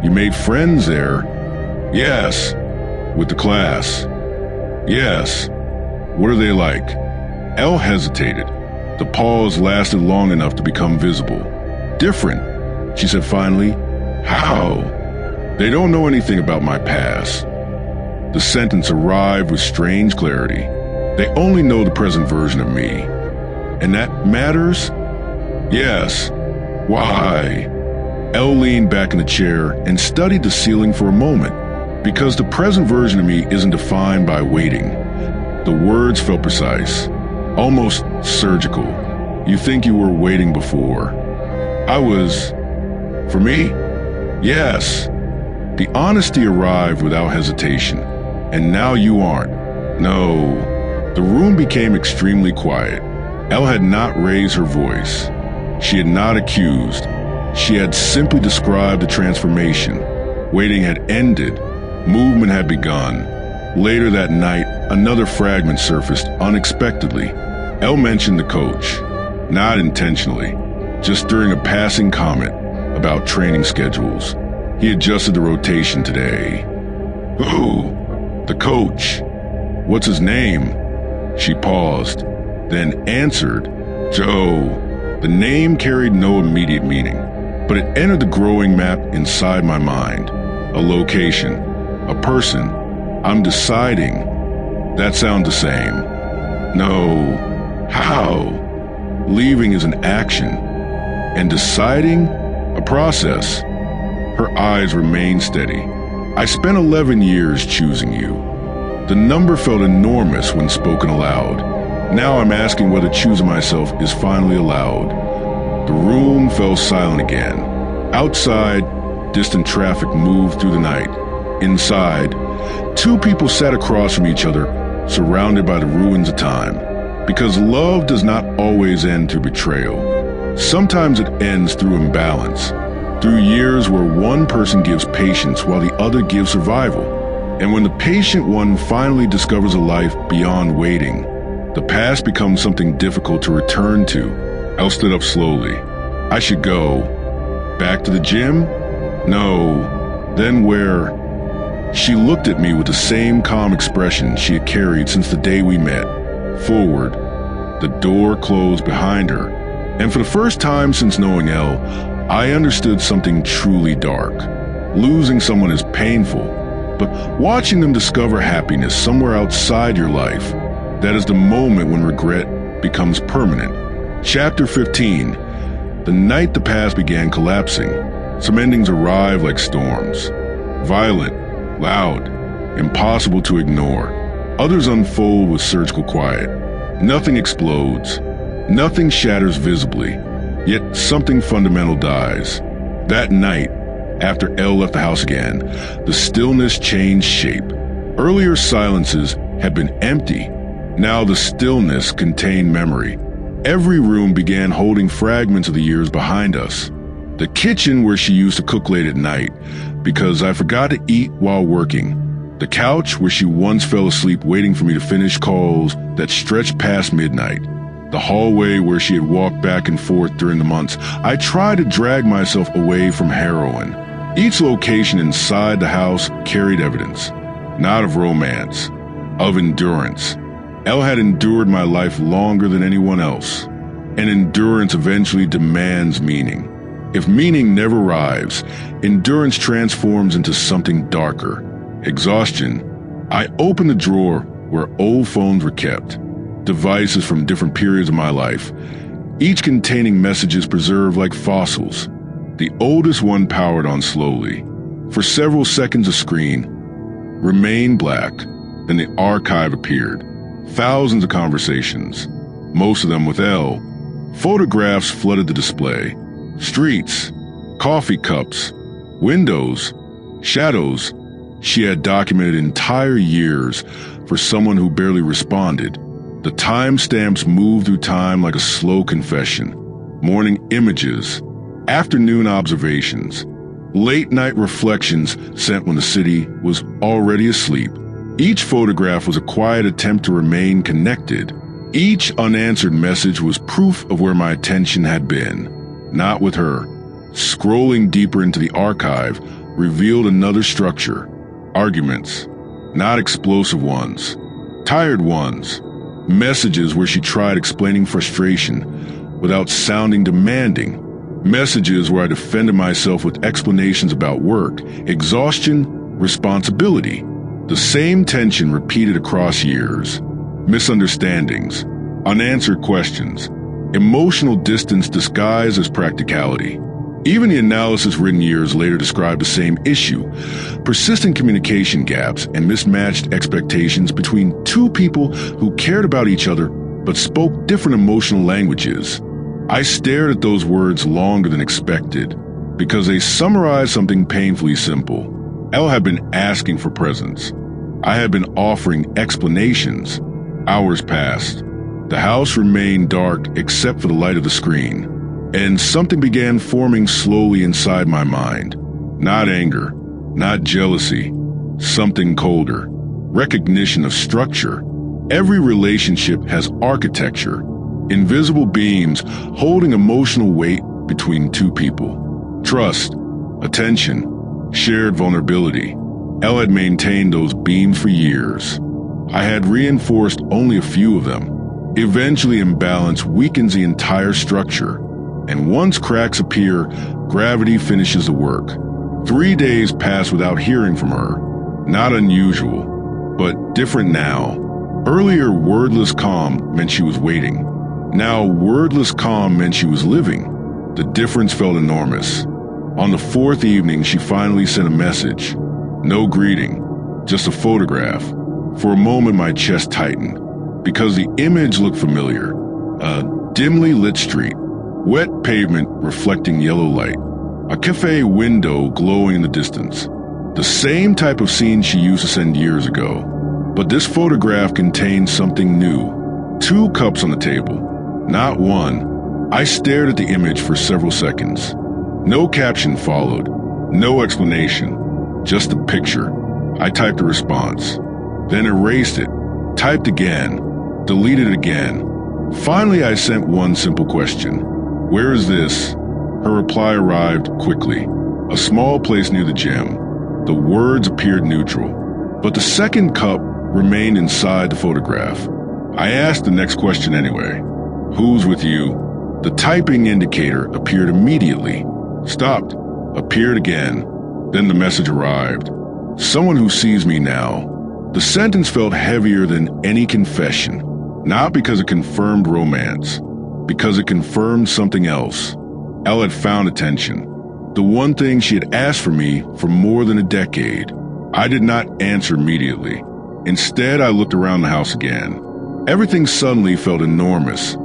"You made friends there?" "Yes." "With the class?" "Yes." "What are they like?" Elle hesitated. The pause lasted long enough to become visible. "Different," she said finally. "How?" "They don't know anything about my past." The sentence arrived with strange clarity. "They only know the present version of me." "And that matters?" "Yes." "Why?" Elle leaned back in the chair and studied the ceiling for a moment. "Because the present version of me isn't defined by waiting." The words felt precise, almost surgical. "You think you were waiting before." "I was." "For me?" "Yes." The honesty arrived without hesitation. "And now you aren't." "No." The room became extremely quiet. Elle had not raised her voice. She had not accused. She had simply described the transformation. Waiting had ended. Movement had begun. Later that night, another fragment surfaced unexpectedly. Elle mentioned the coach. Not intentionally, just during a passing comment about training schedules. He adjusted the rotation today. "Who?" "The coach." "What's his name?" She paused, then answered, "Joe." The name carried no immediate meaning, but it entered the growing map inside my mind. A location, a person. I'm deciding. That sounds the same. No. How? Leaving is an action, and deciding, a process. Her eyes remained steady. "I spent 11 years choosing you." The number felt enormous when spoken aloud. Now I'm asking whether choosing myself is finally allowed. The room fell silent again. Outside, distant traffic moved through the night. Inside, two people sat across from each other, surrounded by the ruins of time. Because love does not always end through betrayal. Sometimes it ends through imbalance, through years where one person gives patience while the other gives survival. And when the patient one finally discovers a life beyond waiting, the past becomes something difficult to return to. Elle stood up slowly. "I should go." "Back to the gym?" "No." "Then where?" She looked at me with the same calm expression she had carried since the day we met. Forward. The door closed behind her. And for the first time since knowing Elle, I understood something truly dark. Losing someone is painful, but watching them discover happiness somewhere outside your life, that is the moment when regret becomes permanent. Chapter 15. The night the past began collapsing, some endings arrive like storms. Violent, loud, impossible to ignore. Others unfold with surgical quiet. Nothing explodes. Nothing shatters visibly. Yet something fundamental dies. That night, after Elle left the house again, the stillness changed shape. Earlier silences had been empty. Now the stillness contained memory. Every room began holding fragments of the years behind us. The kitchen where she used to cook late at night, because I forgot to eat while working. The couch where she once fell asleep waiting for me to finish calls that stretched past midnight. The hallway where she had walked back and forth during the months I tried to drag myself away from heroin. Each location inside the house carried evidence, not of romance, of endurance. Elle had endured my life longer than anyone else, and endurance eventually demands meaning. If meaning never arrives, endurance transforms into something darker. Exhaustion. I opened the drawer where old phones were kept, devices from different periods of my life, each containing messages preserved like fossils. The oldest one powered on slowly. For several seconds the screen remained black, Then the archive appeared. Thousands of conversations, most of them with Elle. Photographs flooded the display. Streets, coffee cups, windows, shadows. She had documented entire years for someone who barely responded. The timestamps moved through time like a slow confession. Morning images, afternoon observations, late-night reflections sent when the city was already asleep. Each photograph was a quiet attempt to remain connected. Each unanswered message was proof of where my attention had been. Not with her. Scrolling deeper into the archive revealed another structure. Arguments, not explosive ones. Tired ones. Messages where she tried explaining frustration without sounding demanding. Messages where I defended myself with explanations about work, exhaustion, responsibility. The same tension repeated across years. Misunderstandings, unanswered questions, emotional distance disguised as practicality. Even the analysis written years later described the same issue: persistent communication gaps and mismatched expectations between two people who cared about each other but spoke different emotional languages. I stared at those words longer than expected because they summarized something painfully simple. Elle had been asking for presence. I had been offering explanations. Hours passed. The house remained dark except for the light of the screen. And something began forming slowly inside my mind. Not anger, not jealousy, something colder. Recognition of structure. Every relationship has architecture. Invisible beams holding emotional weight between two people. Trust, attention, shared vulnerability. Elle had maintained those beams for years. I had reinforced only a few of them. Eventually, imbalance weakens the entire structure. And once cracks appear, gravity finishes the work. 3 days passed without hearing from her. Not unusual, but different now. Earlier, wordless calm meant she was waiting. Now, wordless calm meant she was living. The difference felt enormous. On the 4th evening, she finally sent a message. No greeting, just a photograph. For a moment, my chest tightened, because the image looked familiar. A dimly lit street. Wet pavement reflecting yellow light. A cafe window glowing in the distance. The same type of scene she used to send years ago. But this photograph contained something new. 2 cups on the table. Not one. I stared at the image for several seconds. No caption followed. No explanation. Just a picture. I typed a response. Then erased it. Typed again. Deleted it again. Finally, I sent one simple question. Where is this? Her reply arrived quickly. A small place near the gym. The words appeared neutral, but the second cup remained inside the photograph. I asked the next question anyway. Who's with you? The typing indicator appeared immediately. Stopped. Appeared again. Then the message arrived. Someone who sees me now. The sentence felt heavier than any confession. Not because it confirmed romance. Because it confirmed something else. Elle had found attention. The one thing she had asked for me for more than a decade. I did not answer immediately. Instead, I looked around the house again. Everything suddenly felt enormous.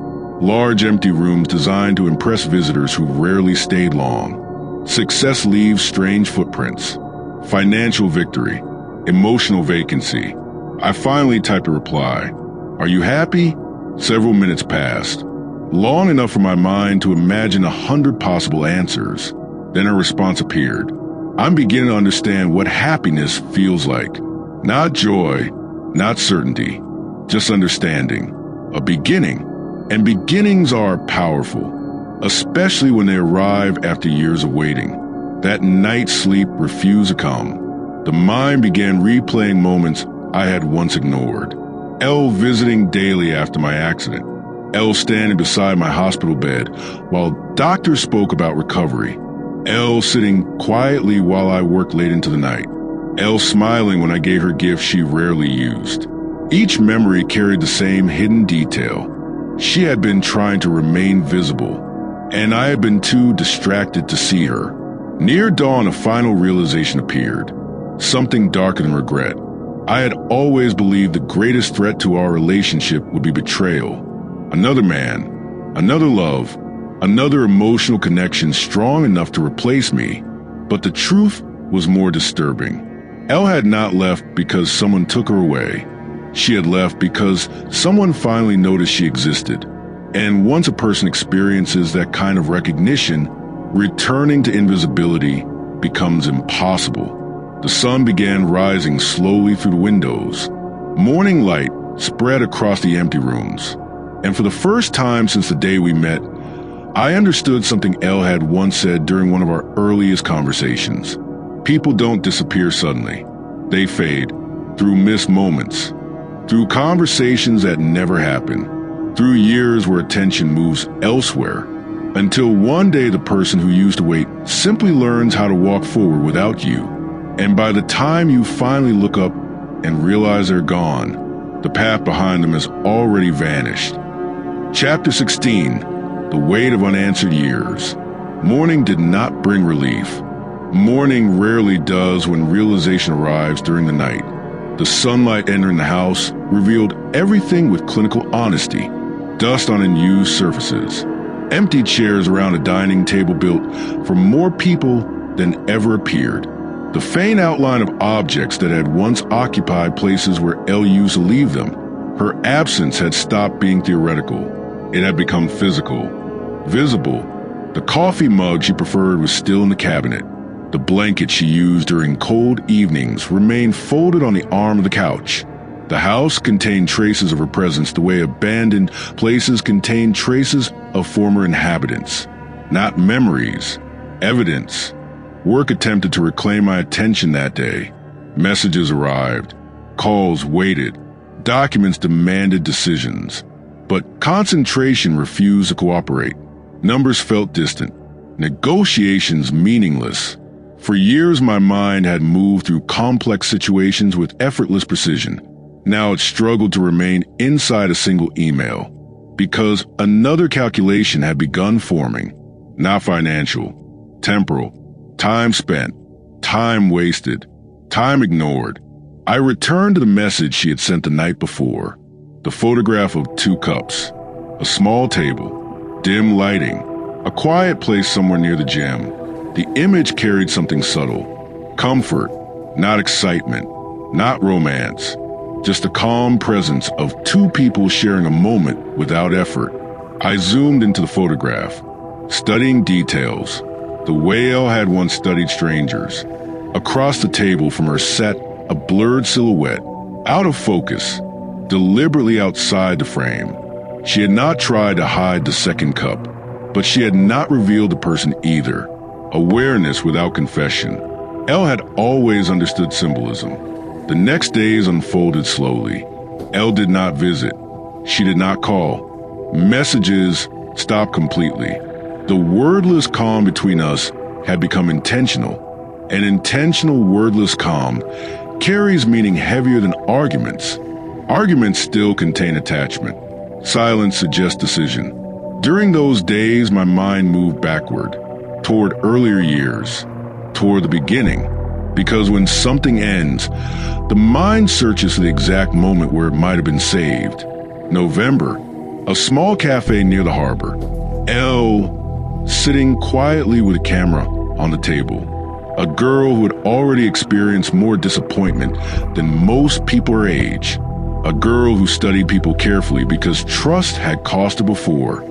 Large empty rooms designed to impress visitors who rarely stayed long. Success leaves strange footprints. Financial victory. Emotional vacancy. I finally typed a reply. Are you happy? Several minutes passed. Long enough for my mind to imagine 100 possible answers. Then her response appeared. I'm beginning to understand what happiness feels like. Not joy, not certainty, just understanding. A beginning. And beginnings are powerful, especially when they arrive after years of waiting. That night's sleep refused to come. The mind began replaying moments I had once ignored. Elle visiting daily after my accident. Elle standing beside my hospital bed while doctors spoke about recovery. Elle sitting quietly while I worked late into the night. Elle smiling when I gave her gifts she rarely used. Each memory carried the same hidden detail. She had been trying to remain visible, and I had been too distracted to see her. Near dawn, a final realization appeared. Something darker than regret. I had always believed the greatest threat to our relationship would be betrayal. Another man, another love, another emotional connection strong enough to replace me. But the truth was more disturbing. Elle had not left because someone took her away. She had left because someone finally noticed she existed. And once a person experiences that kind of recognition, returning to invisibility becomes impossible. The sun began rising slowly through the windows. Morning light spread across the empty rooms. And for the first time since the day we met, I understood something Elle had once said during one of our earliest conversations. People don't disappear suddenly. They fade through missed moments, through conversations that never happen, through years where attention moves elsewhere, until one day the person who used to wait simply learns how to walk forward without you. And by the time you finally look up and realize they're gone, the path behind them has already vanished. Chapter 16. The Weight of Unanswered Years. Morning did not bring relief. Morning rarely does when realization arrives during the night. The sunlight entering the house revealed everything with clinical honesty. Dust on unused surfaces. Empty chairs around a dining table built for more people than ever appeared. The faint outline of objects that had once occupied places where Elle used to leave them. Her absence had stopped being theoretical. It had become physical, visible. The coffee mug she preferred was still in the cabinet. The blanket she used during cold evenings remained folded on the arm of the couch. The house contained traces of her presence the way abandoned places contain traces of former inhabitants. Not memories, evidence. Work attempted to reclaim my attention that day. Messages arrived. Calls waited. Documents demanded decisions. But concentration refused to cooperate. Numbers felt distant. Negotiations meaningless. For years my mind had moved through complex situations with effortless precision. Now it struggled to remain inside a single email. Because another calculation had begun forming. Not financial, temporal, time spent, time wasted, time ignored. I returned to the message she had sent the night before. The photograph of 2 cups, a small table, dim lighting, a quiet place somewhere near the gym. The image carried something subtle. Comfort, not excitement, not romance. Just a calm presence of 2 people sharing a moment without effort. I zoomed into the photograph, studying details, the way Elle had once studied strangers. Across the table from her sat a blurred silhouette, out of focus, deliberately outside the frame. She had not tried to hide the second cup, but she had not revealed the person either. Awareness without confession. Elle had always understood symbolism. The next days unfolded slowly. Elle did not visit. She did not call. Messages stopped completely. The wordless calm between us had become intentional. An intentional wordless calm carries meaning heavier than arguments. Arguments still contain attachment. Silence suggests decision. During those days, my mind moved backward, toward earlier years, toward the beginning. Because when something ends, the mind searches for the exact moment where it might have been saved. November, a small cafe near the harbor. Elle, sitting quietly with a camera on the table. A girl who had already experienced more disappointment than most people her age. A girl who studied people carefully because trust had cost her before.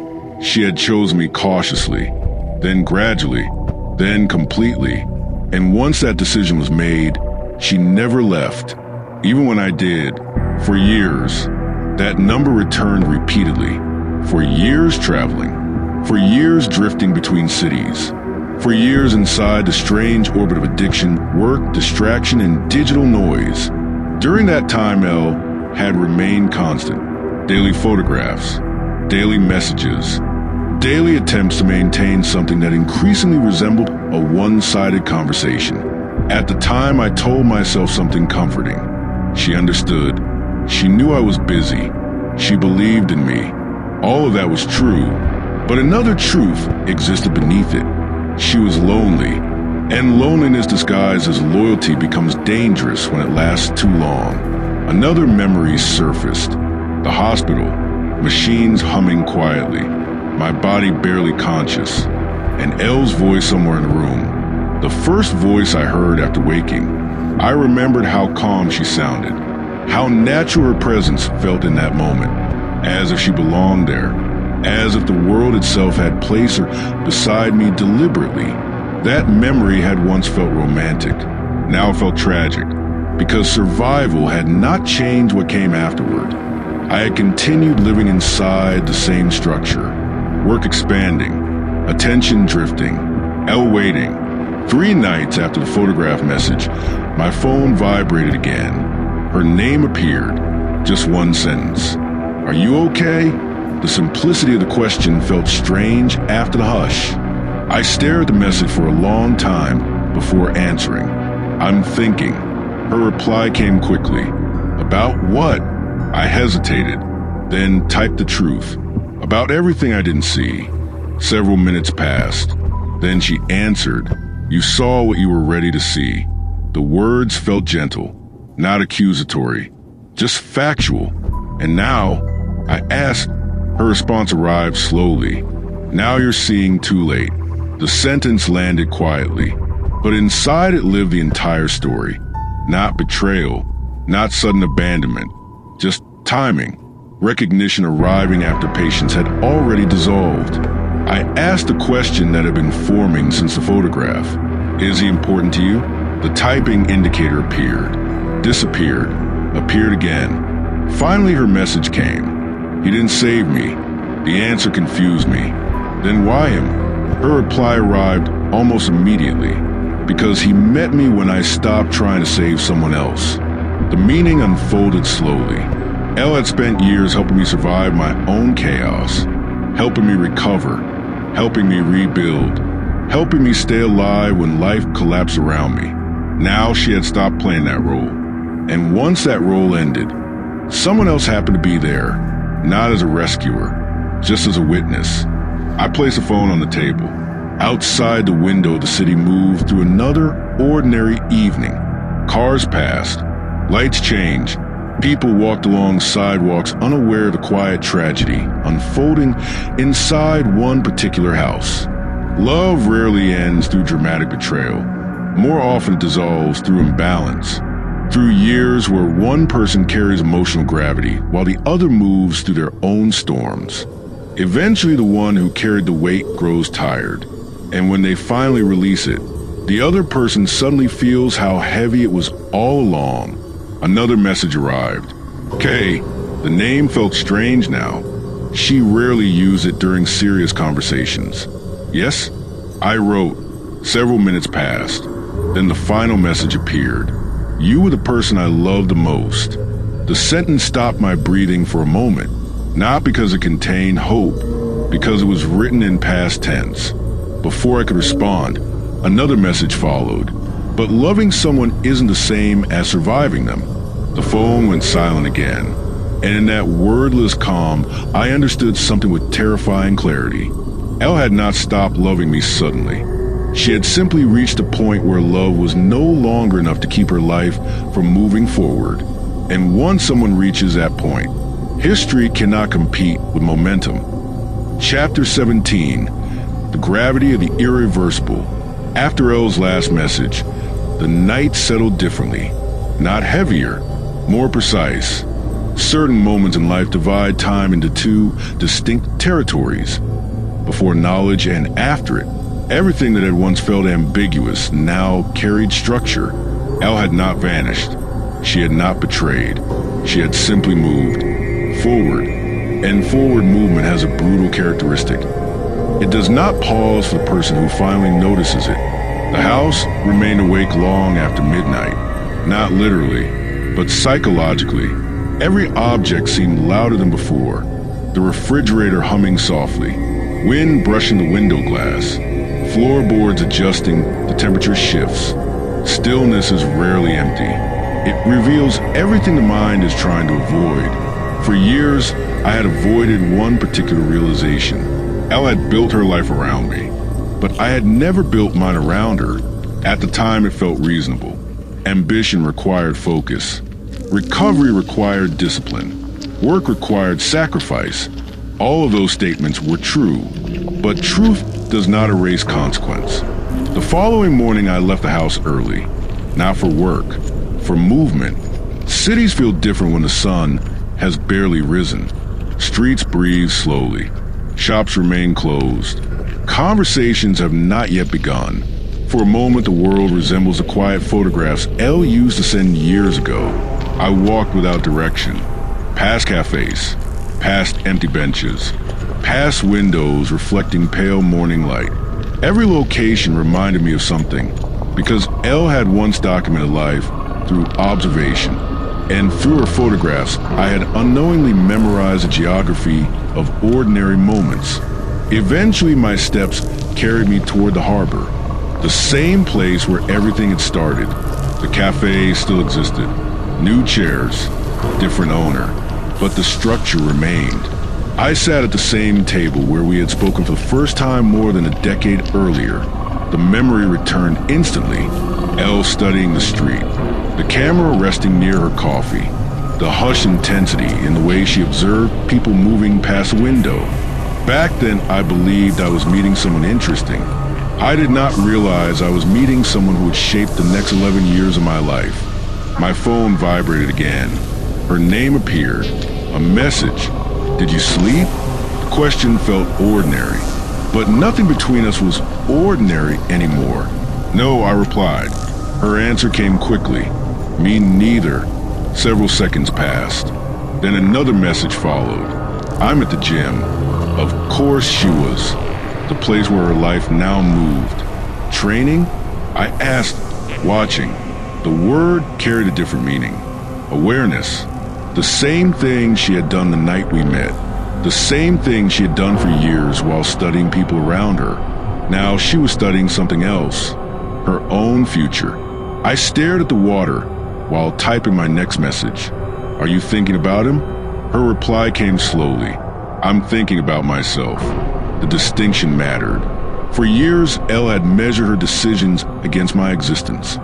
She had chosen me cautiously, then gradually, then completely. And once that decision was made, she never left. Even when I did, for years, that number returned repeatedly. For years traveling, for years drifting between cities, for years inside the strange orbit of addiction, work, distraction, and digital noise. During that time, Elle had remained constant. Daily photographs, daily messages, daily attempts to maintain something that increasingly resembled a one-sided conversation. At the time, I told myself something comforting. She understood. She knew I was busy. She believed in me. All of that was true, but another truth existed beneath it. She was lonely, And loneliness disguised as loyalty becomes dangerous when it lasts too long. Another memory surfaced. The hospital, machines humming quietly, my body barely conscious, and Elle's voice somewhere in the room. The first voice I heard after waking, I remembered how calm she sounded, how natural her presence felt in that moment, as if she belonged there, as if the world itself had placed her beside me deliberately. That memory had once felt romantic, now felt tragic, because survival had not changed what came afterward. I had continued living inside the same structure, work expanding, attention drifting, Elle waiting. 3 nights after the photograph message, my phone vibrated again. Her name appeared, just one sentence. "Are you okay?" The simplicity of the question felt strange after the hush. I stared at the message for a long time before answering. "I'm thinking." Her reply came quickly. "About what?" I hesitated, then typed the truth. "About everything I didn't see." Several minutes passed. Then she answered, "You saw what you were ready to see." The words felt gentle, not accusatory, just factual. And now, I asked. Her response arrived slowly. "Now you're seeing too late." The sentence landed quietly, but inside it lived the entire story. Not betrayal, not sudden abandonment, just timing, recognition arriving after patience had already dissolved. I asked a question that had been forming since the photograph. "Is he important to you?" The typing indicator appeared, disappeared, appeared again. Finally her message came. "He didn't save me." The answer confused me. "Then why him?" Her reply arrived almost immediately. "Because he met me when I stopped trying to save someone else." The meaning unfolded slowly. Elle had spent years helping me survive my own chaos, helping me recover, helping me rebuild, helping me stay alive when life collapsed around me. Now she had stopped playing that role. And once that role ended, someone else happened to be there, not as a rescuer, just as a witness. I placed the phone on the table. Outside the window, the city moved through another ordinary evening. Cars passed, lights changed, people walked along sidewalks unaware of the quiet tragedy unfolding inside one particular house. Love rarely ends through dramatic betrayal. More often it dissolves through imbalance, through years where one person carries emotional gravity while the other moves through their own storms. Eventually, the one who carried the weight grows tired, and when they finally release it, the other person suddenly feels how heavy it was all along. Another message arrived. Kay, the name felt strange now. She rarely used it during serious conversations. Yes, I wrote. Several minutes passed. Then the final message appeared. You were the person I loved the most. The sentence stopped my breathing for a moment, not because it contained hope, because it was written in past tense. Before I could respond, another message followed. But loving someone isn't the same as surviving them. The phone went silent again, and in that wordless calm, I understood something with terrifying clarity. Elle had not stopped loving me suddenly. She had simply reached a point where love was no longer enough to keep her life from moving forward. And once someone reaches that point, history cannot compete with momentum. Chapter 17, The Gravity of the Irreversible. After Elle's last message, the night settled differently. Not heavier, more precise. Certain moments in life divide time into two distinct territories. Before knowledge and after it, everything that had once felt ambiguous now carried structure. Elle had not vanished. She had not betrayed. She had simply moved forward. And forward movement has a brutal characteristic. It does not pause for the person who finally notices it. The house remained awake long after midnight. Not literally, but psychologically. Every object seemed louder than before. The refrigerator humming softly, wind brushing the window glass, floorboards adjusting to temperature shifts. Stillness is rarely empty. It reveals everything the mind is trying to avoid. For years, I had avoided one particular realization. Elle had built her life around me, but I had never built mine around her. At the time, it felt reasonable. Ambition required focus. Recovery required discipline. Work required sacrifice. All of those statements were true, but truth does not erase consequence. The following morning, I left the house early. Not for work, for movement. Cities feel different when the sun has barely risen. Streets breathe slowly. Shops remain closed. Conversations have not yet begun. For a moment, the world resembles the quiet photographs Elle used to send years ago. I walked without direction. Past cafes, past empty benches, past windows reflecting pale morning light. Every location reminded me of something, because Elle had once documented life through observation, and through her photographs, I had unknowingly memorized the geography of ordinary moments. Eventually, my steps carried me toward the harbor, the same place where everything had started. The cafe still existed. New chairs, different owner, but the structure remained. I sat at the same table where we had spoken for the first time more than a decade earlier. The memory returned instantly. Elle studying the street, the camera resting near her coffee, the hushed intensity in the way she observed people moving past the window. Back then, I believed I was meeting someone interesting. I did not realize I was meeting someone who would shape the next 11 years of my life. My phone vibrated again. Her name appeared. A message. Did you sleep? The question felt ordinary, but nothing between us was ordinary anymore. No, I replied. Her answer came quickly. Me neither. Several seconds passed. Then another message followed. I'm at the gym. Of course she was. The place where her life now moved. Training? I asked, watching. The word carried a different meaning. Awareness. The same thing she had done the night we met. The same thing she had done for years while studying people around her. Now she was studying something else. Her own future. I stared at the water while typing my next message. Are you thinking about him? Her reply came slowly. I'm thinking about myself. The distinction mattered. For years, Elle had measured her decisions against my existence.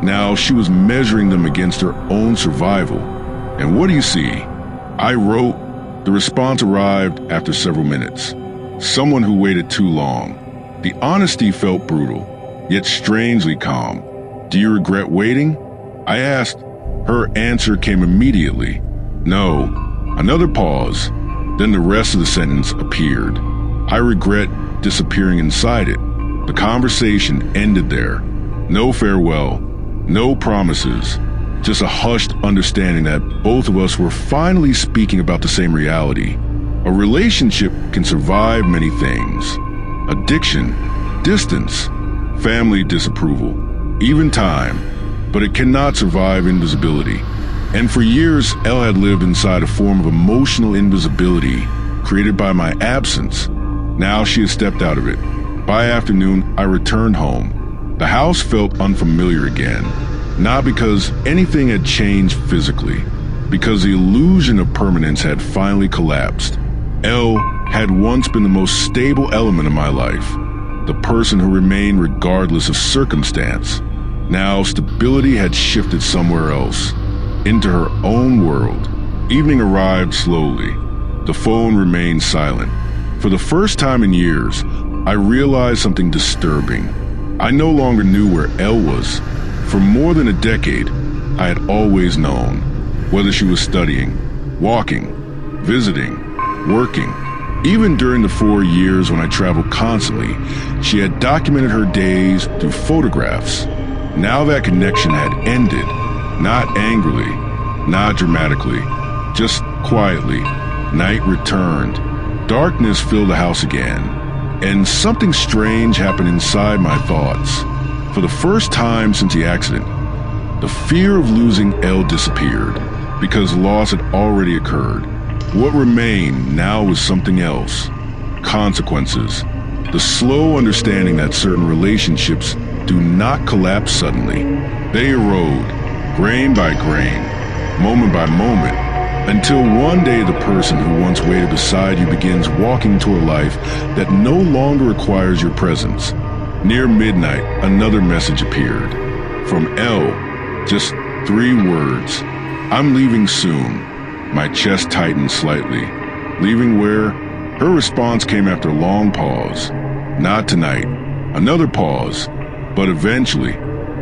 Now she was measuring them against her own survival. And what do you see? I wrote. The response arrived after several minutes. Someone who waited too long. The honesty felt brutal, yet strangely calm. Do you regret waiting? I asked. Her answer came immediately. No. Another pause. Then the rest of the sentence appeared. I regret disappearing inside it. The conversation ended there. No farewell, no promises, just a hushed understanding that both of us were finally speaking about the same reality. A relationship can survive many things. Addiction, distance, family disapproval, even time, but it cannot survive invisibility. And for years, Elle had lived inside a form of emotional invisibility created by my absence. Now she had stepped out of it. By afternoon, I returned home. The house felt unfamiliar again, not because anything had changed physically, because the illusion of permanence had finally collapsed. Elle had once been the most stable element of my life, the person who remained regardless of circumstance. Now stability had shifted somewhere else, into her own world. Evening arrived slowly. The phone remained silent. For the first time in years, I realized something disturbing. I no longer knew where Elle was. For more than a decade, I had always known, whether she was studying, walking, visiting, working. Even during the 4 years when I traveled constantly, she had documented her days through photographs. Now that connection had ended. Not angrily, not dramatically, just quietly. Night returned. Darkness filled the house again, and something strange happened inside my thoughts. For the first time since the accident, the fear of losing Elle disappeared, because loss had already occurred. What remained now was something else. Consequences. The slow understanding that certain relationships do not collapse suddenly. They erode. Grain by grain, moment by moment, until one day the person who once waited beside you begins walking toward a life that no longer requires your presence. Near midnight, another message appeared. From L, just 3 words. I'm leaving soon. My chest tightened slightly. Leaving where? Her response came after a long pause. Not tonight. Another pause. But eventually,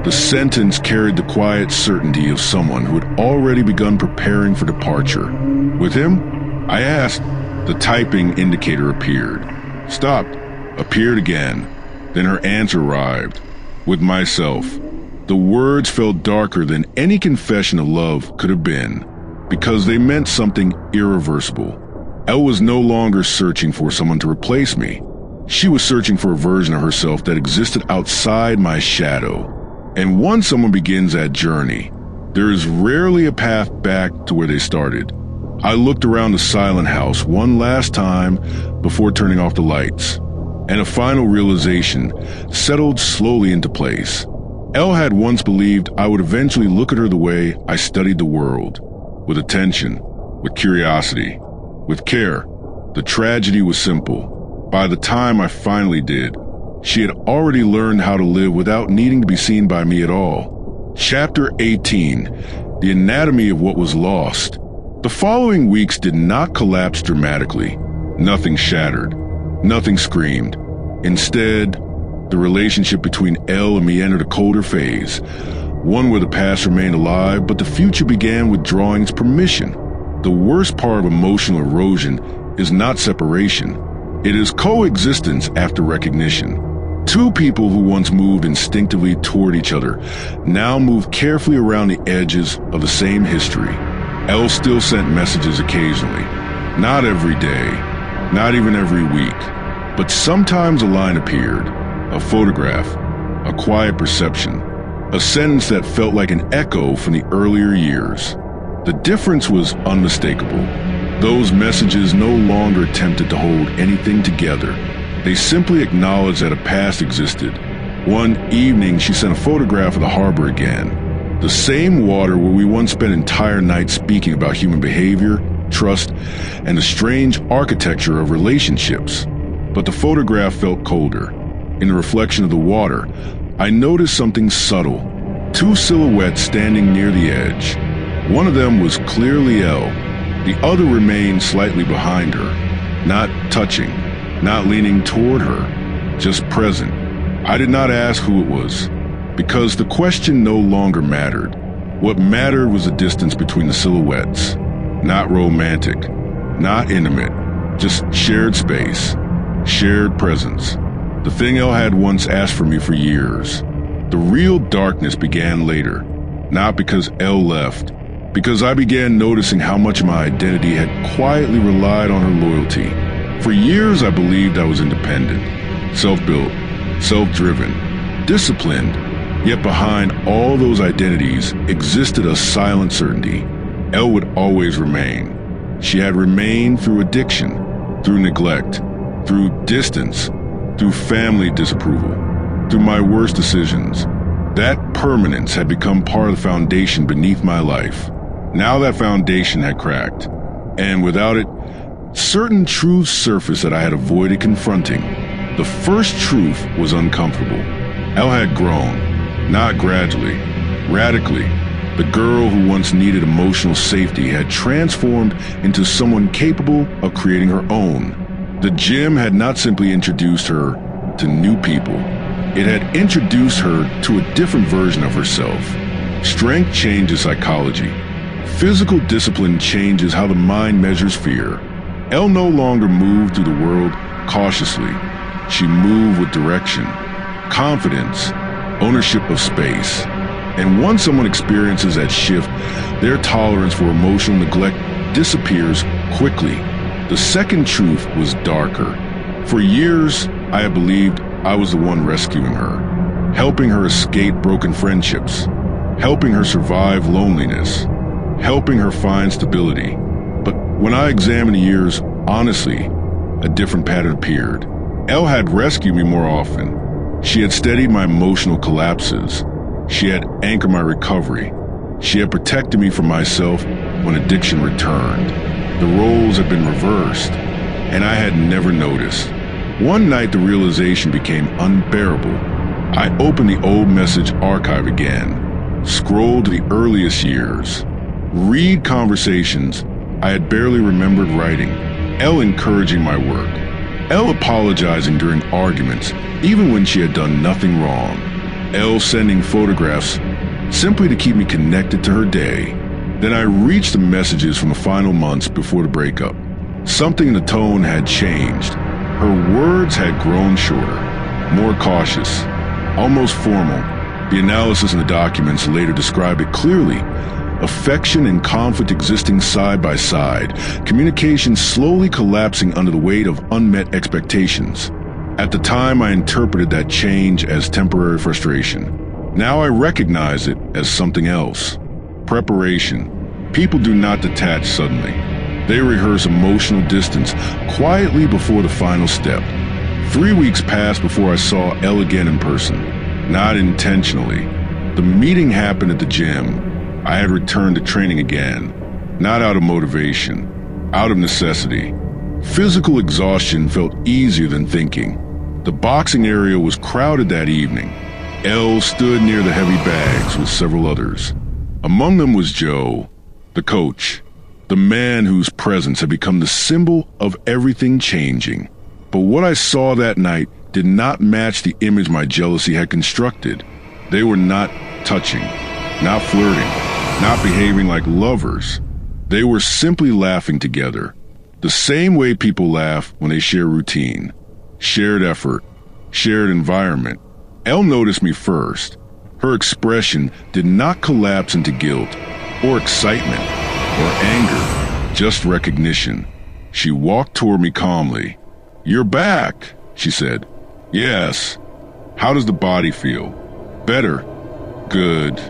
the sentence carried the quiet certainty of someone who had already begun preparing for departure. With him? I asked. The typing indicator appeared. Stopped. Appeared again. Then her answer arrived. With myself. The words felt darker than any confession of love could have been, because they meant something irreversible. Elle was no longer searching for someone to replace me. She was searching for a version of herself that existed outside my shadow. And once someone begins that journey, there is rarely a path back to where they started. I looked around the silent house one last time before turning off the lights, and a final realization settled slowly into place. Elle had once believed I would eventually look at her the way I studied the world, with attention, with curiosity, with care. The tragedy was simple. By the time I finally did, she had already learned how to live without needing to be seen by me at all. Chapter 18, The Anatomy of What Was Lost. The following weeks did not collapse dramatically. Nothing shattered. Nothing screamed. Instead, the relationship between Elle and me entered a colder phase, one where the past remained alive, but the future began withdrawing its permission. The worst part of emotional erosion is not separation. It is coexistence after recognition. 2 people who once moved instinctively toward each other now move carefully around the edges of the same history. Elle still sent messages occasionally. Not every day, not even every week, but sometimes a line appeared. A photograph, a quiet perception, a sentence that felt like an echo from the earlier years. The difference was unmistakable. Those messages no longer attempted to hold anything together. They simply acknowledged that a past existed. One evening, she sent a photograph of the harbor again. The same water where we once spent entire nights speaking about human behavior, trust, and the strange architecture of relationships. But the photograph felt colder. In the reflection of the water, I noticed something subtle. 2 silhouettes standing near the edge. One of them was clearly Elle. The other remained slightly behind her, not touching, not leaning toward her, just present. I did not ask who it was, because the question no longer mattered. What mattered was the distance between the silhouettes. Not romantic, not intimate, just shared space, shared presence. The thing Elle had once asked for me for years. The real darkness began later, not because Elle left, because I began noticing how much of my identity had quietly relied on her loyalty. For years I believed I was independent, self-built, self-driven, disciplined, yet behind all those identities existed a silent certainty. Elle would always remain. She had remained through addiction, through neglect, through distance, through family disapproval, through my worst decisions. That permanence had become part of the foundation beneath my life. Now that foundation had cracked, and without it, certain truths surfaced that I had avoided confronting. The first truth was uncomfortable. Elle had grown, not gradually, radically. The girl who once needed emotional safety had transformed into someone capable of creating her own. The gym had not simply introduced her to new people. It had introduced her to a different version of herself. Strength changes psychology. Physical discipline changes how the mind measures fear. Elle no longer moved through the world cautiously. She moved with direction, confidence, ownership of space. And once someone experiences that shift, their tolerance for emotional neglect disappears quickly. The second truth was darker. For years, I had believed I was the one rescuing her, helping her escape broken friendships, helping her survive loneliness, helping her find stability. But when I examined the years honestly, a different pattern appeared. Elle had rescued me more often. She had steadied my emotional collapses. She had anchored my recovery. She had protected me from myself when addiction returned. The roles had been reversed, and I had never noticed. One night, the realization became unbearable. I opened the old message archive again, scrolled to the earliest years, read conversations I had barely remembered writing, Elle encouraging my work, Elle apologizing during arguments, even when she had done nothing wrong, Elle sending photographs simply to keep me connected to her day. Then I reached the messages from the final months before the breakup. Something in the tone had changed. Her words had grown shorter, more cautious, almost formal. The analysis in the documents later described it clearly. Affection and conflict existing side by side, communication slowly collapsing under the weight of unmet expectations. At the time, I interpreted that change as temporary frustration. Now I recognize it as something else. Preparation. People do not detach suddenly. They rehearse emotional distance quietly before the final step. 3 weeks passed before I saw Elle again in person. Not intentionally. The meeting happened at the gym. I had returned to training again. Not out of motivation, out of necessity. Physical exhaustion felt easier than thinking. The boxing area was crowded that evening. Elle stood near the heavy bags with several others. Among them was Joe, the coach, the man whose presence had become the symbol of everything changing. But what I saw that night did not match the image my jealousy had constructed. They were not touching, not flirting, not behaving like lovers. They were simply laughing together, the same way people laugh when they share routine, shared effort, shared environment. Elle noticed me first. Her expression did not collapse into guilt or excitement or anger, just recognition. She walked toward me calmly. "You're back," she said. "Yes. How does the body feel?" "Better." "Good."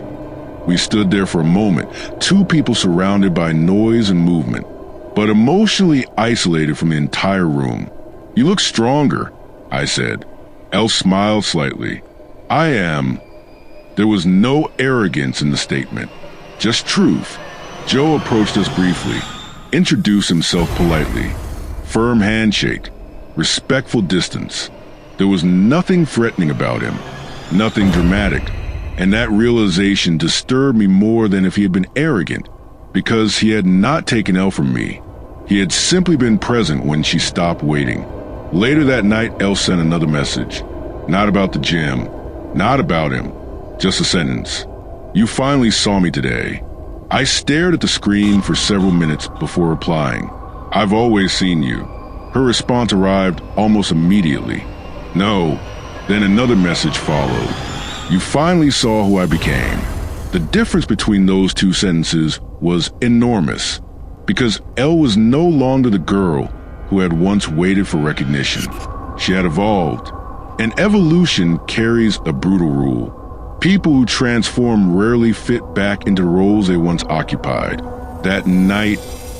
We stood there for a moment, two people surrounded by noise and movement, but emotionally isolated from the entire room. "You look stronger," I said. Elle smiled slightly. "I am." There was no arrogance in the statement, just truth. Joe approached us briefly, introduced himself politely. Firm handshake, respectful distance. There was nothing threatening about him, nothing dramatic, and that realization disturbed me more than if he had been arrogant, because he had not taken Elle from me. He had simply been present when she stopped waiting. Later that night, Elle sent another message. Not about the gym, not about him, just a sentence. "You finally saw me today." I stared at the screen for several minutes before replying. "I've always seen you." Her response arrived almost immediately. "No." Then another message followed. "You finally saw who I became." The difference between those two sentences was enormous, because Elle was no longer the girl who had once waited for recognition. She had evolved. And evolution carries a brutal rule. People who transform rarely fit back into roles they once occupied. That night,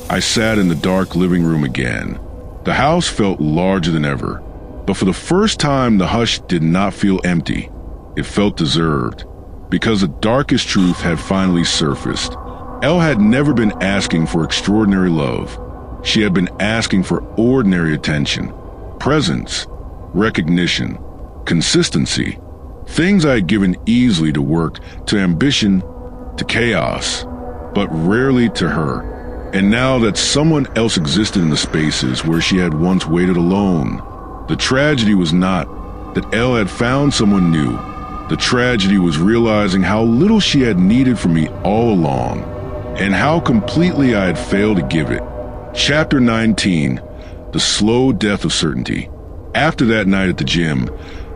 I sat in the dark living room again. The house felt larger than ever, but for the first time, the hush did not feel empty. It felt deserved, because the darkest truth had finally surfaced. Elle had never been asking for extraordinary love. She had been asking for ordinary attention, presence, recognition, consistency. Things I had given easily to work, to ambition, to chaos, but rarely to her. And now that someone else existed in the spaces where she had once waited alone, the tragedy was not that Elle had found someone new. The tragedy was realizing how little she had needed from me all along, and how completely I had failed to give it. Chapter 19, The Slow Death of Certainty. After that night at the gym,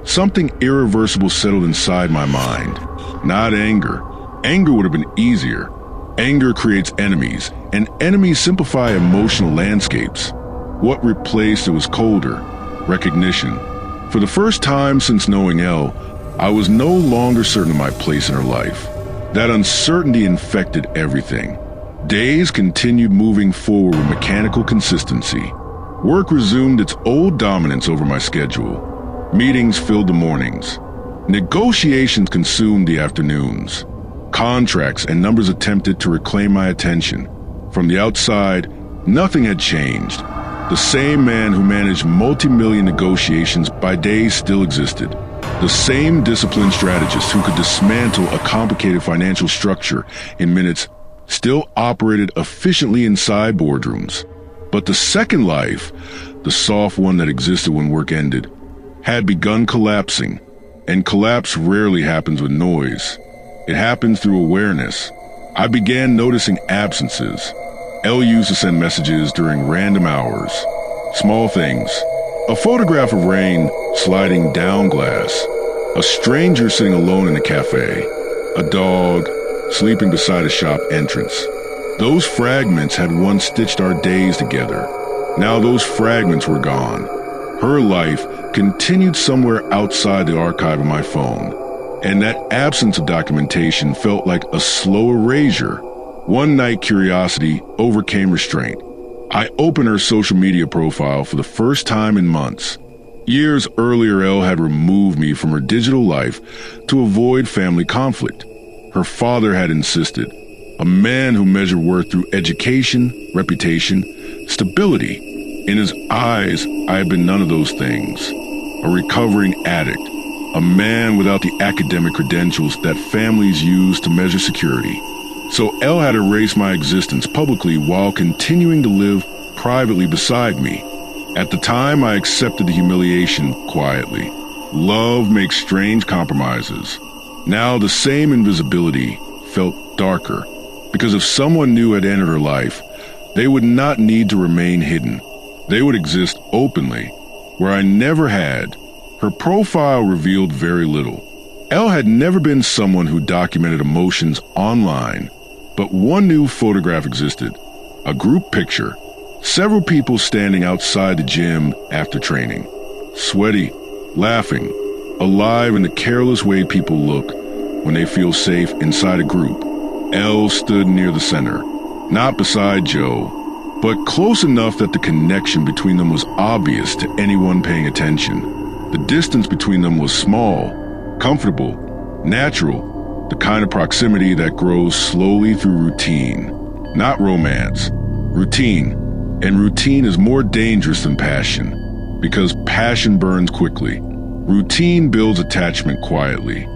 something irreversible settled inside my mind. Not anger. Anger would have been easier. Anger creates enemies, and enemies simplify emotional landscapes. What replaced it was colder. Recognition. For the first time since knowing Elle, I was no longer certain of my place in her life. That uncertainty infected everything. Days continued moving forward with mechanical consistency. Work resumed its old dominance over my schedule. Meetings filled the mornings. Negotiations consumed the afternoons. Contracts and numbers attempted to reclaim my attention. From the outside, nothing had changed. The same man who managed multi-million negotiations by day still existed. The same disciplined strategist who could dismantle a complicated financial structure in minutes still operated efficiently inside boardrooms. But the second life, the soft one that existed when work ended, had begun collapsing. And collapse rarely happens with noise. It happens through awareness. I began noticing absences. Elle used to send messages during random hours. Small things. A photograph of rain sliding down glass. A stranger sitting alone in a cafe. A dog sleeping beside a shop entrance. Those fragments had once stitched our days together. Now those fragments were gone. Her life continued somewhere outside the archive of my phone. And that absence of documentation felt like a slow erasure. One night, curiosity overcame restraint. I opened her social media profile for the first time in months. Years earlier, Elle had removed me from her digital life to avoid family conflict. Her father had insisted. A man who measured worth through education, reputation, stability. In his eyes, I had been none of those things. A recovering addict. A man without the academic credentials that families use to measure security. So Elle had erased my existence publicly while continuing to live privately beside me. At the time, I accepted the humiliation quietly. Love makes strange compromises. Now the same invisibility felt darker, because if someone new had entered her life, they would not need to remain hidden. They would exist openly, where I never had. Her profile revealed very little. Elle had never been someone who documented emotions online, but one new photograph existed, a group picture, several people standing outside the gym after training, sweaty, laughing, alive in the careless way people look when they feel safe inside a group. Elle stood near the center, not beside Joe, but close enough that the connection between them was obvious to anyone paying attention. The distance between them was small, comfortable, natural, the kind of proximity that grows slowly through routine, not romance. Routine. And routine is more dangerous than passion, because passion burns quickly. Routine builds attachment quietly.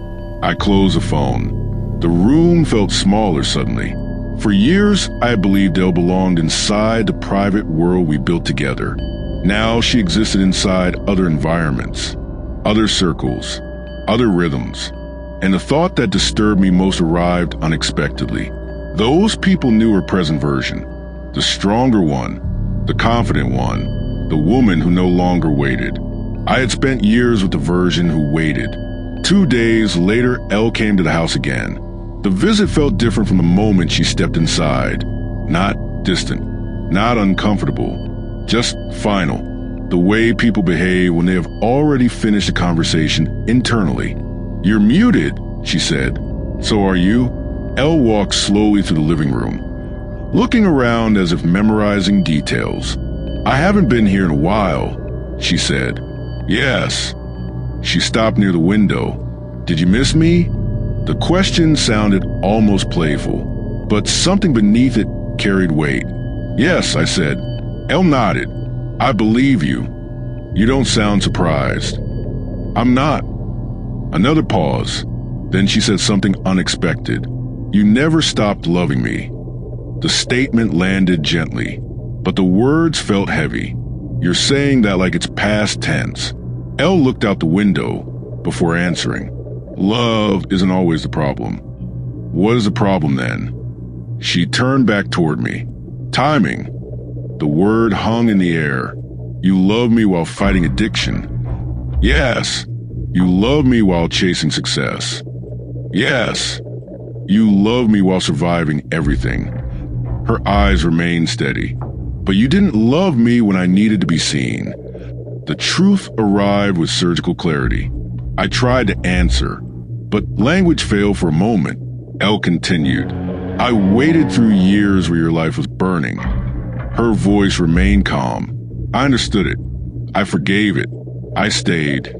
I closed the phone. The room felt smaller suddenly. For years, I believed Elle belonged inside the private world we built together. Now she existed inside other environments, other circles, other rhythms. And the thought that disturbed me most arrived unexpectedly. Those people knew her present version, the stronger one, the confident one, the woman who no longer waited. I had spent years with the version who waited. 2 days later, Elle came to the house again. The visit felt different from the moment she stepped inside. Not distant, not uncomfortable, just final. The way people behave when they have already finished a conversation internally. "You're muted," she said. "So are you?" Elle walked slowly through the living room, looking around as if memorizing details. "I haven't been here in a while," she said. "Yes." She stopped near the window. "Did you miss me?" The question sounded almost playful, but something beneath it carried weight. "Yes," I said. Elle nodded. "I believe you. You don't sound surprised." "I'm not." Another pause. Then she said something unexpected. "You never stopped loving me." The statement landed gently, but the words felt heavy. "You're saying that like it's past tense." Elle looked out the window before answering. "Love isn't always the problem." "What is the problem then?" She turned back toward me. "Timing." The word hung in the air. "You love me while fighting addiction." "Yes." "You love me while chasing success." "Yes." "You love me while surviving everything." Her eyes remained steady. "But you didn't love me when I needed to be seen." The truth arrived with surgical clarity. I tried to answer, but language failed for a moment. Elle continued. "I waited through years where your life was burning." Her voice remained calm. I understood it. I forgave it. I stayed.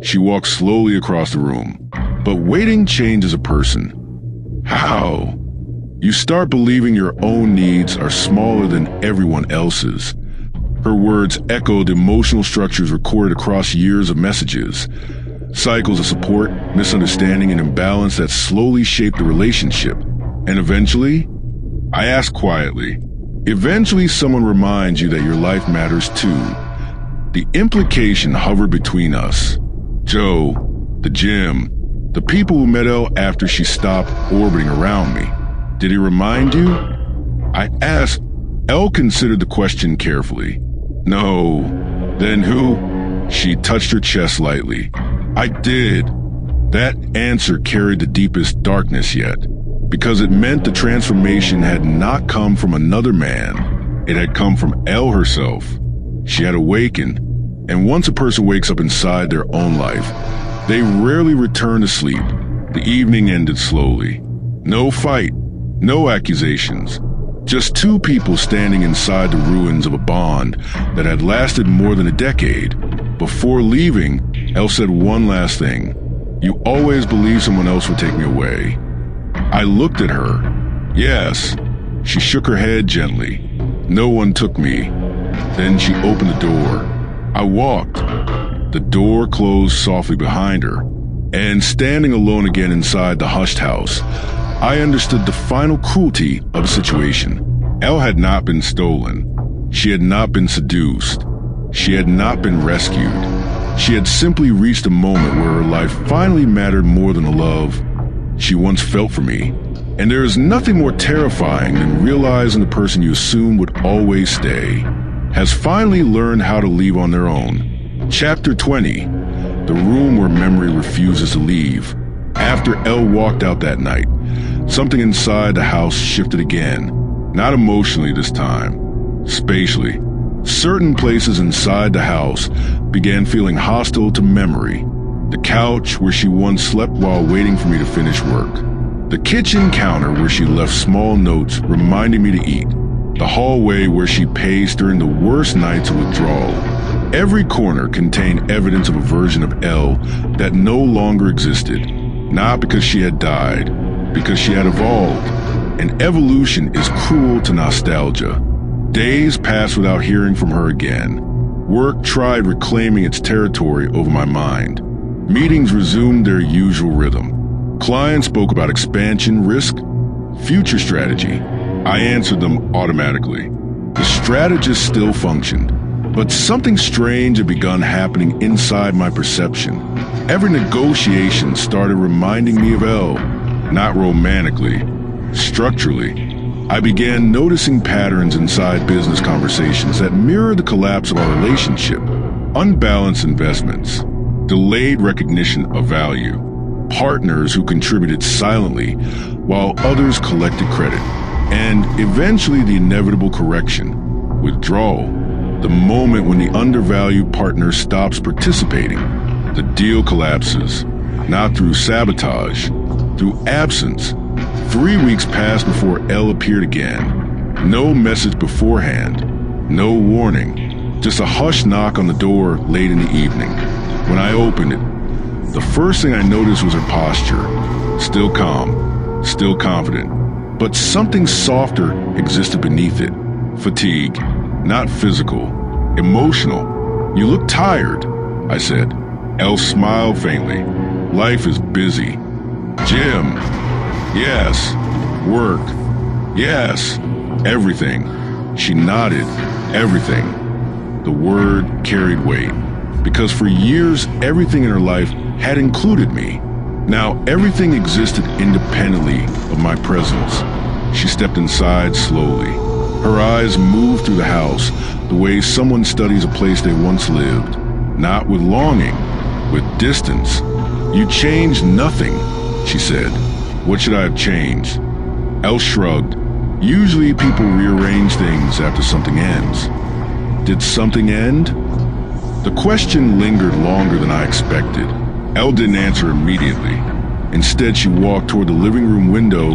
She walked slowly across the room. "But waiting changes a person." "How?" "You start believing your own needs are smaller than everyone else's. Her words echoed emotional structures recorded across years of messages, cycles of support, misunderstanding, and imbalance that slowly shaped the relationship. And eventually, I asked quietly, eventually someone reminds you that your life matters too. The implication hovered between us. Joe, the gym, the people who met Elle after she stopped orbiting around me. Did he remind you? I asked. Elle considered the question carefully. No. Then who? She touched her chest lightly. I did. That answer carried the deepest darkness yet, because it meant the transformation had not come from another man. It had come from Elle herself. She had awakened, and once a person wakes up inside their own life, they rarely return to sleep. The evening ended slowly. No fight, no accusations. Just two people standing inside the ruins of a bond that had lasted more than a decade. Before leaving, Elle said one last thing. You always believed someone else would take me away. I looked at her. Yes. She shook her head gently. No one took me. Then she opened the door. I walked. The door closed softly behind her, and standing alone again inside the hushed house, I understood the final cruelty of the situation. Elle had not been stolen. She had not been seduced. She had not been rescued. She had simply reached a moment where her life finally mattered more than the love she once felt for me. And there is nothing more terrifying than realizing the person you assumed would always stay has finally learned how to leave on their own. Chapter 20, the room where memory refuses to leave. After Elle walked out that night, something inside the house shifted again. Not emotionally this time, spatially. Certain places inside the house began feeling hostile to memory. The couch where she once slept while waiting for me to finish work. The kitchen counter where she left small notes reminding me to eat. The hallway where she paced during the worst nights of withdrawal. Every corner contained evidence of a version of Elle that no longer existed. Not because she had died, because she had evolved. And evolution is cruel to nostalgia. Days passed without hearing from her again. Work tried reclaiming its territory over my mind. Meetings resumed their usual rhythm. Clients spoke about expansion, risk, future strategy. I answered them automatically. The strategist still functioned, but something strange had begun happening inside my perception. Every negotiation started reminding me of Elle, not romantically, structurally. I began noticing patterns inside business conversations that mirrored the collapse of our relationship. Unbalanced investments, delayed recognition of value, partners who contributed silently while others collected credit, and eventually the inevitable correction, withdrawal, the moment when the undervalued partner stops participating. The deal collapses, not through sabotage, through absence. 3 weeks passed before Elle appeared again. No message beforehand, no warning, just a hushed knock on the door late in the evening. When I opened it, the first thing I noticed was her posture. Still calm, still confident, but something softer existed beneath it. Fatigue, not physical, emotional. You look tired, I said. Elle smiled faintly. Life is busy. Gym. Yes. Work. Yes. Everything. She nodded. Everything. The word carried weight, because for years everything in her life had included me. Now everything existed independently of my presence. She stepped inside slowly. Her eyes moved through the house the way someone studies a place they once lived. Not with longing, with distance. You changed nothing, she said. What should I have changed? Elle shrugged. Usually people rearrange things after something ends. Did something end? The question lingered longer than I expected. Elle didn't answer immediately. Instead, she walked toward the living room window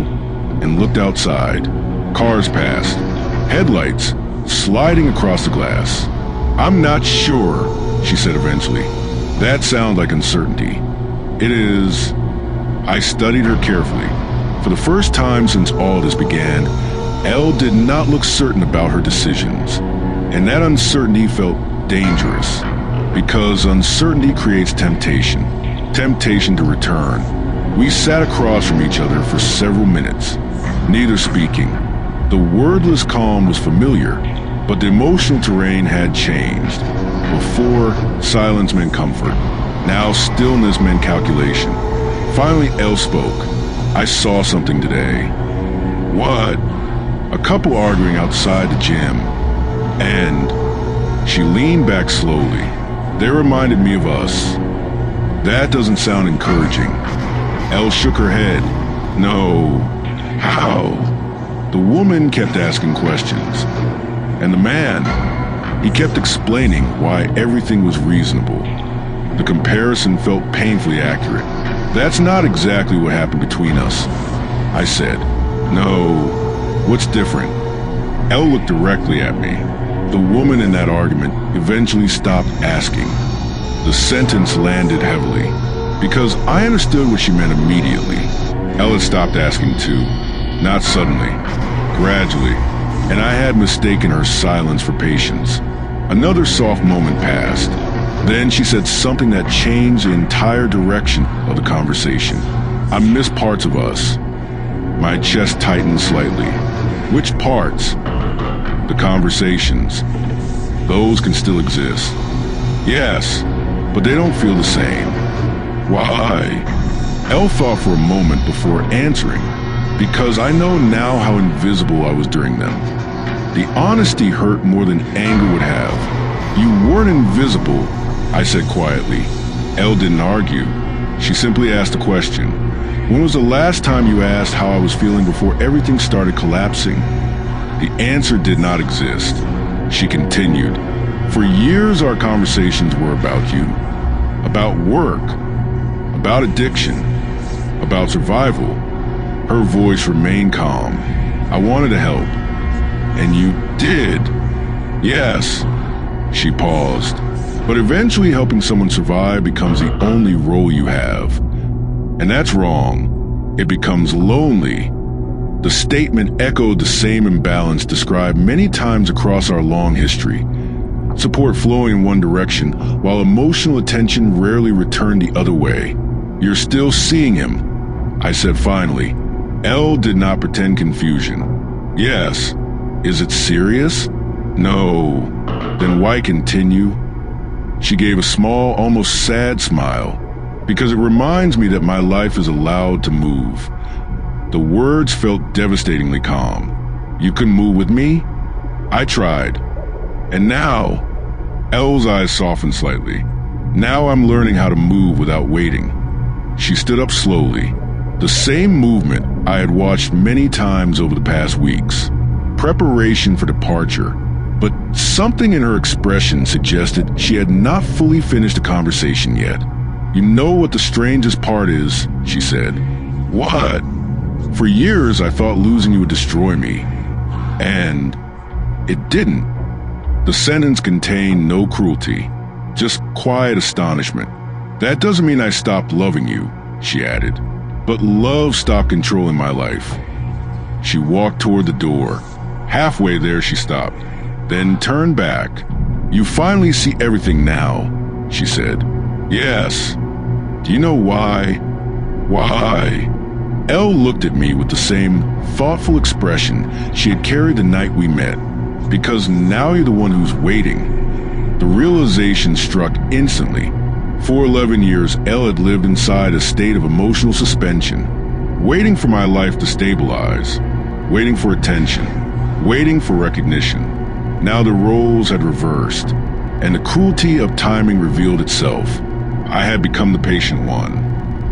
and looked outside. Cars passed, headlights sliding across the glass. I'm not sure, she said eventually. That sounded like uncertainty. It is. I studied her carefully. For the first time since all this began, Elle did not look certain about her decisions. And that uncertainty felt dangerous, because uncertainty creates temptation to return. We sat across from each other for several minutes, neither speaking. The wordless calm was familiar, but the emotional terrain had changed. Before, silence meant comfort. Now stillness meant calculation. Finally, Elle spoke. "I saw something today." "What?" "A couple arguing outside the gym. And..." She leaned back slowly. "They reminded me of us." "That doesn't sound encouraging." Elle shook her head. "No. How?" The woman kept asking questions. And the man, he kept explaining why everything was reasonable. The comparison felt painfully accurate. "That's not exactly what happened between us," I said. "No. What's different?" Elle looked directly at me. The woman in that argument eventually stopped asking. The sentence landed heavily, because I understood what she meant immediately. Elle had stopped asking too. Not suddenly, gradually, and I had mistaken her silence for patience. Another soft moment passed. Then she said something that changed the entire direction of the conversation. I missed parts of us. My chest tightened slightly. Which parts? The conversations. Those can still exist. Yes, but they don't feel the same. Why? Elle thought for a moment before answering, because I know now how invisible I was during them. The honesty hurt more than anger would have. "You weren't invisible," I said quietly. Elle didn't argue. She simply asked a question. "When was the last time you asked how I was feeling before everything started collapsing?" The answer did not exist. She continued. "For years our conversations were about you. About work. About addiction. About survival." Her voice remained calm. "I wanted to help. And you did." "Yes." She paused. "But eventually helping someone survive becomes the only role you have. And that's wrong. It becomes lonely." The statement echoed the same imbalance described many times across our long history. Support flowing in one direction, while emotional attention rarely returned the other way. "You're still seeing him," I said finally. Elle did not pretend confusion. "Yes." "Is it serious?" "No." "Then why continue?" She gave a small, almost sad smile. "Because it reminds me that my life is allowed to move." The words felt devastatingly calm. "You can move with me?" I tried. "And now..." Elle's eyes softened slightly. "Now I'm learning how to move without waiting." She stood up slowly. The same movement I had watched many times over the past weeks. Preparation for departure. But something in her expression suggested she had not fully finished the conversation yet. "You know what the strangest part is?" she said. "What?" "For years I thought losing you would destroy me. And it didn't." The sentence contained no cruelty, just quiet astonishment. "That doesn't mean I stopped loving you," she added. "But love stopped controlling my life." She walked toward the door. Halfway there she stopped, then turned back. "You finally see everything now," she said. "Yes." "Do you know why?" "Why?" Elle looked at me with the same thoughtful expression she had carried the night we met. "Because now you're the one who's waiting." The realization struck instantly. For 11 years, Elle had lived inside a state of emotional suspension, waiting for my life to stabilize, waiting for attention, waiting for recognition. Now the roles had reversed, and the cruelty of timing revealed itself. I had become the patient one.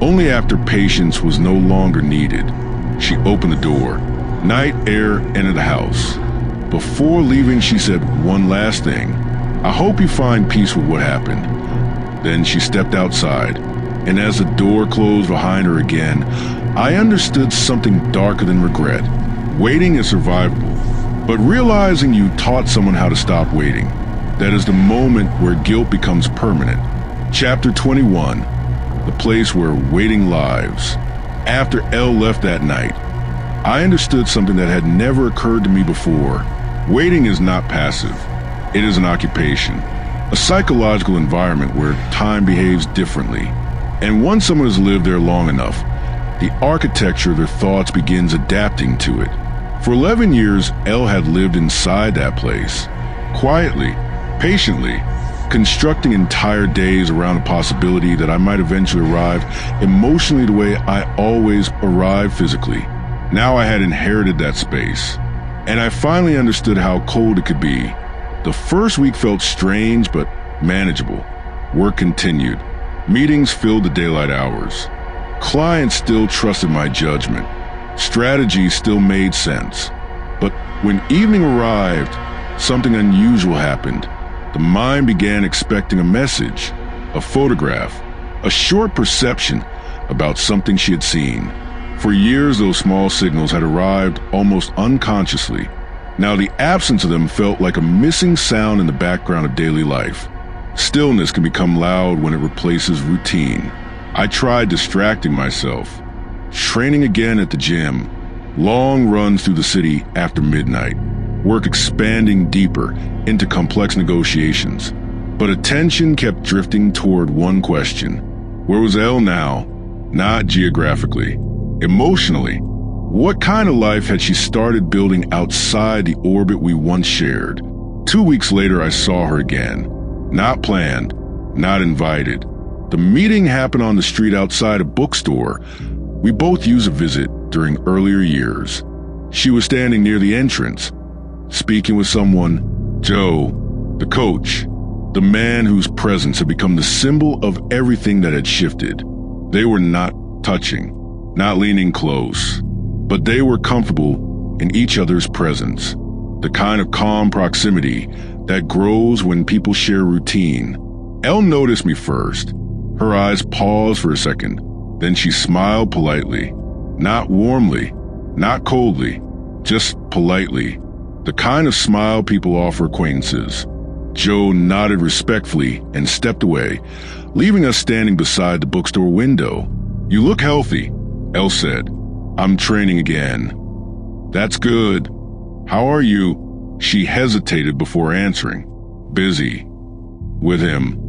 Only after patience was no longer needed, she opened the door. Night air entered the house. Before leaving, she said one last thing. "I hope you find peace with what happened." Then she stepped outside, and as the door closed behind her again, I understood something darker than regret. Waiting is survivable, but realizing you taught someone how to stop waiting, that is the moment where guilt becomes permanent. Chapter 21. The place where waiting lives. After Elle left that night, I understood something that had never occurred to me before. Waiting is not passive. It is an occupation, a psychological environment where time behaves differently. And once someone has lived there long enough, the architecture of their thoughts begins adapting to it. For 11 years, Elle had lived inside that place, quietly, patiently, constructing entire days around the possibility that I might eventually arrive emotionally the way I always arrive physically. Now I had inherited that space, and I finally understood how cold it could be. The first week felt strange but manageable. Work continued. Meetings filled the daylight hours. Clients still trusted my judgment. Strategy still made sense. But when evening arrived, something unusual happened. The mind began expecting a message, a photograph, a short perception about something she had seen. For years, those small signals had arrived almost unconsciously. Now the absence of them felt like a missing sound in the background of daily life. Stillness can become loud when it replaces routine. I tried distracting myself, training again at the gym, long runs through the city after midnight, work expanding deeper into complex negotiations. But attention kept drifting toward one question. Where was Elle now? Not geographically, emotionally. What kind of life had she started building outside the orbit we once shared? 2 weeks later, I saw her again. Not planned, not invited. The meeting happened on the street outside a bookstore. We both used a visit during earlier years. She was standing near the entrance, speaking with someone, Joe, the coach, the man whose presence had become the symbol of everything that had shifted. They were not touching, not leaning close, but they were comfortable in each other's presence, the kind of calm proximity that grows when people share routine. Elle noticed me first. Her eyes paused for a second, then she smiled politely, not warmly, not coldly, just politely, the kind of smile people offer acquaintances. Joe nodded respectfully and stepped away, leaving us standing beside the bookstore window. You look healthy, Elle said. I'm training again. That's good. How are you? She hesitated before answering. Busy. With him.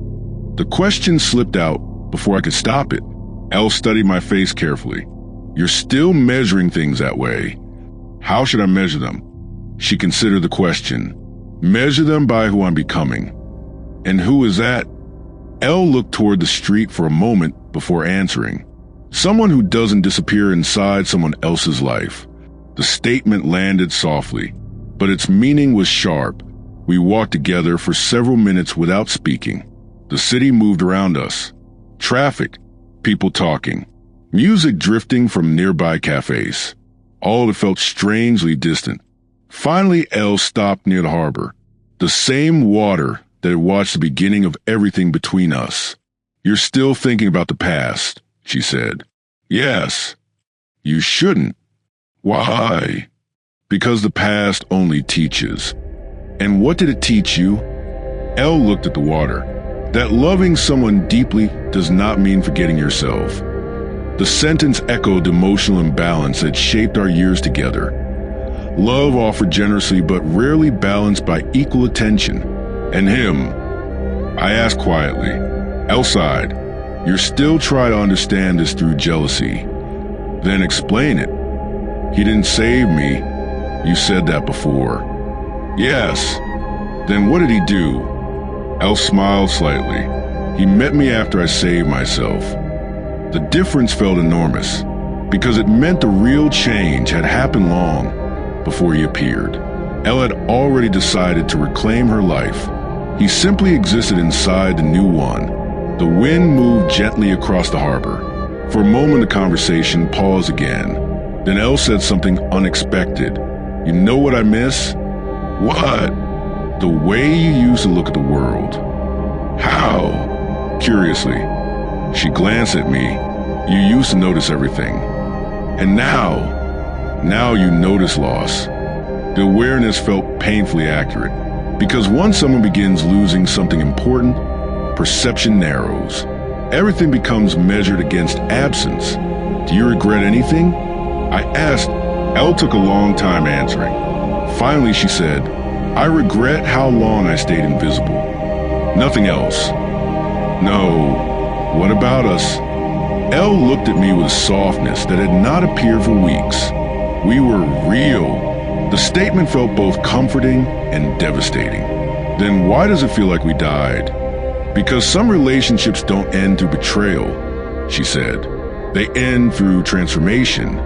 The question slipped out before I could stop it. Elle studied my face carefully. You're still measuring things that way. How should I measure them? She considered the question. Measure them by who I'm becoming. And who is that? Elle looked toward the street for a moment before answering. Someone who doesn't disappear inside someone else's life. The statement landed softly, but its meaning was sharp. We walked together for several minutes without speaking. The city moved around us. Traffic, people talking, music drifting from nearby cafes. All of it felt strangely distant. Finally, Elle stopped near the harbor. The same water that had watched the beginning of everything between us. You're still thinking about the past, she said. Yes. You shouldn't. Why? Because the past only teaches. And what did it teach you? Elle looked at the water. That loving someone deeply does not mean forgetting yourself. The sentence echoed the emotional imbalance that shaped our years together. Love offered generously but rarely balanced by equal attention. And him? I asked quietly. Elle sighed. You're still trying to understand this through jealousy. Then explain it. He didn't save me. You said that before. Yes. Then what did he do? Elle smiled slightly. He met me after I saved myself. The difference felt enormous, because it meant the real change had happened long before he appeared. Elle had already decided to reclaim her life. He simply existed inside the new one. The wind moved gently across the harbor. For a moment the conversation paused again. Then Elle said something unexpected. You know what I miss? What? The way you used to look at the world. How? Curiously. She glanced at me. You used to notice everything. And now you notice loss. The awareness felt painfully accurate. Because once someone begins losing something important, perception narrows. Everything becomes measured against absence. Do you regret anything? I asked. Elle took a long time answering. Finally, she said, I regret how long I stayed invisible. Nothing else. No. What about us? Elle looked at me with a softness that had not appeared for weeks. We were real. The statement felt both comforting and devastating. Then why does it feel like we died? Because some relationships don't end through betrayal, she said. They end through transformation.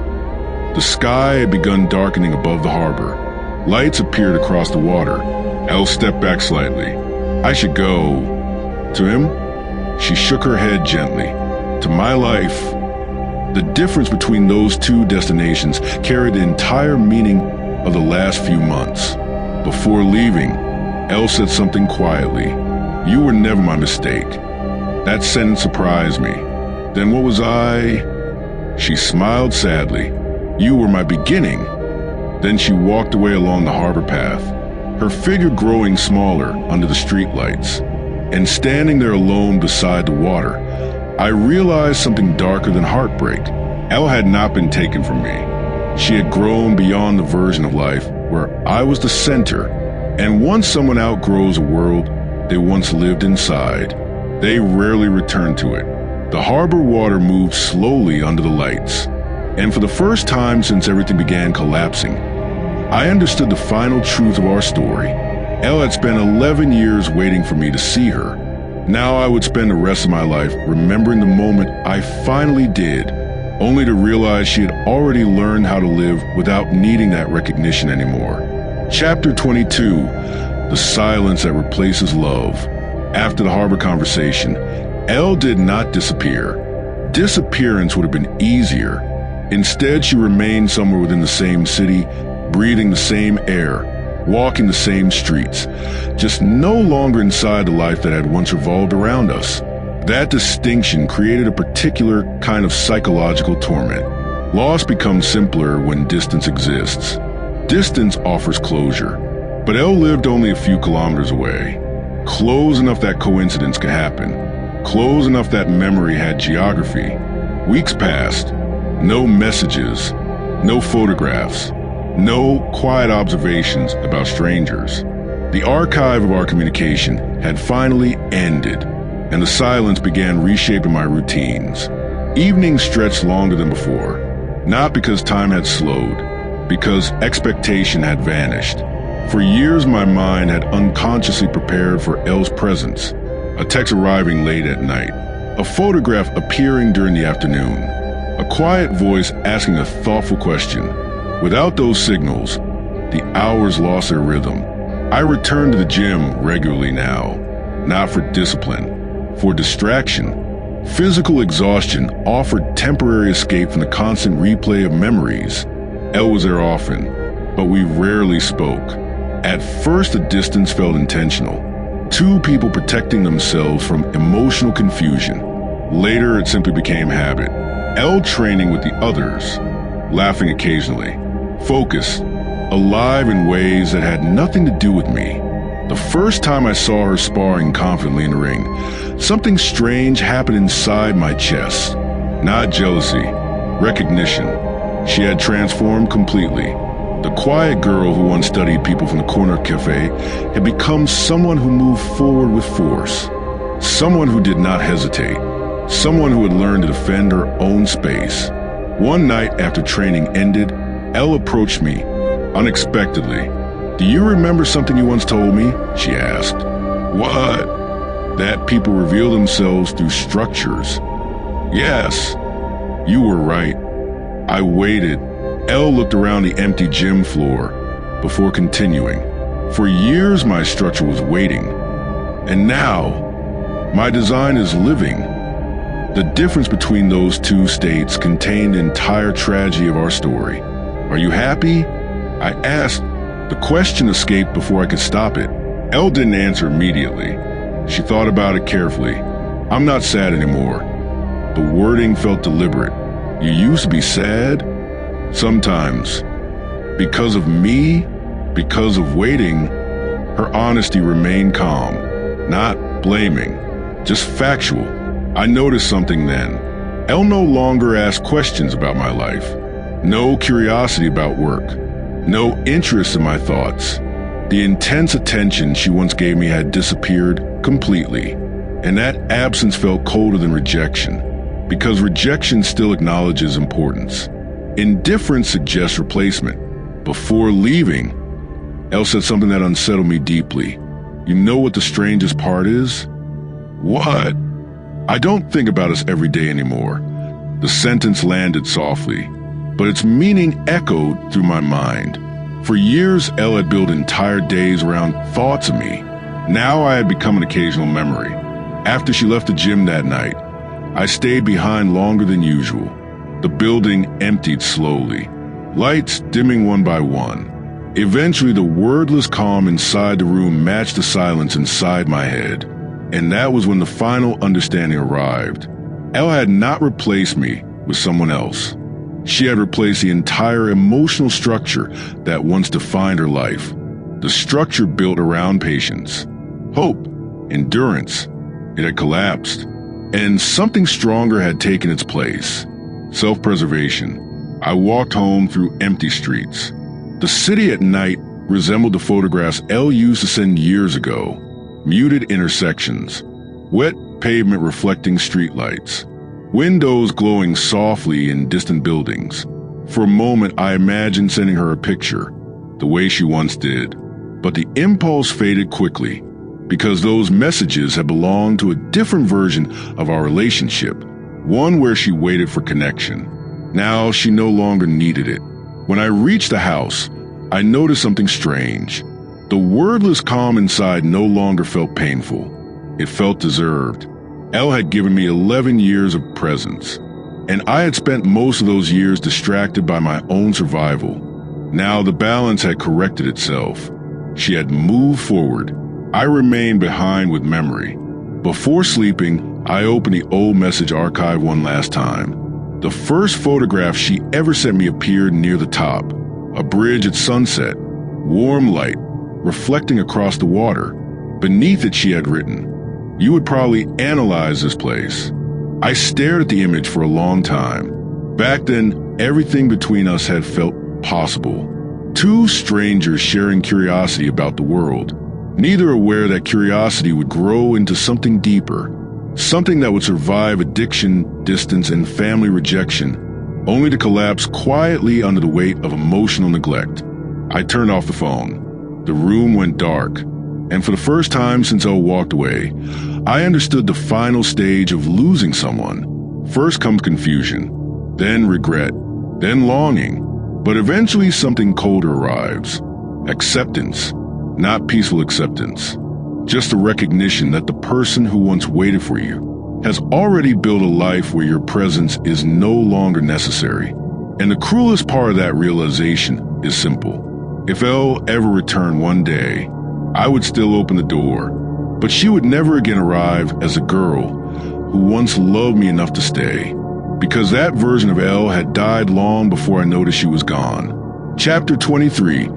The sky had begun darkening above the harbor. Lights appeared across the water. Elle stepped back slightly. I should go. To him? She shook her head gently. To my life. The difference between those two destinations carried the entire meaning of the last few months. Before leaving, Elle said something quietly. You were never my mistake. That sentence surprised me. Then what was I? She smiled sadly. You were my beginning. Then she walked away along the harbor path, her figure growing smaller under the streetlights. And standing there alone beside the water, I realized something darker than heartbreak. Elle had not been taken from me. She had grown beyond the version of life where I was the center. And once someone outgrows a world they once lived inside, they rarely return to it. The harbor water moved slowly under the lights. And for the first time since everything began collapsing, I understood the final truth of our story. Elle had spent 11 years waiting for me to see her. Now I would spend the rest of my life remembering the moment I finally did, only to realize she had already learned how to live without needing that recognition anymore. Chapter 22, The Silence That Replaces Love. After the harbor conversation, Elle did not disappear. Disappearance would have been easier. Instead, she remained somewhere within the same city, breathing the same air, walking the same streets, just no longer inside the life that had once revolved around us. That distinction created a particular kind of psychological torment. Loss becomes simpler when distance exists. Distance offers closure, but Elle lived only a few kilometers away. Close enough that coincidence could happen. Close enough that memory had geography. Weeks passed. No messages, no photographs, no quiet observations about strangers. The archive of our communication had finally ended, and the silence began reshaping my routines. Evenings stretched longer than before, not because time had slowed, because expectation had vanished. For years my mind had unconsciously prepared for Elle's presence, a text arriving late at night, a photograph appearing during the afternoon, a quiet voice asking a thoughtful question. Without those signals, the hours lost their rhythm. I returned to the gym regularly now, not for discipline, for distraction. Physical exhaustion offered temporary escape from the constant replay of memories. Elle was there often, but we rarely spoke. At first, the distance felt intentional. Two people protecting themselves from emotional confusion. Later, it simply became habit. Elle training with the others, laughing occasionally, focused, alive in ways that had nothing to do with me. The first time I saw her sparring confidently in the ring, something strange happened inside my chest. Not jealousy, recognition. She had transformed completely. The quiet girl who once studied people from the corner cafe had become someone who moved forward with force. Someone who did not hesitate. Someone who had learned to defend her own space. One night after training ended, Elle approached me, unexpectedly. Do you remember something you once told me? She asked. What? That people reveal themselves through structures. Yes, you were right. I waited. Elle looked around the empty gym floor before continuing. For years my structure was waiting. And now, my design is living. The difference between those two states contained the entire tragedy of our story. Are you happy? I asked. The question escaped before I could stop it. Elle didn't answer immediately. She thought about it carefully. I'm not sad anymore. The wording felt deliberate. You used to be sad? Sometimes. Because of me? Because of waiting? Her honesty remained calm. Not blaming. Just factual. I noticed something then. Elle no longer asked questions about my life. No curiosity about work. No interest in my thoughts. The intense attention she once gave me had disappeared completely, and that absence felt colder than rejection, because rejection still acknowledges importance. Indifference suggests replacement. Before leaving, Elle said something that unsettled me deeply. "You know what the strangest part is?" "What?" "I don't think about us every day anymore." The sentence landed softly, but its meaning echoed through my mind. For years, Elle had built entire days around thoughts of me. Now I had become an occasional memory. After she left the gym that night, I stayed behind longer than usual. The building emptied slowly, lights dimming one by one. Eventually, the wordless calm inside the room matched the silence inside my head. And that was when the final understanding arrived. Elle had not replaced me with someone else. She had replaced the entire emotional structure that once defined her life. The structure built around patience, hope, endurance. It had collapsed, and something stronger had taken its place. Self-preservation. I walked home through empty streets. The city at night resembled the photographs Elle used to send years ago. Muted intersections, wet pavement reflecting streetlights, windows glowing softly in distant buildings. For a moment, I imagined sending her a picture, the way she once did. But the impulse faded quickly, because those messages had belonged to a different version of our relationship, one where she waited for connection. Now she no longer needed it. When I reached the house, I noticed something strange. The wordless calm inside no longer felt painful. It felt deserved. Elle had given me 11 years of presence, and I had spent most of those years distracted by my own survival. Now the balance had corrected itself. She had moved forward. I remained behind with memory. Before sleeping, I opened the old message archive one last time. The first photograph she ever sent me appeared near the top. A bridge at sunset, warm light, reflecting across the water. Beneath it she had written, "You would probably analyze this place." I stared at the image for a long time. Back then, everything between us had felt possible. Two strangers sharing curiosity about the world, neither aware that curiosity would grow into something deeper, something that would survive addiction, distance, and family rejection, only to collapse quietly under the weight of emotional neglect. I turned off the phone. The room went dark, and for the first time since Elle walked away, I understood the final stage of losing someone. First comes confusion, then regret, then longing, but eventually something colder arrives. Acceptance, not peaceful acceptance. Just a recognition that the person who once waited for you has already built a life where your presence is no longer necessary. And the cruelest part of that realization is simple. If Elle ever returned one day, I would still open the door, but she would never again arrive as a girl who once loved me enough to stay, because that version of Elle had died long before I noticed she was gone. Chapter 23,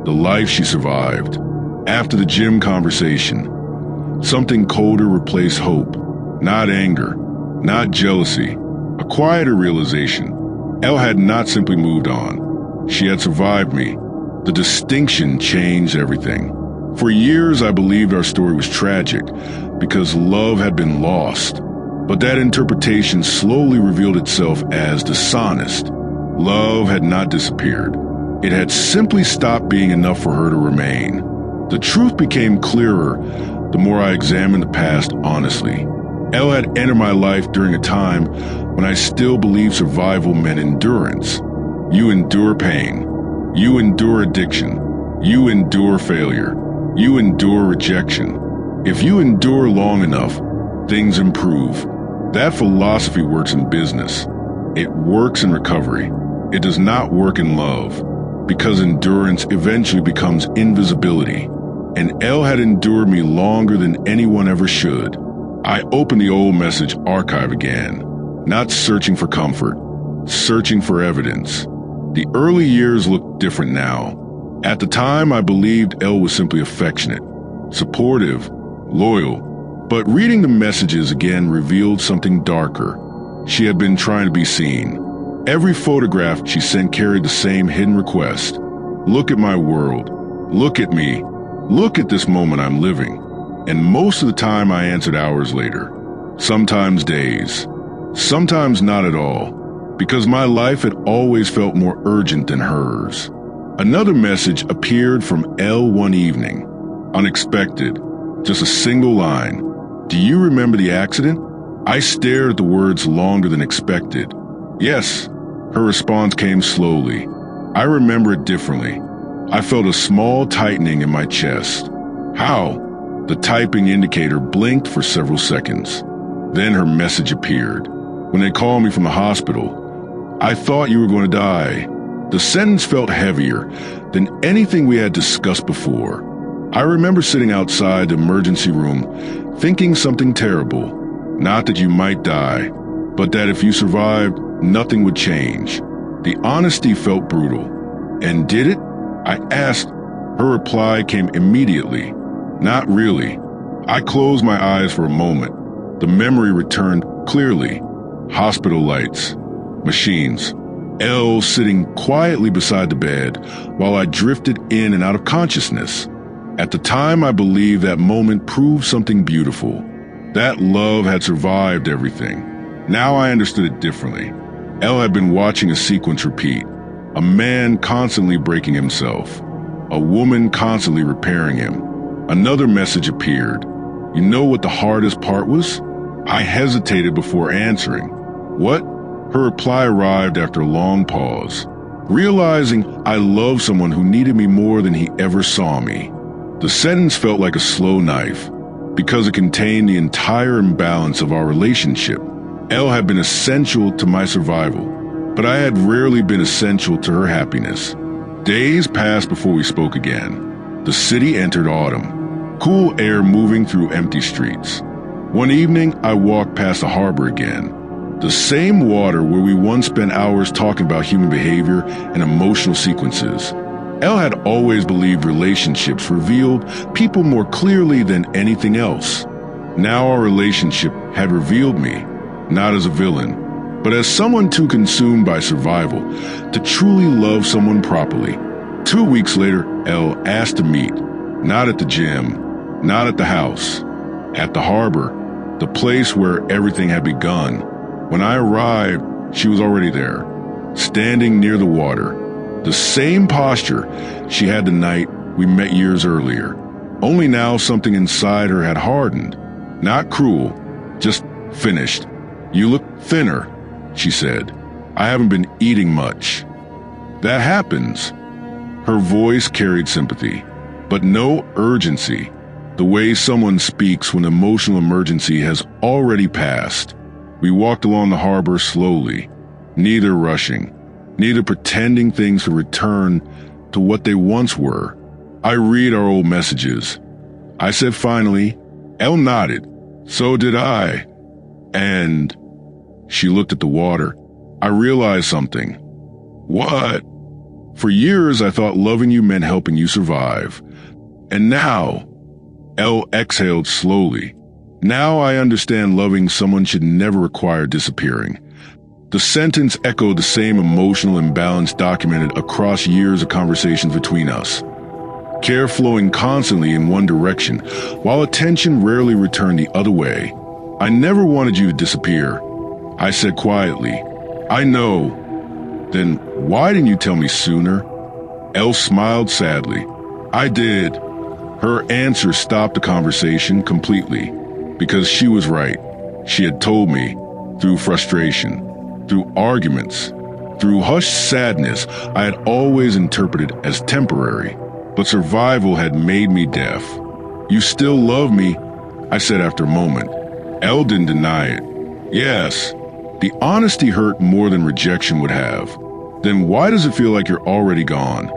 The Life She Survived. After the gym conversation, something colder replaced hope. Not anger, not jealousy, a quieter realization. Elle had not simply moved on. She had survived me. The distinction changed everything. For years, I believed our story was tragic because love had been lost. But that interpretation slowly revealed itself as dishonest. Love had not disappeared. It had simply stopped being enough for her to remain. The truth became clearer the more I examined the past honestly. Elle had entered my life during a time when I still believed survival meant endurance. You endure pain. You endure addiction. You endure failure. You endure rejection. If you endure long enough, things improve. That philosophy works in business. It works in recovery. It does not work in love, because endurance eventually becomes invisibility. And Elle had endured me longer than anyone ever should. I opened the old message archive again, not searching for comfort, searching for evidence. The early years looked different now. At the time, I believed Elle was simply affectionate, supportive, loyal. But reading the messages again revealed something darker. She had been trying to be seen. Every photograph she sent carried the same hidden request. Look at my world. Look at me. Look at this moment I'm living. And most of the time I answered hours later. Sometimes days. Sometimes not at all. Because my life had always felt more urgent than hers. Another message appeared from Elle one evening. Unexpected. Just a single line. Do you remember the accident? I stared at the words longer than expected. Yes. Her response came slowly. I remember it differently. I felt a small tightening in my chest. How? The typing indicator blinked for several seconds. Then her message appeared. When they called me from the hospital, I thought you were going to die. The sentence felt heavier than anything we had discussed before. I remember sitting outside the emergency room, thinking something terrible. Not that you might die, but that if you survived, nothing would change. The honesty felt brutal. And did it? I asked. Her reply came immediately. Not really. I closed my eyes for a moment. The memory returned clearly. Hospital lights. Machines. Elle sitting quietly beside the bed while I drifted in and out of consciousness. At the time, I believed that moment proved something beautiful. That love had survived everything. Now I understood it differently. Elle had been watching a sequence repeat. A man constantly breaking himself. A woman constantly repairing him. Another message appeared. You know what the hardest part was? I hesitated before answering. What? Her reply arrived after a long pause. Realizing I loved someone who needed me more than he ever saw me. The sentence felt like a slow knife, because it contained the entire imbalance of our relationship. Elle had been essential to my survival, but I had rarely been essential to her happiness. Days passed before we spoke again. The city entered autumn, cool air moving through empty streets. One evening, I walked past the harbor again. The same water where we once spent hours talking about human behavior and emotional sequences. Elle had always believed relationships revealed people more clearly than anything else. Now our relationship had revealed me, not as a villain, but as someone too consumed by survival to truly love someone properly. 2 weeks later, Elle asked to meet, not at the gym, not at the house, at the harbor, the place where everything had begun. When I arrived, she was already there, standing near the water. The same posture she had the night we met years earlier. Only now something inside her had hardened. Not cruel, just finished. You look thinner, she said. I haven't been eating much. That happens. Her voice carried sympathy, but no urgency. The way someone speaks when emotional emergency has already passed. We walked along the harbor slowly, neither rushing, neither pretending things would return to what they once were. I read our old messages. I said finally. Elle nodded. So did I. And she looked at the water. I realized something. What? For years I thought loving you meant helping you survive. And now, Elle exhaled slowly. Now I understand loving someone should never require disappearing. The sentence echoed the same emotional imbalance documented across years of conversations between us. Care flowing constantly in one direction, while attention rarely returned the other way. I never wanted you to disappear. I said quietly, I know. Then why didn't you tell me sooner? Elle smiled sadly. I did. Her answer stopped the conversation completely, because she was right. She had told me, through frustration, through arguments, through hushed sadness I had always interpreted as temporary, but survival had made me deaf. You still love me, I said after a moment. Elle didn't deny it. Yes. The honesty hurt more than rejection would have. Then why does it feel like you're already gone?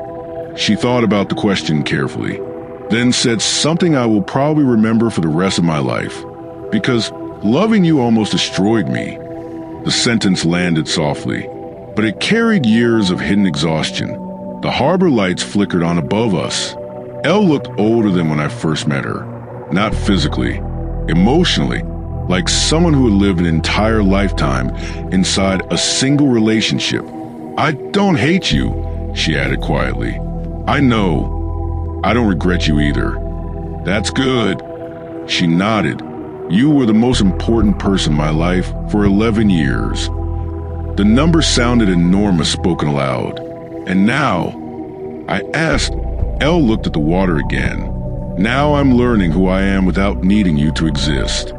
She thought about the question carefully, then said something I will probably remember for the rest of my life. Because loving you almost destroyed me. The sentence landed softly, but it carried years of hidden exhaustion. The harbor lights flickered on above us. Elle looked older than when I first met her. Not physically, emotionally, like someone who had lived an entire lifetime inside a single relationship. I don't hate you, she added quietly. I know. I don't regret you either. That's good. She nodded. You were the most important person in my life for 11 years. The number sounded enormous spoken aloud. And now, I asked. Elle looked at the water again. Now I'm learning who I am without needing you to exist.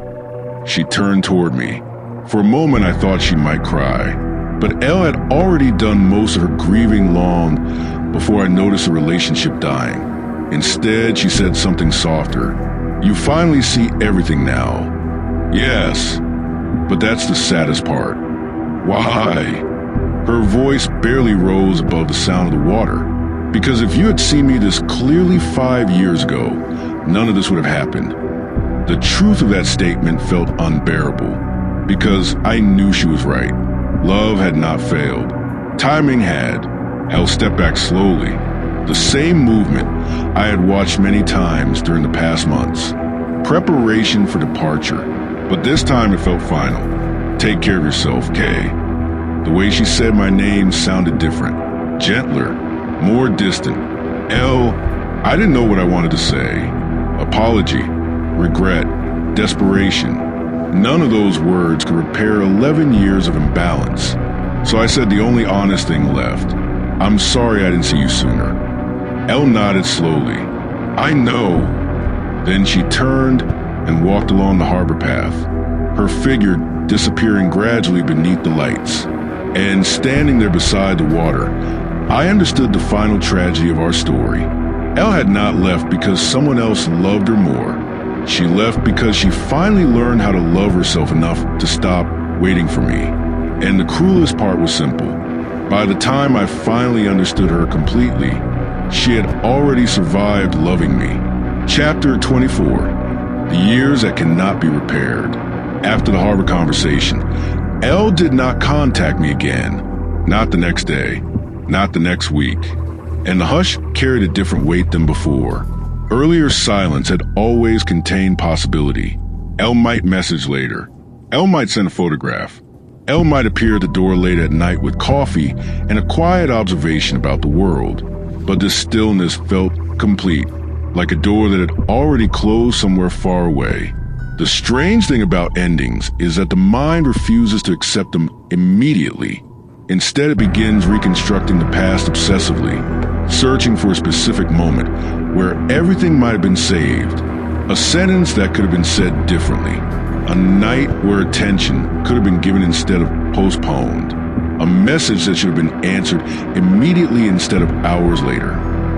She turned toward me. For a moment I thought she might cry, but Elle had already done most of her grieving long before I noticed the relationship dying. Instead, she said something softer. You finally see everything now. Yes, but that's the saddest part. Why? Her voice barely rose above the sound of the water. Because if you had seen me this clearly 5 years ago, none of this would have happened. The truth of that statement felt unbearable, because I knew she was right. Love had not failed. Timing had. Elle stepped back slowly. The same movement I had watched many times during the past months. Preparation for departure, but this time it felt final. Take care of yourself, Kay. The way she said my name sounded different, gentler, more distant. Elle, I didn't know what I wanted to say. Apology, regret, desperation. None of those words could repair 11 years of imbalance. So I said the only honest thing left. I'm sorry I didn't see you sooner. Elle nodded slowly. I know. Then she turned and walked along the harbor path, her figure disappearing gradually beneath the lights. And standing there beside the water, I understood the final tragedy of our story. Elle had not left because someone else loved her more. She left because she finally learned how to love herself enough to stop waiting for me. And the cruelest part was simple. By the time I finally understood her completely, she had already survived loving me. Chapter 24. The years that cannot be repaired. After the harbor conversation, Elle did not contact me again. Not the next day. Not the next week. And the hush carried a different weight than before. Earlier silence had always contained possibility. Elle might message later. Elle might send a photograph. Elle might appear at the door late at night with coffee and a quiet observation about the world. But this stillness felt complete, like a door that had already closed somewhere far away. The strange thing about endings is that the mind refuses to accept them immediately. Instead, it begins reconstructing the past obsessively, searching for a specific moment where everything might have been saved, a sentence that could have been said differently, a night where attention could have been given instead of postponed, a message that should have been answered immediately instead of hours later.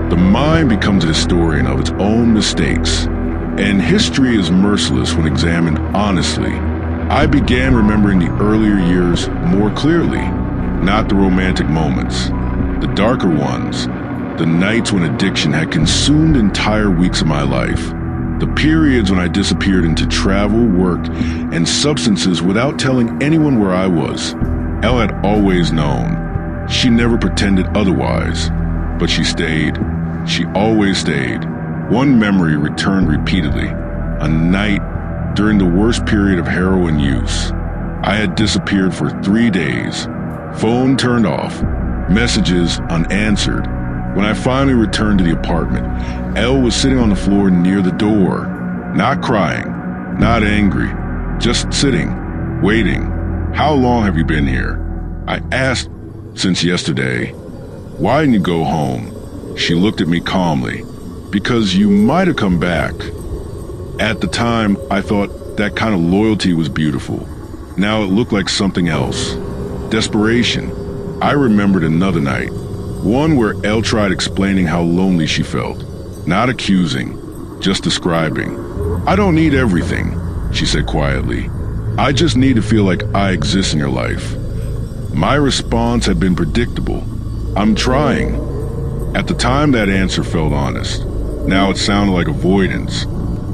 The mind becomes a historian of its own mistakes, and history is merciless when examined honestly. I began remembering the earlier years more clearly, not the romantic moments, the darker ones, the nights when addiction had consumed entire weeks of my life, the periods when I disappeared into travel, work, and substances without telling anyone where I was. Elle had always known. She never pretended otherwise, but she stayed. She always stayed. One memory returned repeatedly, a night during the worst period of heroin use. I had disappeared for 3 days. Phone turned off, messages unanswered. When I finally returned to the apartment, Elle was sitting on the floor near the door, not crying, not angry, just sitting, waiting. How long have you been here? I asked. Since yesterday. Why didn't you go home? She looked at me calmly. Because you might have come back. At the time, I thought that kind of loyalty was beautiful. Now it looked like something else. Desperation. I remembered another night. One where Elle tried explaining how lonely she felt. Not accusing, just describing. I don't need everything, she said quietly. I just need to feel like I exist in your life. My response had been predictable. I'm trying. At the time, that answer felt honest. Now it sounded like avoidance.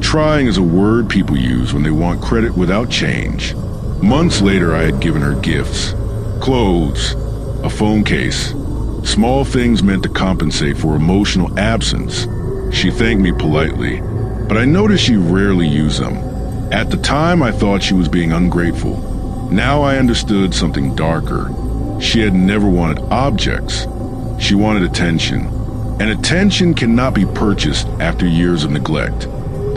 Trying is a word people use when they want credit without change. Months later, I had given her gifts. Clothes, a phone case, small things meant to compensate for emotional absence. She thanked me politely, but I noticed she rarely used them. At the time, I thought she was being ungrateful. Now I understood something darker. She had never wanted objects. She wanted attention. And attention cannot be purchased after years of neglect.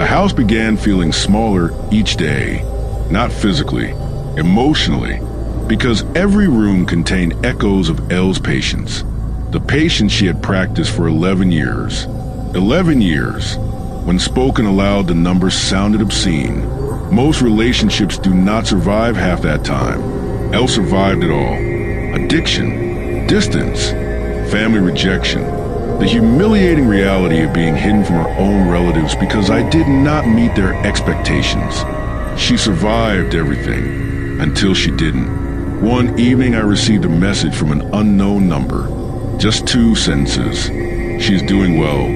The house began feeling smaller each day, not physically, emotionally, because every room contained echoes of Elle's patience, the patience she had practiced for 11 years. 11 years. When spoken aloud, the numbers sounded obscene. Most relationships do not survive half that time. Elle survived it all. Addiction, distance, family rejection, the humiliating reality of being hidden from her own relatives because I did not meet their expectations. She survived everything until she didn't. One evening I received a message from an unknown number. Just 2 sentences. She's doing well.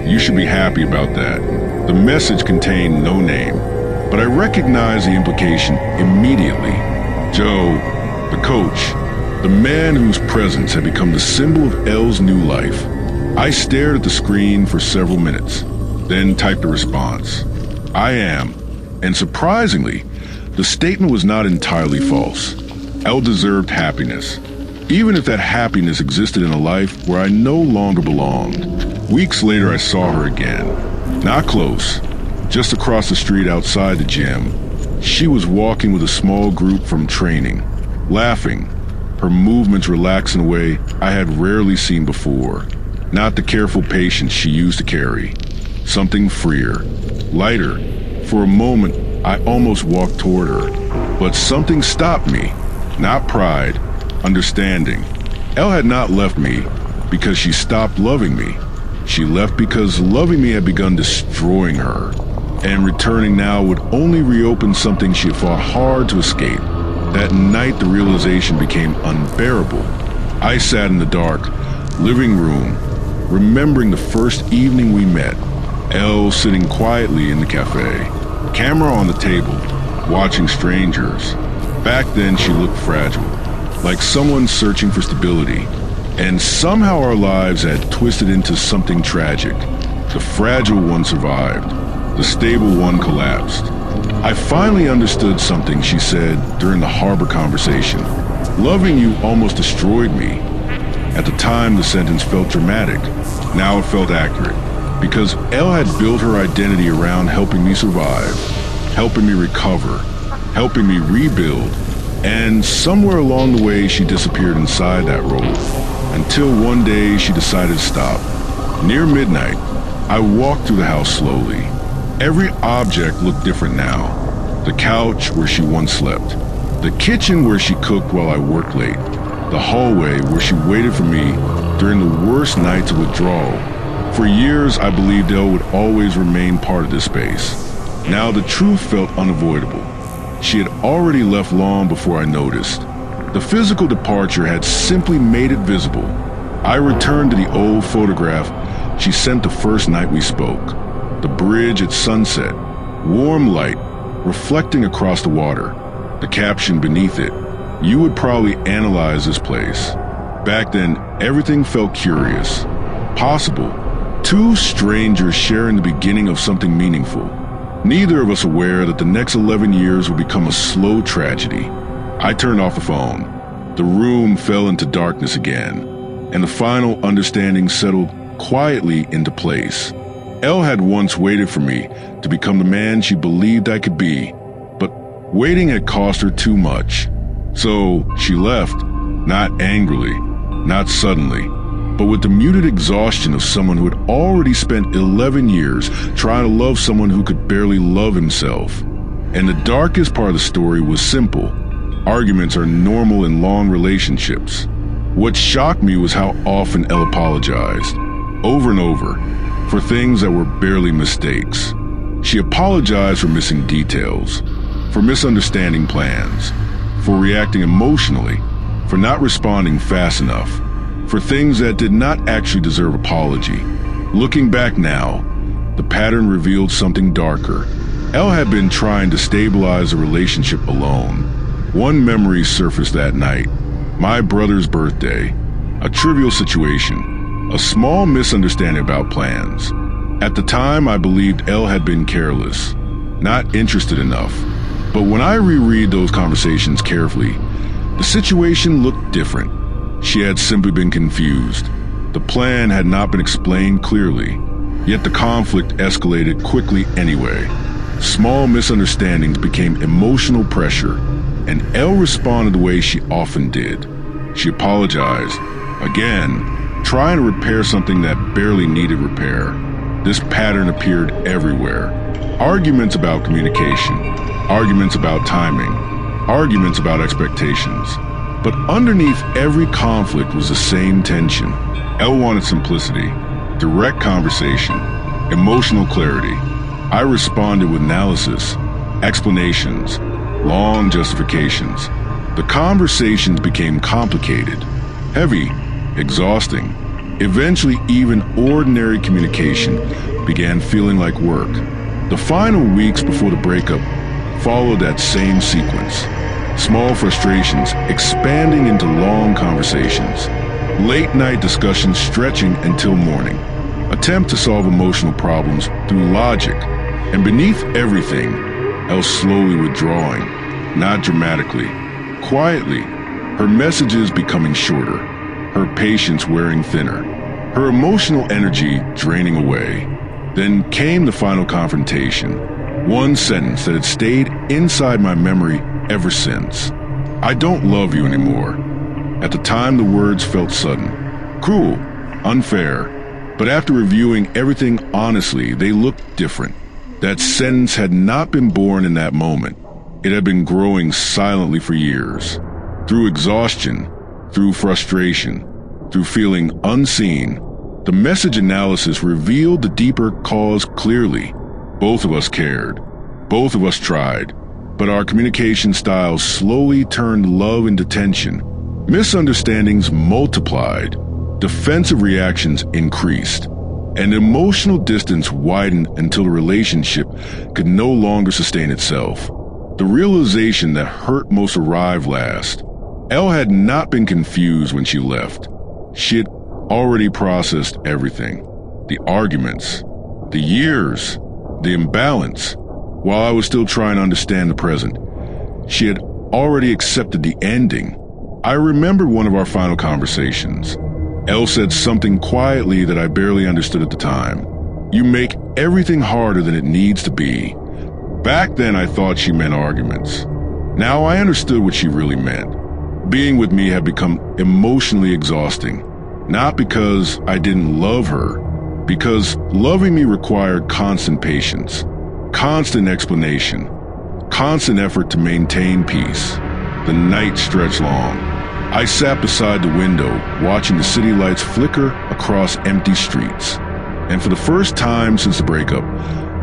You should be happy about that. The message contained no name, but I recognized the implication immediately. Joe, the coach, the man whose presence had become the symbol of Elle's new life. I stared at the screen for several minutes, then typed a response. I am. And surprisingly, the statement was not entirely false. Elle deserved happiness, even if that happiness existed in a life where I no longer belonged. Weeks later, I saw her again. Not close, just across the street outside the gym. She was walking with a small group from training, laughing, her movements relaxed in a way I had rarely seen before. Not the careful patience she used to carry. Something freer, lighter. For a moment, I almost walked toward her, but something stopped me. Not pride, understanding. Elle had not left me because she stopped loving me. She left because loving me had begun destroying her, and returning now would only reopen something she had fought hard to escape. That night, the realization became unbearable. I sat in the dark living room, remembering the first evening we met. Elle sitting quietly in the cafe, camera on the table, watching strangers. Back then, she looked fragile, like someone searching for stability. And somehow our lives had twisted into something tragic. The fragile one survived. The stable one collapsed. I finally understood something she said during the harbor conversation. Loving you almost destroyed me. At the time, the sentence felt dramatic. Now it felt accurate. Because Elle had built her identity around helping me survive, helping me recover, helping me rebuild. And somewhere along the way, she disappeared inside that role. Until one day, she decided to stop. Near midnight, I walked through the house slowly. Every object looked different now. The couch where she once slept. The kitchen where she cooked while I worked late. The hallway where she waited for me during the worst nights of withdrawal. For years, I believed Elle would always remain part of this space. Now the truth felt unavoidable. She had already left long before I noticed. The physical departure had simply made it visible. I returned to the old photograph she sent the first night we spoke. The bridge at sunset, warm light reflecting across the water. The caption beneath it, "You would probably analyze this place." Back then, everything felt curious, possible. 2 strangers sharing the beginning of something meaningful. Neither of us aware that the next 11 years would become a slow tragedy. I turned off the phone. The room fell into darkness again, and the final understanding settled quietly into place. Elle had once waited for me to become the man she believed I could be, but waiting had cost her too much. So she left, not angrily, not suddenly, but with the muted exhaustion of someone who had already spent 11 years trying to love someone who could barely love himself. And the darkest part of the story was simple. Arguments are normal in long relationships. What shocked me was how often Elle apologized, over and over, for things that were barely mistakes. She apologized for missing details, for misunderstanding plans, for reacting emotionally, for not responding fast enough, for things that did not actually deserve apology. Looking back now, the pattern revealed something darker. Elle had been trying to stabilize the relationship alone. One memory surfaced that night, my brother's birthday, a trivial situation, a small misunderstanding about plans. At the time, I believed Elle had been careless, not interested enough. But when I reread those conversations carefully, the situation looked different. She had simply been confused. The plan had not been explained clearly. Yet the conflict escalated quickly anyway. Small misunderstandings became emotional pressure, and Elle responded the way she often did. She apologized, again, trying to repair something that barely needed repair. This pattern appeared everywhere. Arguments about communication, arguments about timing, arguments about expectations. But underneath every conflict was the same tension. Elle wanted simplicity, direct conversation, emotional clarity. I responded with analysis, explanations, long justifications. The conversations became complicated, heavy, exhausting. Eventually, even ordinary communication began feeling like work. The final weeks before the breakup followed that same sequence. Small frustrations expanding into long conversations. Late-night discussions stretching until morning. Attempt to solve emotional problems through logic. And beneath everything, Elle slowly withdrawing, not dramatically, quietly, her messages becoming shorter, her patience wearing thinner, her emotional energy draining away. Then came the final confrontation, one sentence that had stayed inside my memory ever since. I don't love you anymore. At the time, the words felt sudden, cruel, unfair, but after reviewing everything honestly, they looked different. That sentence had not been born in that moment. It had been growing silently for years. Through exhaustion, through frustration, through feeling unseen, the message analysis revealed the deeper cause clearly. Both of us cared. Both of us tried. But our communication styles slowly turned love into tension. Misunderstandings multiplied. Defensive reactions increased. And emotional distance widened until the relationship could no longer sustain itself. The realization that hurt most arrived last. Elle had not been confused when she left. She had already processed everything. The arguments, the years, the imbalance. While I was still trying to understand the present, she had already accepted the ending. I remember one of our final conversations. Elle said something quietly that I barely understood at the time. You make everything harder than it needs to be. Back then I thought she meant arguments. Now I understood what she really meant. Being with me had become emotionally exhausting. Not because I didn't love her, because loving me required constant patience, constant explanation, constant effort to maintain peace. The night stretched long. I sat beside the window, watching the city lights flicker across empty streets. And for the first time since the breakup,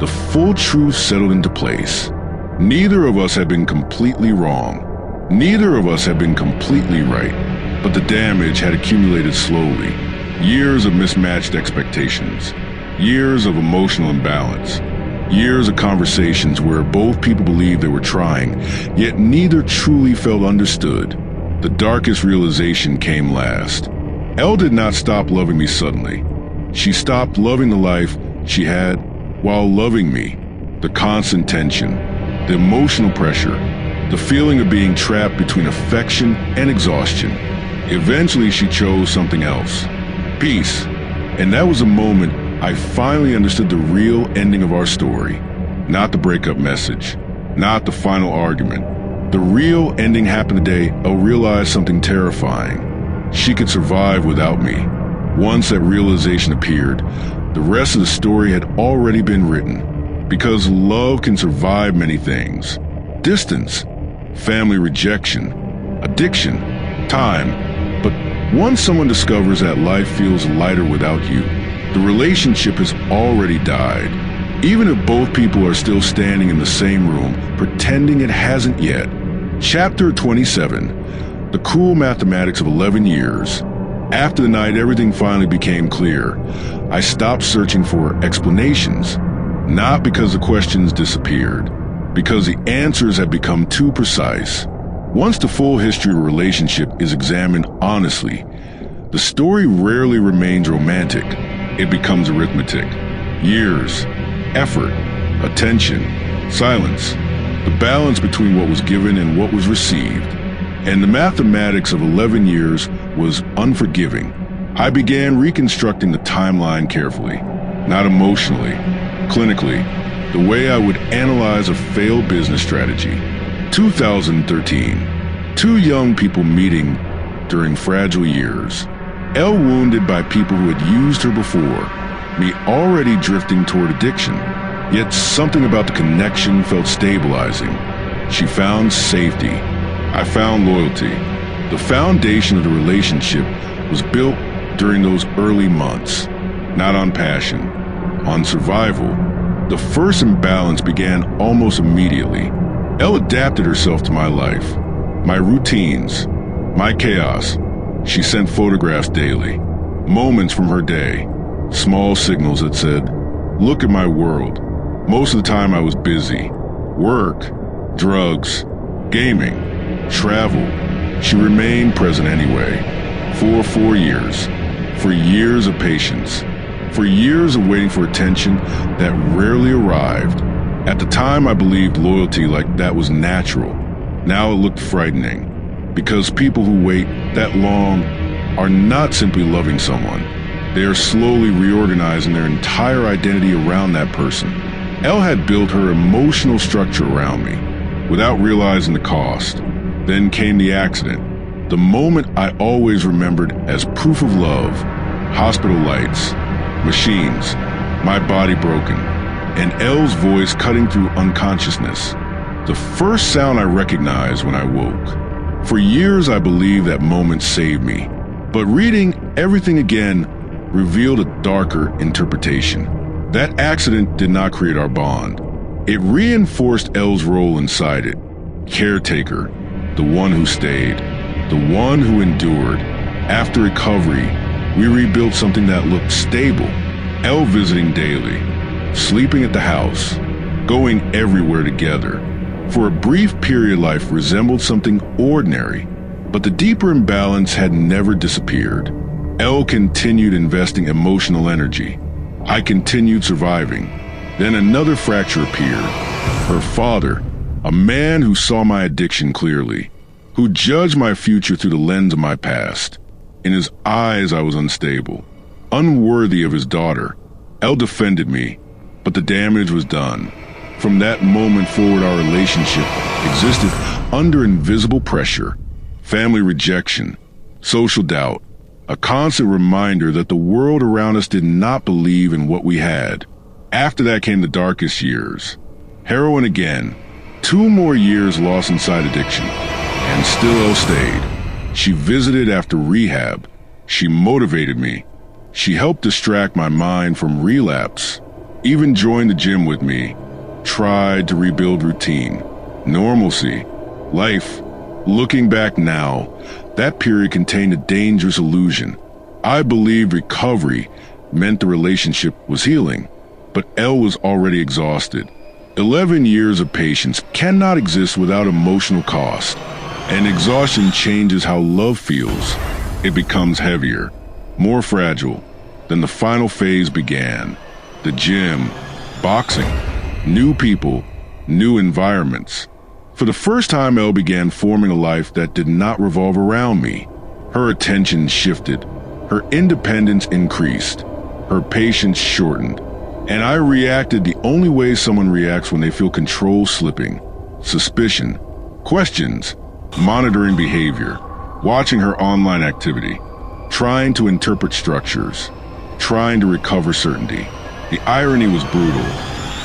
the full truth settled into place. Neither of us had been completely wrong. Neither of us had been completely right. But the damage had accumulated slowly. Years of mismatched expectations. Years of emotional imbalance. Years of conversations where both people believed they were trying, yet neither truly felt understood. The darkest realization came last. Elle did not stop loving me suddenly. She stopped loving the life she had while loving me. The constant tension, the emotional pressure, the feeling of being trapped between affection and exhaustion. Eventually she chose something else. Peace. And that was a moment I finally understood the real ending of our story. Not the breakup message. Not the final argument. The real ending happened the day Elle realized something terrifying. She could survive without me. Once that realization appeared, the rest of the story had already been written. Because love can survive many things. Distance, family rejection, addiction, time. But once someone discovers that life feels lighter without you, the relationship has already died. Even if both people are still standing in the same room, pretending it hasn't yet. Chapter 27, The Cruel Mathematics of 11 Years. After the night everything finally became clear, I stopped searching for explanations. Not because the questions disappeared, because the answers had become too precise. Once the full history of a relationship is examined honestly, the story rarely remains romantic. It becomes arithmetic. Years, effort, attention, silence, the balance between what was given and what was received. And the mathematics of 11 years was unforgiving. I began reconstructing the timeline carefully. not emotionally, clinically, the way I would analyze a failed business strategy. 2013, two young people meeting during fragile years. Elle wounded by people who had used her before, me already drifting toward addiction. Yet something about the connection felt stabilizing. She found safety. I found loyalty. The foundation of the relationship was built during those early months, not on passion, on survival. The first imbalance began almost immediately. Elle adapted herself to my life, my routines, my chaos. She sent photographs daily, moments from her day, small signals that said, "Look at my world." Most of the time I was busy. Work, drugs, gaming, travel. She remained present anyway. For 4 years. For years of patience. For years of waiting for attention that rarely arrived. At the time I believed loyalty like that was natural. Now it looked frightening. Because people who wait that long are not simply loving someone. They are slowly reorganizing their entire identity around that person. Elle had built her emotional structure around me, without realizing the cost. Then came the accident, the moment I always remembered as proof of love. Hospital lights, machines, my body broken, and Elle's voice cutting through unconsciousness. The first sound I recognized when I woke. For years I believed that moment saved me, but reading everything again revealed a darker interpretation. That accident did not create our bond. It reinforced Elle's role inside it. Caretaker, the one who stayed, the one who endured. After recovery, we rebuilt something that looked stable. Elle visiting daily, sleeping at the house, going everywhere together. For a brief period, life resembled something ordinary, but the deeper imbalance had never disappeared. Elle continued investing emotional energy. I continued surviving. Then another fracture appeared. Her father, a man who saw my addiction clearly, who judged my future through the lens of my past. In his eyes, I was unstable, unworthy of his daughter. Elle defended me, but the damage was done. From that moment forward, our relationship existed under invisible pressure, family rejection, social doubt, a constant reminder that the world around us did not believe in what we had. After that came the darkest years. Heroin again. 2 more years lost inside addiction. And still Elle stayed. She visited after rehab. She motivated me. She helped distract my mind from relapse. Even joined the gym with me. Tried to rebuild routine, normalcy, life. Looking back now, that period contained a dangerous illusion. I believed recovery meant the relationship was healing, but Elle was already exhausted. 11 years of patience cannot exist without emotional cost, and exhaustion changes how love feels. It becomes heavier, more fragile. Then the final phase began. The gym, boxing, new people, new environments. For the first time, Elle began forming a life that did not revolve around me. Her attention shifted, her independence increased, her patience shortened, and I reacted the only way someone reacts when they feel control slipping. Suspicion, questions, monitoring behavior, watching her online activity, trying to interpret structures, trying to recover certainty. The irony was brutal.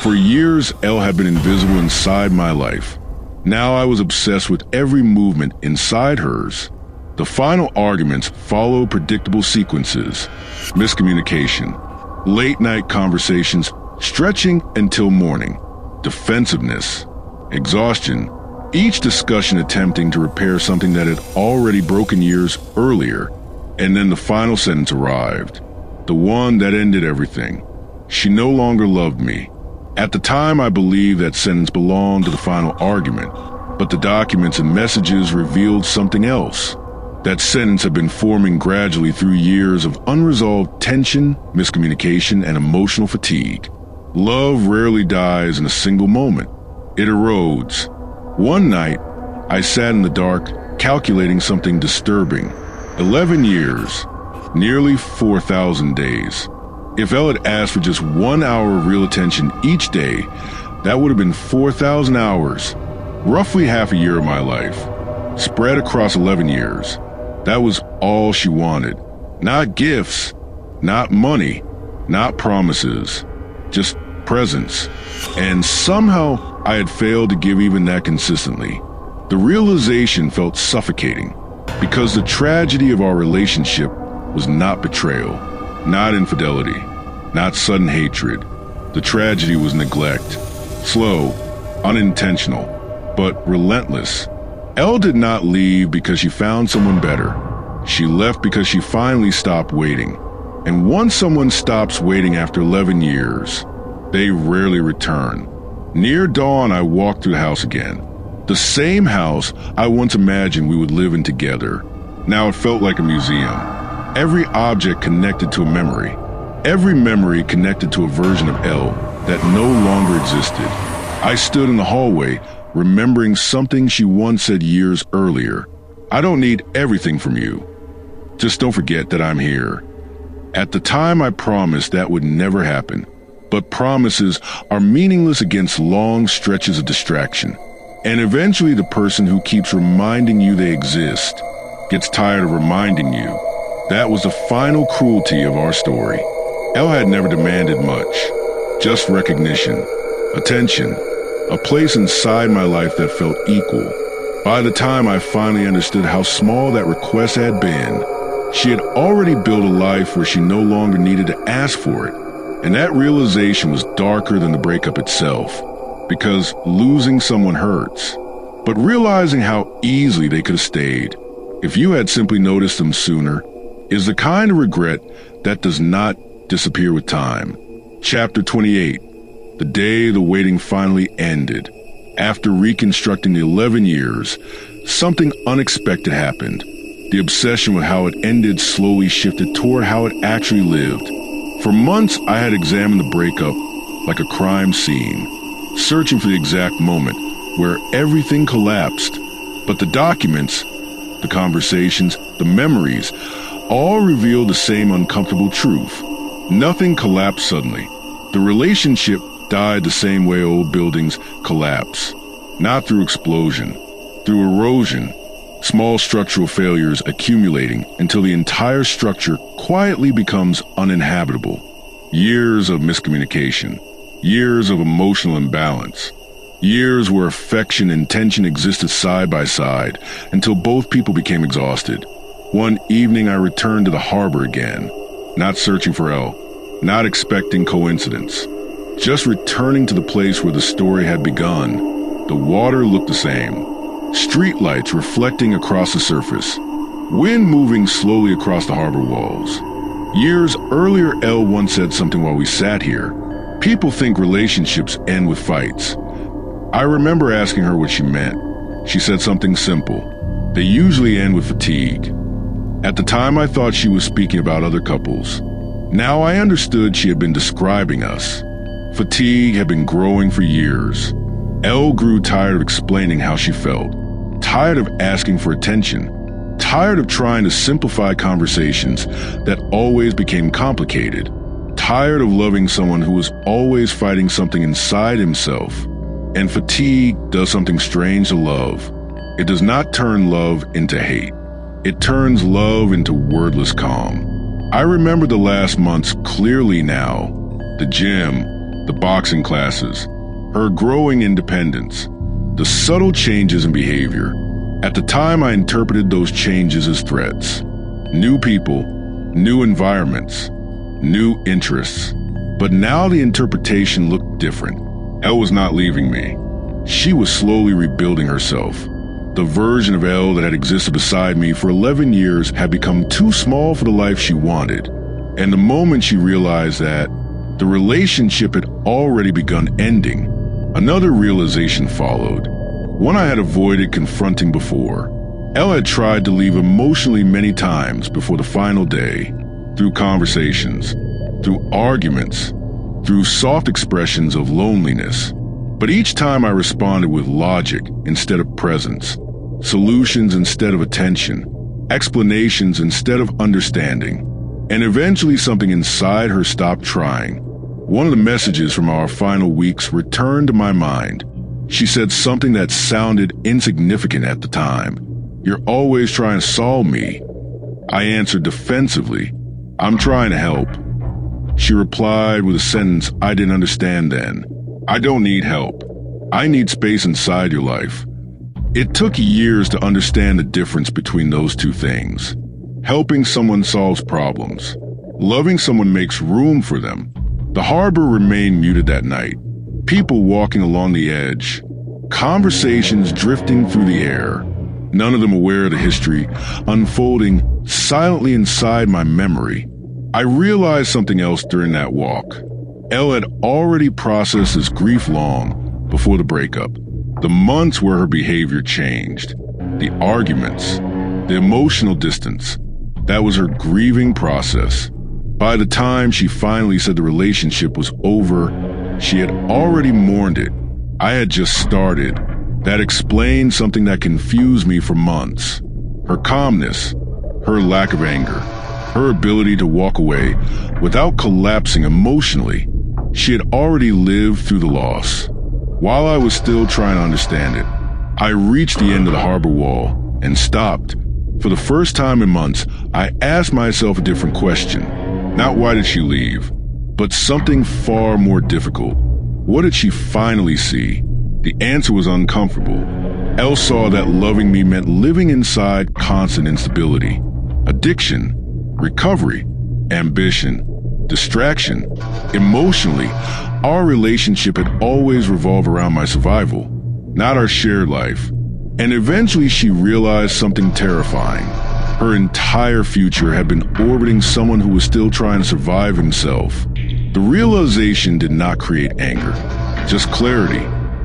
For years, Elle had been invisible inside my life. Now I was obsessed with every movement inside hers. The final arguments followed predictable sequences. Miscommunication, late-night conversations stretching until morning, defensiveness, exhaustion, each discussion attempting to repair something that had already broken years earlier. And then the final sentence arrived, the one that ended everything. She no longer loved me. At the time, I believed that sentence belonged to the final argument, but the documents and messages revealed something else. That sentence had been forming gradually through years of unresolved tension, miscommunication, and emotional fatigue. Love rarely dies in a single moment. It erodes. One night, I sat in the dark, calculating something disturbing. 11 years, nearly 4,000 days. If Elle had asked for just 1 hour of real attention each day, that would have been 4,000 hours, roughly half a year of my life, spread across 11 years. That was all she wanted. Not gifts, not money, not promises, just presence. And somehow I had failed to give even that consistently. The realization felt suffocating because the tragedy of our relationship was not betrayal, not infidelity, not sudden hatred. The tragedy was neglect, slow, unintentional, but relentless. Elle did not leave because she found someone better. She left because she finally stopped waiting. And once someone stops waiting after 11 years, they rarely return. Near dawn, I walked through the house again. The same house I once imagined we would live in together. Now it felt like a museum. Every object connected to a memory. Every memory connected to a version of Elle that no longer existed. I stood in the hallway, remembering something she once said years earlier. I don't need everything from you. Just don't forget that I'm here. At the time, I promised that would never happen. But promises are meaningless against long stretches of distraction. And eventually the person who keeps reminding you they exist gets tired of reminding you. That was the final cruelty of our story. Elle had never demanded much. Just recognition, attention, a place inside my life that felt equal. By the time I finally understood how small that request had been, she had already built a life where she no longer needed to ask for it. And that realization was darker than the breakup itself, because losing someone hurts. But realizing how easily they could have stayed, if you had simply noticed them sooner, is the kind of regret that does not disappear with time. Chapter 28. The day the waiting finally ended. After reconstructing the 11 years, something unexpected happened. The obsession with how it ended slowly shifted toward how it actually lived. For months, I had examined the breakup like a crime scene, searching for the exact moment where everything collapsed. But the documents, the conversations, the memories, all revealed the same uncomfortable truth. Nothing collapsed suddenly. The relationship died the same way old buildings collapse. Not through explosion, through erosion. Small structural failures accumulating until the entire structure quietly becomes uninhabitable. Years of miscommunication, years of emotional imbalance, years where affection and tension existed side by side until both people became exhausted. One evening I returned to the harbor again, not searching for Elle, not expecting coincidence, just returning to the place where the story had begun. The water looked the same. Street lights reflecting across the surface, wind moving slowly across the harbor walls. Years earlier, Elle once said something while we sat here. People think relationships end with fights. I remember asking her what she meant. She said something simple. They usually end with fatigue. At the time, I thought she was speaking about other couples. Now I understood she had been describing us. Fatigue had been growing for years. Elle grew tired of explaining how she felt, tired of asking for attention, tired of trying to simplify conversations that always became complicated, tired of loving someone who was always fighting something inside himself. And fatigue does something strange to love. It does not turn love into hate. It turns love into wordless calm. I remember the last months clearly now. The gym, the boxing classes, her growing independence, the subtle changes in behavior. At the time, I interpreted those changes as threats. New people, new environments, new interests. But now the interpretation looked different. Elle was not leaving me. She was slowly rebuilding herself. The version of Elle that had existed beside me for 11 years had become too small for the life she wanted. And the moment she realized that, the relationship had already begun ending, another realization followed, one I had avoided confronting before. Elle had tried to leave emotionally many times before the final day, through conversations, through arguments, through soft expressions of loneliness. But each time I responded with logic instead of presence, solutions instead of attention, explanations instead of understanding. And eventually something inside her stopped trying. One of the messages from our final weeks returned to my mind. She said something that sounded insignificant at the time. "You're always trying to solve me." I answered defensively, "I'm trying to help." She replied with a sentence I didn't understand then. "I don't need help. I need space inside your life." It took years to understand the difference between those two things. Helping someone solves problems. Loving someone makes room for them. The harbor remained muted that night. People walking along the edge. Conversations drifting through the air. None of them aware of the history unfolding silently inside my memory. I realized something else during that walk. Elle had already processed this grief long before the breakup. The months where her behavior changed. The arguments. The emotional distance. That was her grieving process. By the time she finally said the relationship was over, she had already mourned it. I had just started. That explained something that confused me for months. Her calmness, her lack of anger, her ability to walk away without collapsing emotionally. She had already lived through the loss. While I was still trying to understand it, I reached the end of the harbor wall and stopped. For the first time in months, I asked myself a different question. Not why did she leave, but something far more difficult. What did she finally see? The answer was uncomfortable. Elle saw that loving me meant living inside constant instability. Addiction, recovery, ambition, distraction. Emotionally, our relationship had always revolved around my survival, not our shared life. And eventually she realized something terrifying. Her entire future had been orbiting someone who was still trying to survive himself. The realization did not create anger, just clarity.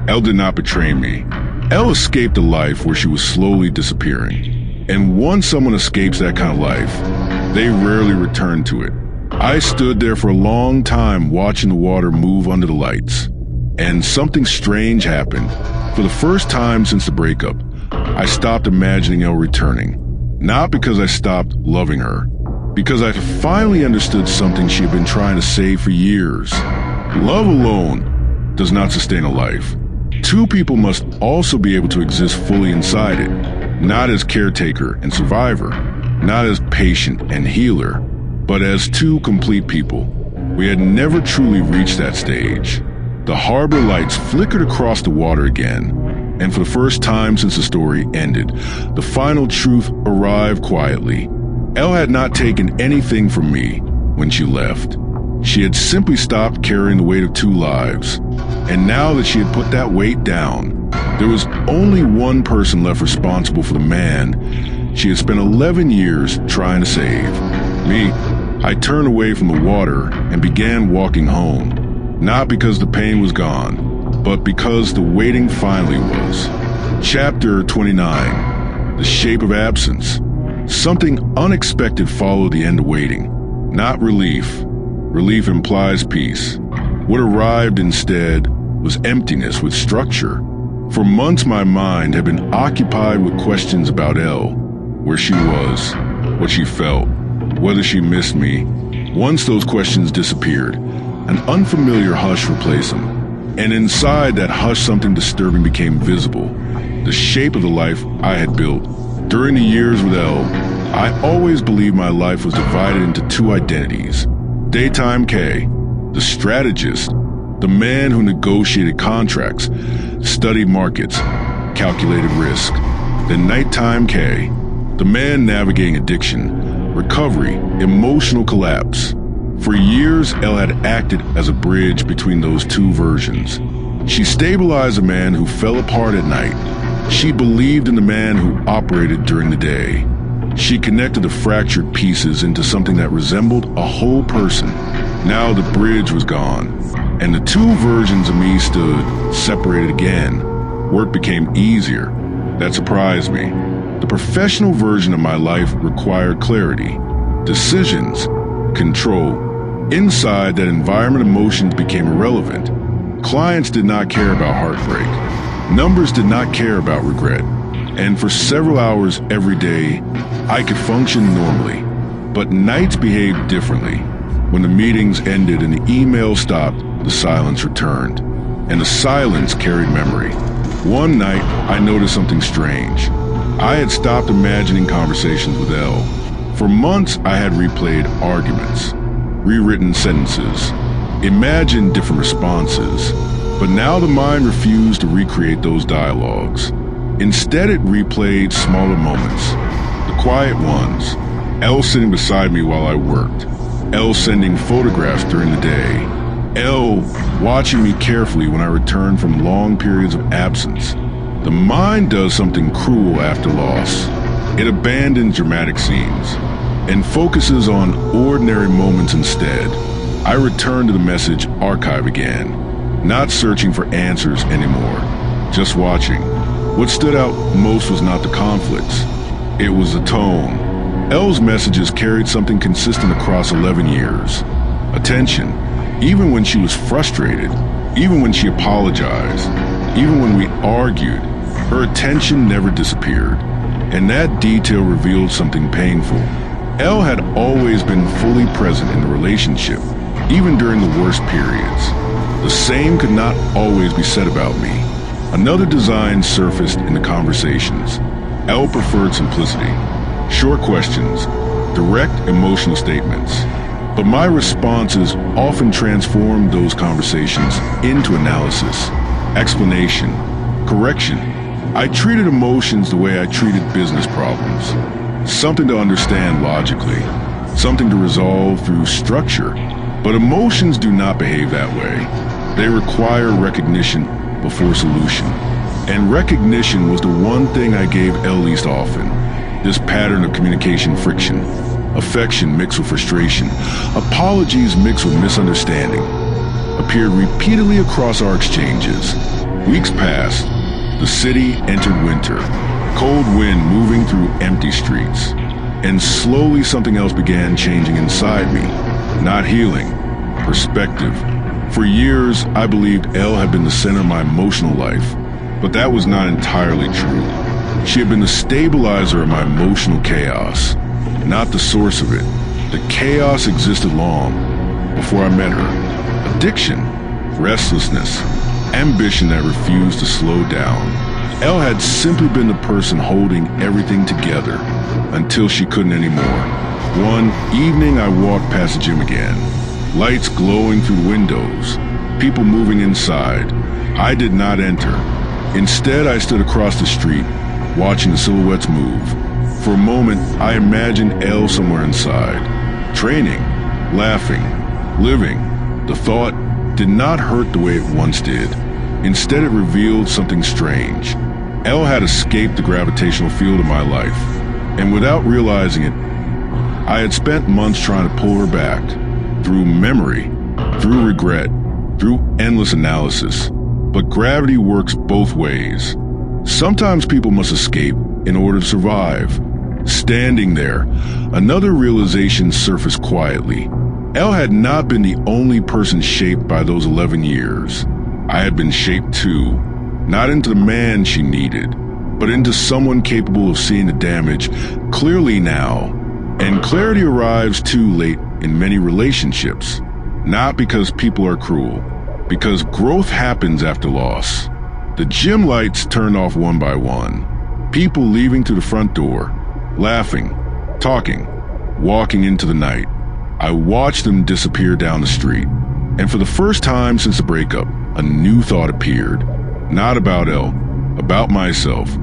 Elle did not betray me. Elle escaped a life where she was slowly disappearing. And once someone escapes that kind of life, they rarely return to it. I stood there for a long time watching the water move under the lights. And something strange happened. For the first time since the breakup, I stopped imagining Elle returning. Not because I stopped loving her, because I finally understood something she had been trying to say for years. Love alone does not sustain a life. Two people must also be able to exist fully inside it, not as caretaker and survivor, not as patient and healer, but as two complete people. We had never truly reached that stage. The harbor lights flickered across the water again, and for the first time since the story ended, the final truth arrived quietly. Elle had not taken anything from me when she left. She had simply stopped carrying the weight of two lives. And now that she had put that weight down, there was only one person left responsible for the man she had spent 11 years trying to save. Me. I turned away from the water and began walking home. Not because the pain was gone, but because the waiting finally was. Chapter 29. The Shape of Absence. Something unexpected followed the end of waiting. Not relief. Relief implies peace. What arrived instead was emptiness with structure. For months my mind had been occupied with questions about Elle, where she was, what she felt, whether she missed me. Once those questions disappeared, an unfamiliar hush replaced them. And inside that hush something disturbing became visible. The shape of the life I had built. During the years with Elle, I always believed my life was divided into two identities. Daytime K, the strategist, the man who negotiated contracts, studied markets, calculated risk. Then nighttime K, the man navigating addiction, recovery, emotional collapse. For years, Elle had acted as a bridge between those two versions. She stabilized a man who fell apart at night. She believed in the man who operated during the day. She connected the fractured pieces into something that resembled a whole person. Now the bridge was gone, and the two versions of me stood separated again. Work became easier. That surprised me. The professional version of my life required clarity, decisions, control. Inside that environment, emotions became irrelevant. Clients did not care about heartbreak. Numbers did not care about regret. And for several hours every day, I could function normally. But nights behaved differently. When the meetings ended and the email stopped, the silence returned. And the silence carried memory. One night, I noticed something strange. I had stopped imagining conversations with Elle. For months, I had replayed arguments, rewritten sentences, imagined different responses. But now the mind refused to recreate those dialogues. Instead, it replayed smaller moments, the quiet ones. Elle sitting beside me while I worked. Elle sending photographs during the day. Elle watching me carefully when I returned from long periods of absence. The mind does something cruel after loss. It abandons dramatic scenes and focuses on ordinary moments instead. I returned to the message archive again, not searching for answers anymore, just watching. What stood out most was not the conflicts. It was the tone. Elle's messages carried something consistent across 11 years. Attention, even when she was frustrated, even when she apologized, even when we argued, her attention never disappeared. And that detail revealed something painful. Elle had always been fully present in the relationship, even during the worst periods. The same could not always be said about me. Another design surfaced in the conversations. Elle preferred simplicity. Short questions, direct emotional statements. But my responses often transformed those conversations into analysis, explanation, correction. I treated emotions the way I treated business problems. Something to understand logically, something to resolve through structure. But emotions do not behave that way. They require recognition before solution. And recognition was the one thing I gave Elle least often. This pattern of communication friction, affection mixed with frustration, apologies mixed with misunderstanding, appeared repeatedly across our exchanges. Weeks passed. The city entered winter, cold wind moving through empty streets. And slowly something else began changing inside me. Not healing, perspective. For years, I believed Elle had been the center of my emotional life, but that was not entirely true. She had been the stabilizer of my emotional chaos, not the source of it. The chaos existed long before I met her. Addiction, restlessness, ambition that refused to slow down. Elle had simply been the person holding everything together until she couldn't anymore. One evening I walked past the gym again, lights glowing through windows, people moving inside. I did not enter. Instead, I stood across the street, watching the silhouettes move. For a moment, I imagined Elle somewhere inside, training, laughing, living. The thought did not hurt the way it once did. Instead, it revealed something strange. Elle had escaped the gravitational field of my life, and without realizing it, I had spent months trying to pull her back, through memory, through regret, through endless analysis. But gravity works both ways. Sometimes people must escape in order to survive. Standing there, another realization surfaced quietly. Elle had not been the only person shaped by those 11 years. I had been shaped too, not into the man she needed, but into someone capable of seeing the damage clearly now. And clarity arrives too late in many relationships, not because people are cruel, because growth happens after loss. The gym lights turned off one by one. People leaving through the front door, laughing, talking, walking into the night. I watched them disappear down the street. And for the first time since the breakup, a new thought appeared. Not about Elle, about myself.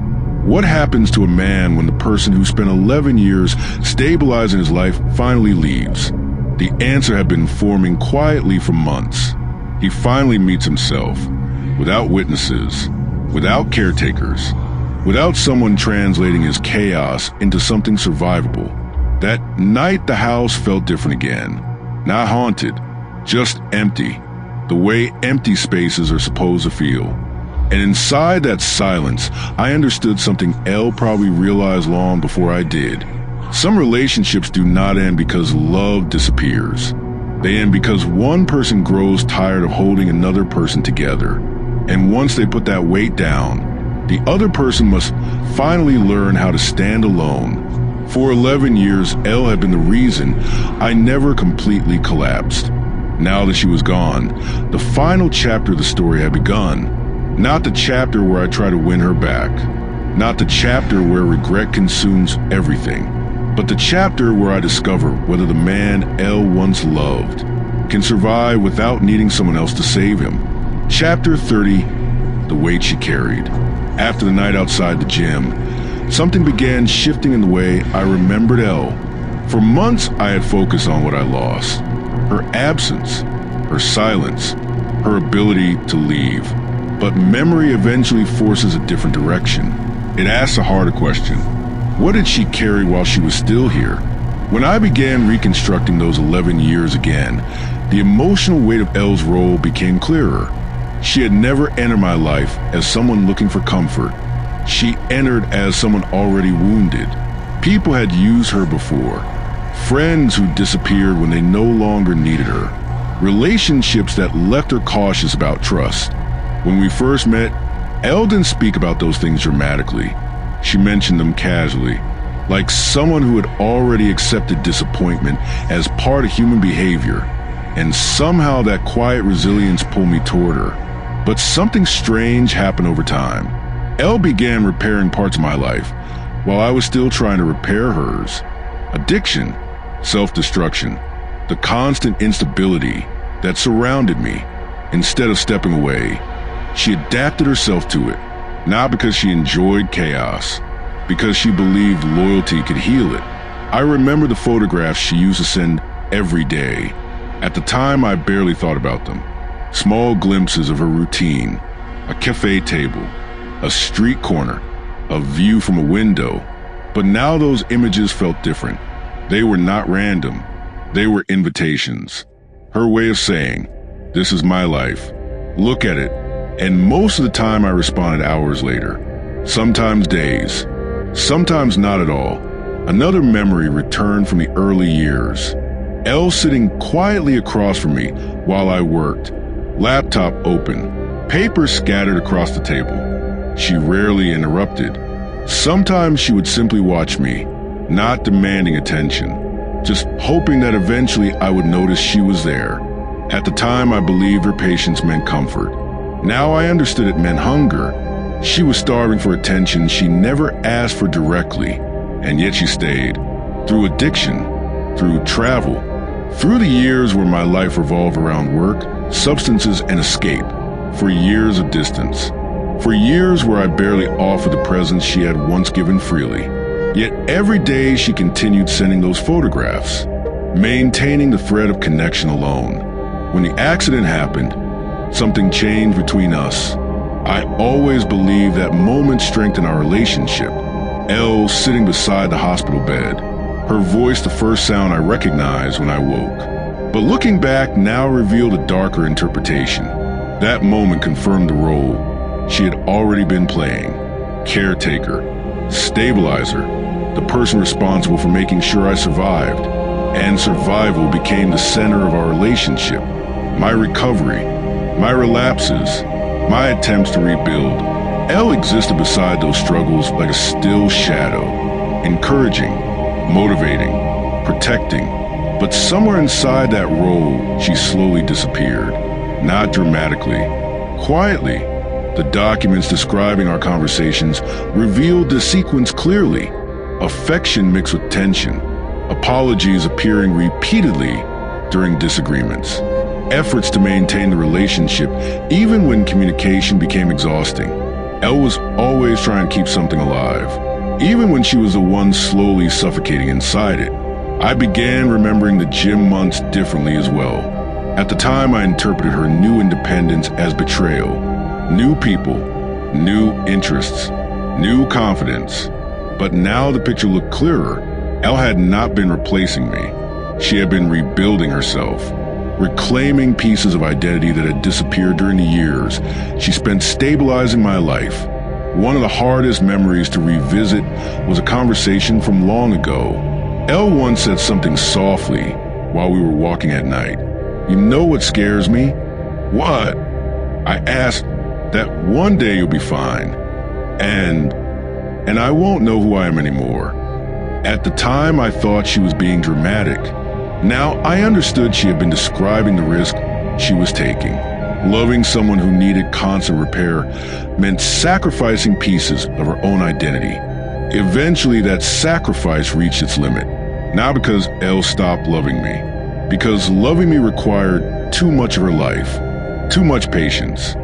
What happens to a man when the person who spent 11 years stabilizing his life finally leaves? The answer had been forming quietly for months. He finally meets himself, without witnesses, without caretakers, without someone translating his chaos into something survivable. That night the house felt different again. Not haunted, just empty, the way empty spaces are supposed to feel. And inside that silence, I understood something Elle probably realized long before I did. Some relationships do not end because love disappears. They end because one person grows tired of holding another person together. And once they put that weight down, the other person must finally learn how to stand alone, For 11 years, Elle had been the reason I never completely collapsed. Now that she was gone, the final chapter of the story had begun. Not the chapter where I try to win her back. Not the chapter where regret consumes everything. But the chapter where I discover whether the man Elle once loved can survive without needing someone else to save him. Chapter 30, The Weight She Carried. After the night outside the gym, something began shifting in the way I remembered Elle. For months, I had focused on what I lost. Her absence, her silence, her ability to leave. But memory eventually forces a different direction. It asks a harder question. What did she carry while she was still here? When I began reconstructing those 11 years again, the emotional weight of Elle's role became clearer. She had never entered my life as someone looking for comfort. She entered as someone already wounded. People had used her before. Friends who disappeared when they no longer needed her. Relationships that left her cautious about trust. When we first met, Elle didn't speak about those things dramatically. She mentioned them casually, like someone who had already accepted disappointment as part of human behavior. And somehow that quiet resilience pulled me toward her. But something strange happened over time. Elle began repairing parts of my life, while I was still trying to repair hers. Addiction, self-destruction, the constant instability that surrounded me. Instead of stepping away, she adapted herself to it, not because she enjoyed chaos, because she believed loyalty could heal it. I remember the photographs she used to send every day. At the time, I barely thought about them. Small glimpses of her routine, a cafe table, a street corner, a view from a window. But now those images felt different. They were not random. They were invitations. Her way of saying, "This is my life. Look at it." And most of the time I responded hours later. Sometimes days. Sometimes not at all. Another memory returned from the early years. Elle sitting quietly across from me while I worked. Laptop open. Papers scattered across the table. She rarely interrupted. Sometimes she would simply watch me, not demanding attention, just hoping that eventually I would notice she was there. At the time, I believed her patience meant comfort. Now I understood it meant hunger. She was starving for attention she never asked for directly, and yet she stayed. Through addiction, through travel, through the years where my life revolved around work, substances, and escape. For years of distance. For years where I barely offered the presence she had once given freely. Yet every day she continued sending those photographs, maintaining the thread of connection alone. When the accident happened, something changed between us. I always believed that moment strengthened our relationship. Elle sitting beside the hospital bed, her voice the first sound I recognized when I woke. But looking back now revealed a darker interpretation. That moment confirmed the role she had already been playing. Caretaker, stabilizer, the person responsible for making sure I survived. And survival became the center of our relationship. My recovery, my relapses, my attempts to rebuild. Elle existed beside those struggles like a still shadow, encouraging, motivating, protecting. But somewhere inside that role, she slowly disappeared. Not dramatically, quietly. The documents describing our conversations revealed the sequence clearly. Affection mixed with tension. Apologies appearing repeatedly during disagreements. Efforts to maintain the relationship even when communication became exhausting. Elle was always trying to keep something alive, even when she was the one slowly suffocating inside it. I began remembering the gym months differently as well. At the time, I interpreted her new independence as betrayal. New people, new interests, new confidence. But now the picture looked clearer. Elle had not been replacing me. She had been rebuilding herself, reclaiming pieces of identity that had disappeared during the years she spent stabilizing my life. One of the hardest memories to revisit was a conversation from long ago. Elle once said something softly while we were walking at night. "You know what scares me?" "What?" I asked. "That one day you'll be fine. And I won't know who I am anymore." At the time, I thought she was being dramatic. Now, I understood she had been describing the risk she was taking. Loving someone who needed constant repair meant sacrificing pieces of her own identity. Eventually, that sacrifice reached its limit. Not because Elle stopped loving me, because loving me required too much of her life, too much patience,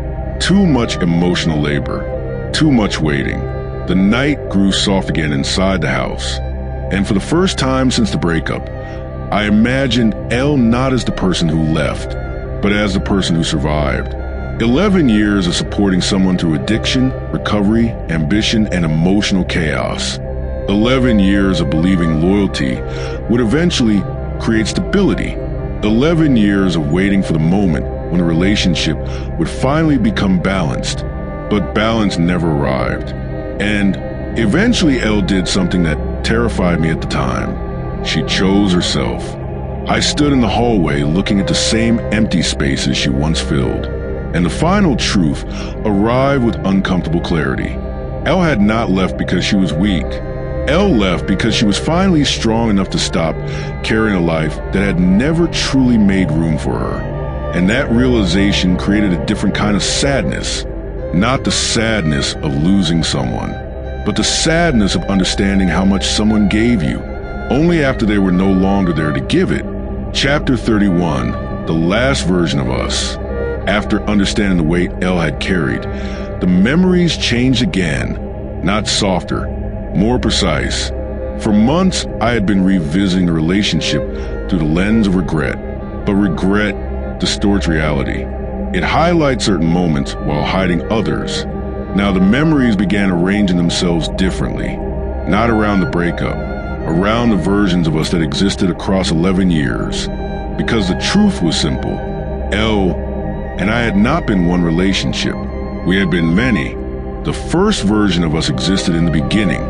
too much emotional labor, too much waiting. The night grew soft again inside the house, and for the first time since the breakup, I imagined Elle not as the person who left, but as the person who survived. 11 years of supporting someone through addiction, recovery, ambition, and emotional chaos. 11 years of believing loyalty would eventually create stability. 11 years of waiting for the moment when a relationship would finally become balanced. But balance never arrived. And eventually Elle did something that terrified me at the time. She chose herself. I stood in the hallway looking at the same empty spaces she once filled. And the final truth arrived with uncomfortable clarity. Elle had not left because she was weak. Elle left because she was finally strong enough to stop carrying a life that had never truly made room for her. And that realization created a different kind of sadness. Not the sadness of losing someone, but the sadness of understanding how much someone gave you, only after they were no longer there to give it. Chapter 31, the last version of us. After understanding the weight Elle had carried, the memories changed again, not softer, more precise. For months, I had been revisiting the relationship through the lens of regret, but regret distorts reality. It highlights certain moments while hiding others. Now the memories began arranging themselves differently, not around the breakup, around the versions of us that existed across 11 years. Because the truth was simple. Elle and I had not been one relationship. We had been many. The first version of us existed in the beginning.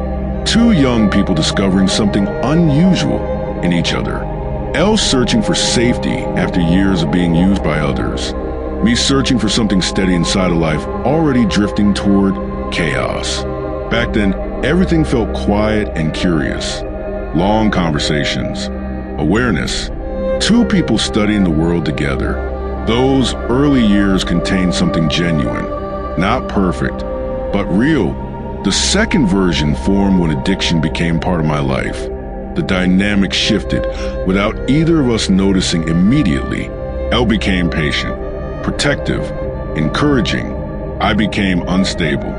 Two young people discovering something unusual in each other. Elle searching for safety after years of being used by others. Me searching for something steady inside a life already drifting toward chaos. Back then, everything felt quiet and curious. Long conversations. Awareness. Two people studying the world together. Those early years contained something genuine. Not perfect, but real. The second version formed when addiction became part of my life. The dynamic shifted without either of us noticing immediately. Elle became patient, protective, encouraging. I became unstable,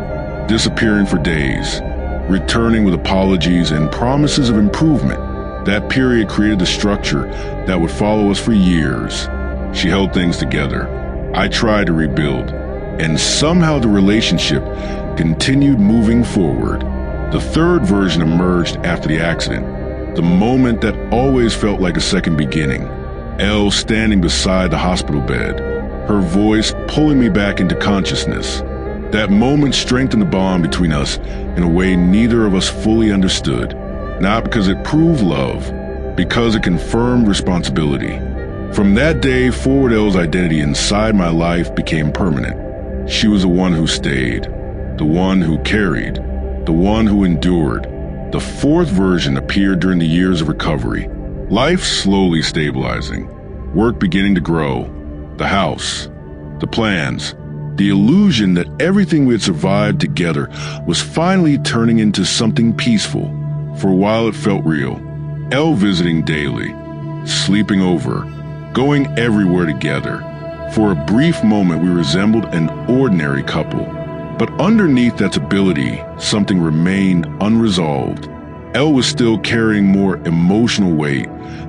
disappearing for days, returning with apologies and promises of improvement. That period created the structure that would follow us for years. She held things together. I tried to rebuild, and somehow the relationship continued moving forward. The third version emerged after the accident, the moment that always felt like a second beginning. Elle standing beside the hospital bed, her voice pulling me back into consciousness. That moment strengthened the bond between us in a way neither of us fully understood. Not because it proved love, because it confirmed responsibility. From that day forward, Elle's identity inside my life became permanent. She was the one who stayed, the one who carried, the one who endured. The fourth version appeared during the years of recovery. Life slowly stabilizing, work beginning to grow, the house, the plans, the illusion that everything we had survived together was finally turning into something peaceful. For a while it felt real. Elle visiting daily, sleeping over, going everywhere together. For a brief moment we resembled an ordinary couple. But underneath that stability, something remained unresolved. Elle was still carrying more emotional weight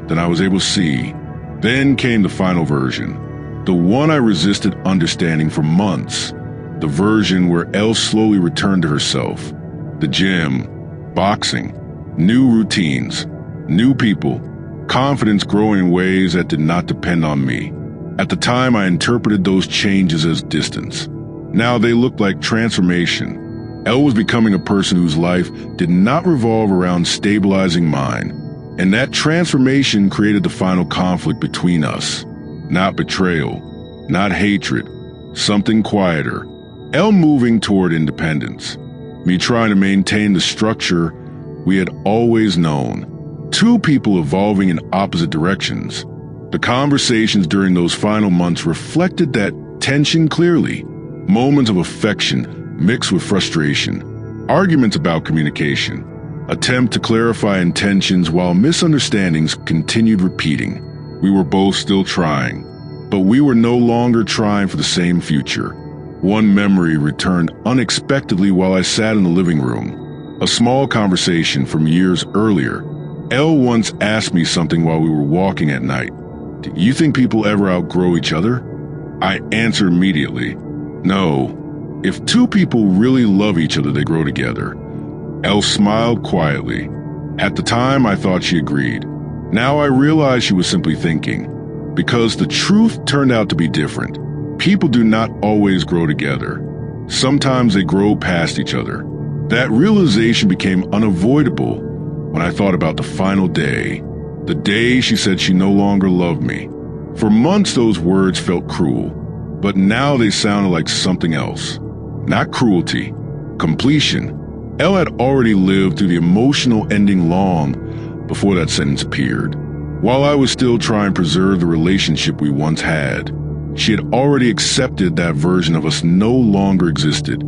than I was able to see. Then came the final version, the one I resisted understanding for months. The version where Elle slowly returned to herself. The gym, boxing, new routines, new people, confidence growing in ways that did not depend on me. At the time, I interpreted those changes as distance. Now they looked like transformation. Elle was becoming a person whose life did not revolve around stabilizing mine. And that transformation created the final conflict between us. Not betrayal, not hatred, something quieter. Elle moving toward independence. Me trying to maintain the structure we had always known. Two people evolving in opposite directions. The conversations during those final months reflected that tension clearly. Moments of affection mixed with frustration. Arguments about communication. Attempt to clarify intentions while misunderstandings continued repeating. We were both still trying, but we were no longer trying for the same future. One memory returned unexpectedly while I sat in the living room. A small conversation from years earlier. Elle once asked me something while we were walking at night. "Do you think people ever outgrow each other?" I answered immediately, "No. If two people really love each other, they grow together." Elle smiled quietly. At the time, I thought she agreed. Now I realize she was simply thinking, because the truth turned out to be different. People do not always grow together. Sometimes they grow past each other. That realization became unavoidable when I thought about the final day, the day she said she no longer loved me. For months those words felt cruel, but now they sounded like something else. Not cruelty, completion. Elle had already lived through the emotional ending long before that sentence appeared. While I was still trying to preserve the relationship we once had, she had already accepted that version of us no longer existed.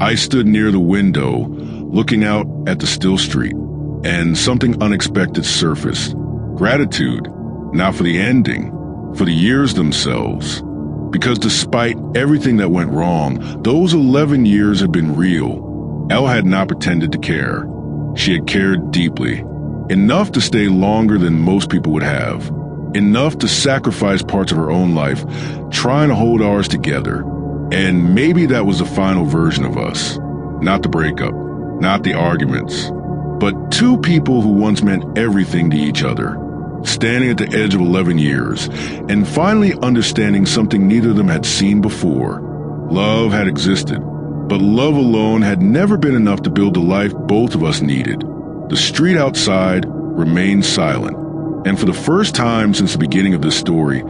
I stood near the window, looking out at the still street, and something unexpected surfaced. Gratitude, not for the ending, for the years themselves. Because despite everything that went wrong, those 11 years had been real. Elle had not pretended to care. She had cared deeply. Enough to stay longer than most people would have. Enough to sacrifice parts of her own life, trying to hold ours together. And maybe that was the final version of us. Not the breakup, not the arguments, but two people who once meant everything to each other. Standing at the edge of 11 years, and finally understanding something neither of them had seen before. Love had existed, but love alone had never been enough to build the life both of us needed. The street outside remained silent, and for the first time since the beginning of this story,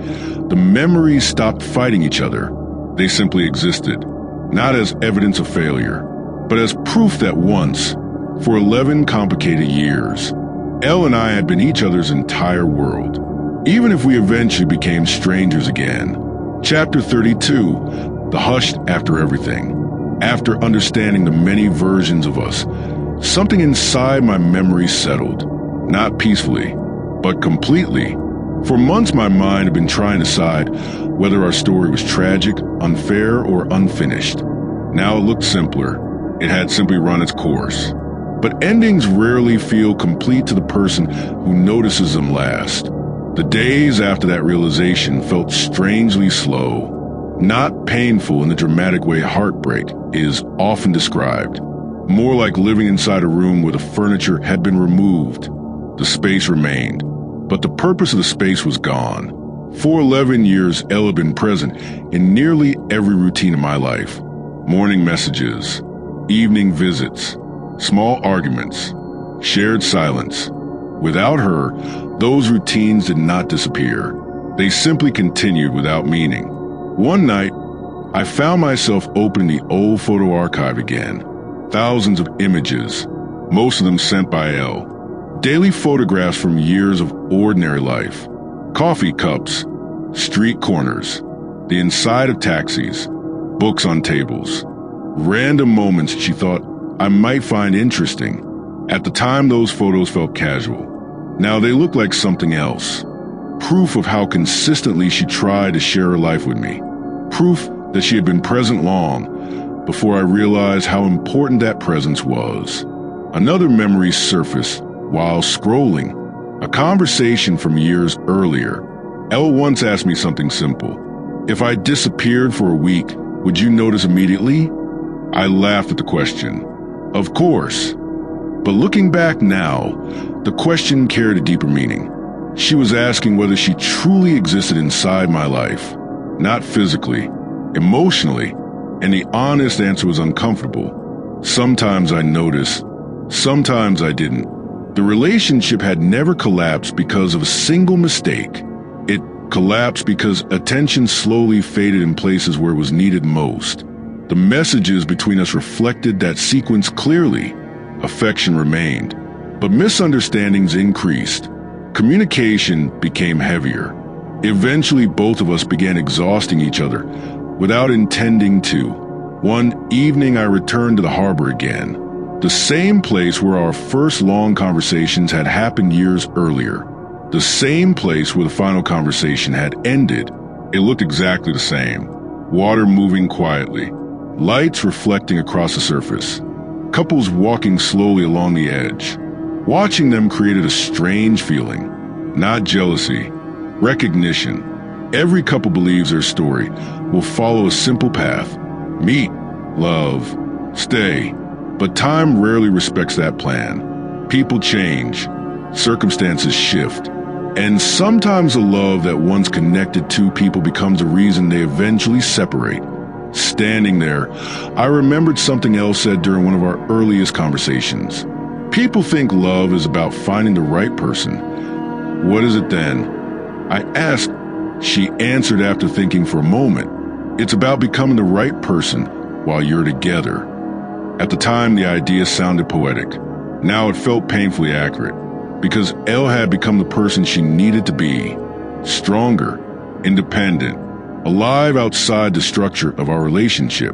the memories stopped fighting each other. They simply existed, not as evidence of failure, but as proof that once, for 11 complicated years, Elle and I had been each other's entire world, even if we eventually became strangers again. Chapter 32, the hush after everything. After understanding the many versions of us, something inside my memory settled, not peacefully, but completely. For months my mind had been trying to decide whether our story was tragic, unfair, or unfinished. Now it looked simpler. It had simply run its course. But endings rarely feel complete to the person who notices them last. The days after that realization felt strangely slow. Not painful in the dramatic way heartbreak is often described. More like living inside a room where the furniture had been removed. The space remained, but the purpose of the space was gone. For 11 years, Elle had been present in nearly every routine of my life. Morning messages, evening visits, small arguments, shared silence. Without her, those routines did not disappear. They simply continued without meaning. One night, I found myself opening the old photo archive again. Thousands of images, most of them sent by Elle. Daily photographs from years of ordinary life. Coffee cups, street corners, the inside of taxis, books on tables. Random moments she thought I might find interesting. At the time, those photos felt casual. Now they look like something else. Proof of how consistently she tried to share her life with me. Proof that she had been present long before I realized how important that presence was. Another memory surfaced while scrolling. A conversation from years earlier. Elle once asked me something simple. If I disappeared for a week, would you notice immediately? I laughed at the question. Of course. But looking back now, the question carried a deeper meaning. She was asking whether she truly existed inside my life. Not physically, emotionally, and the honest answer was uncomfortable. Sometimes I noticed, sometimes I didn't. The relationship had never collapsed because of a single mistake. It collapsed because attention slowly faded in places where it was needed most. The messages between us reflected that sequence clearly. Affection remained, But misunderstandings increased. Communication became heavier. Eventually, both of us began exhausting each other without intending to. One evening, I returned to the harbor again, the same place where our first long conversations had happened years earlier, the same place where the final conversation had ended. It looked exactly the same. Water moving quietly, lights reflecting across the surface, couples walking slowly along the edge. Watching them created a strange feeling, not jealousy, recognition. Every couple believes their story will follow a simple path: meet, love, stay. But time rarely respects that plan. People change, circumstances shift, and sometimes the love that once connected two people becomes a reason they eventually separate. Standing there, I remembered something Elle said during one of our earliest conversations. People think love is about finding the right person. What is it then? I asked. She answered after thinking for a moment. It's about becoming the right person while you're together. At the time, the idea sounded poetic. Now it felt painfully accurate, because Elle had become the person she needed to be. Stronger, independent, alive outside the structure of our relationship.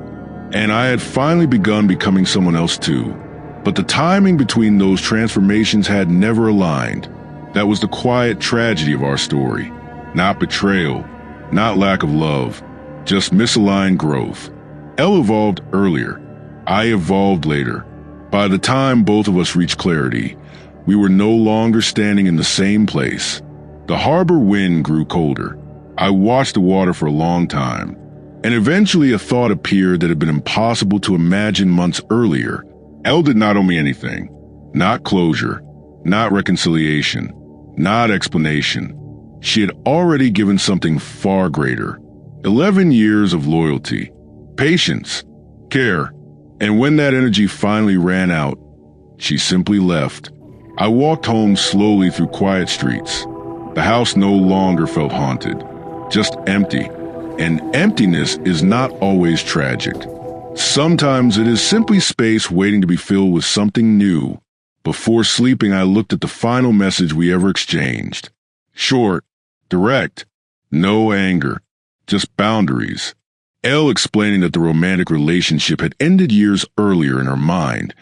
And I had finally begun becoming someone else too. But the timing between those transformations had never aligned. That was the quiet tragedy of our story. Not betrayal, not lack of love, just misaligned growth. Elle evolved earlier. I evolved later. By the time both of us reached clarity, we were no longer standing in the same place. The harbor wind grew colder. I watched the water for a long time, and eventually a thought appeared that had been impossible to imagine months earlier. Elle did not owe me anything. Not closure, not reconciliation, not explanation. She had already given something far greater. 11 years of loyalty, patience, care. And when that energy finally ran out, she simply left. I walked home slowly through quiet streets. The house no longer felt haunted, just empty. And emptiness is not always tragic. Sometimes it is simply space waiting to be filled with something new. Before sleeping, I looked at the final message we ever exchanged. Short, direct, no anger, just boundaries. Elle explaining that the romantic relationship had ended years earlier in her mind,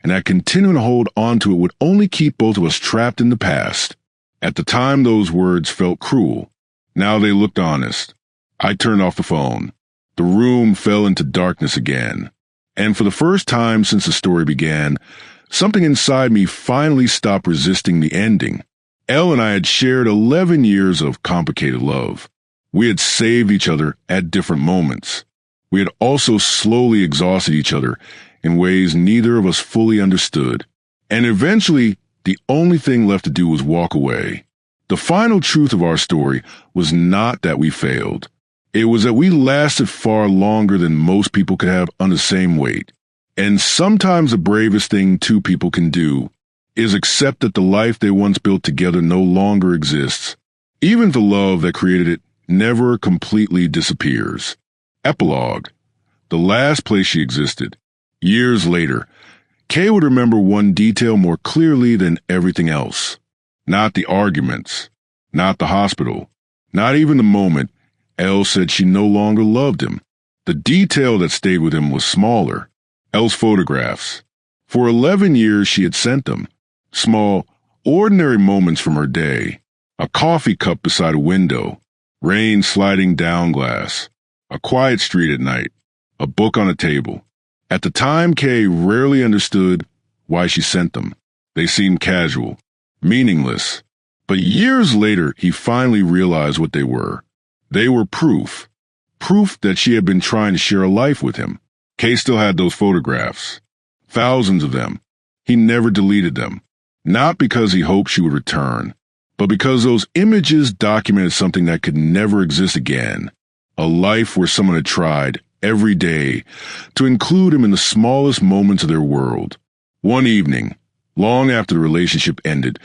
and that continuing to hold on to it would only keep both of us trapped in the past. At the time, those words felt cruel. Now they looked honest. I turned off the phone. The room fell into darkness again. And for the first time since the story began, something inside me finally stopped resisting the ending. Elle and I had shared 11 years of complicated love. We had saved each other at different moments. We had also slowly exhausted each other in ways neither of us fully understood. And eventually, the only thing left to do was walk away. The final truth of our story was not that we failed. It was that we lasted far longer than most people could have on the same weight. And sometimes the bravest thing two people can do is accept that the life they once built together no longer exists. Even the love that created it never completely disappears. Epilogue. The last place she existed. Years later, Kay would remember one detail more clearly than everything else. Not the arguments, not the hospital, not even the moment Elle said she no longer loved him. The detail that stayed with him was smaller. Elle's photographs. For 11 years she had sent them. Small, ordinary moments from her day. A coffee cup beside a window. Rain sliding down glass. A quiet street at night. A book on a table. At the time, Kay rarely understood why she sent them. They seemed casual, meaningless. But years later, he finally realized what they were. They were proof. Proof that she had been trying to share a life with him. Kay still had those photographs. Thousands of them. He never deleted them. Not because he hoped she would return, but because those images documented something that could never exist again. A life where someone had tried, every day, to include him in the smallest moments of their world. One evening, long after the relationship ended,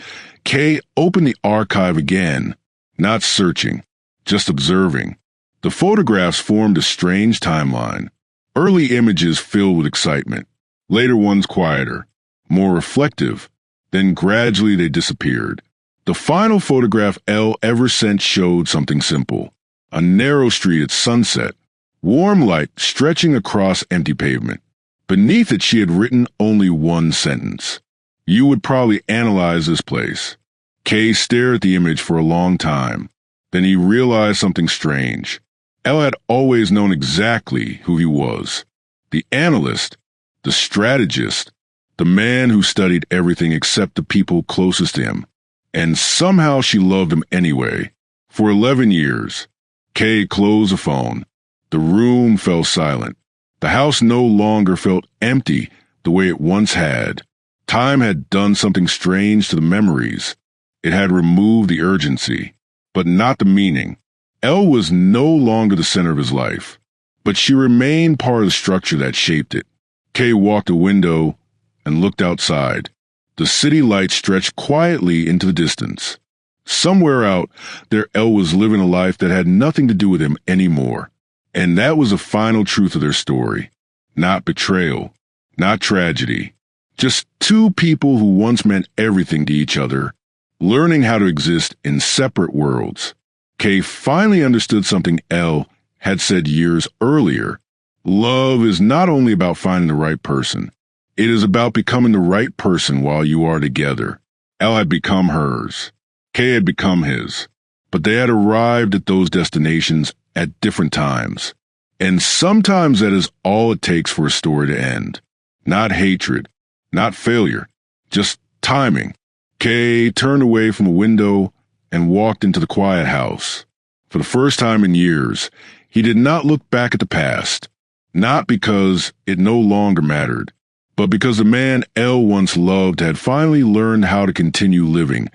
Kay opened the archive again, not searching, just observing. The photographs formed a strange timeline. Early images filled with excitement, later ones quieter, more reflective. Then gradually they disappeared. The final photograph Elle ever sent showed something simple. A narrow street at sunset, warm light stretching across empty pavement. Beneath it she had written only one sentence. "You would probably analyze this place." Kay stared at the image for a long time. Then he realized something strange. Elle had always known exactly who he was. The analyst, the strategist, the man who studied everything except the people closest to him. And somehow she loved him anyway. For 11 years. Kay closed the phone. The room fell silent. The house no longer felt empty the way it once had. Time had done something strange to the memories. It had removed the urgency, but not the meaning. Elle was no longer the center of his life, but she remained part of the structure that shaped it. Kay walked to a window and looked outside. The city lights stretched quietly into the distance. Somewhere out there, Elle was living a life that had nothing to do with him anymore. And that was the final truth of their story. Not betrayal, not tragedy. Just two people who once meant everything to each other, learning how to exist in separate worlds. Kay finally understood something Elle had said years earlier. Love is not only about finding the right person. It is about becoming the right person while you are together. Elle had become hers. Kay had become his. But they had arrived at those destinations at different times. And sometimes that is all it takes for a story to end. Not hatred, not failure, just timing. Kay turned away from a window and walked into the quiet house. For the first time in years, he did not look back at the past. Not because it no longer mattered, but because the man Elle once loved had finally learned how to continue living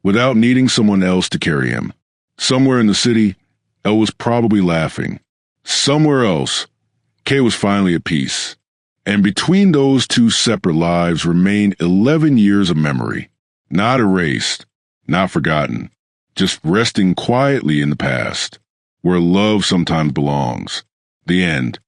without needing someone else to carry him. Somewhere in the city, Elle was probably laughing. Somewhere else, Kay was finally at peace. And between those two separate lives remained 11 years of memory. Not erased, not forgotten, just resting quietly in the past, where love sometimes belongs. The end.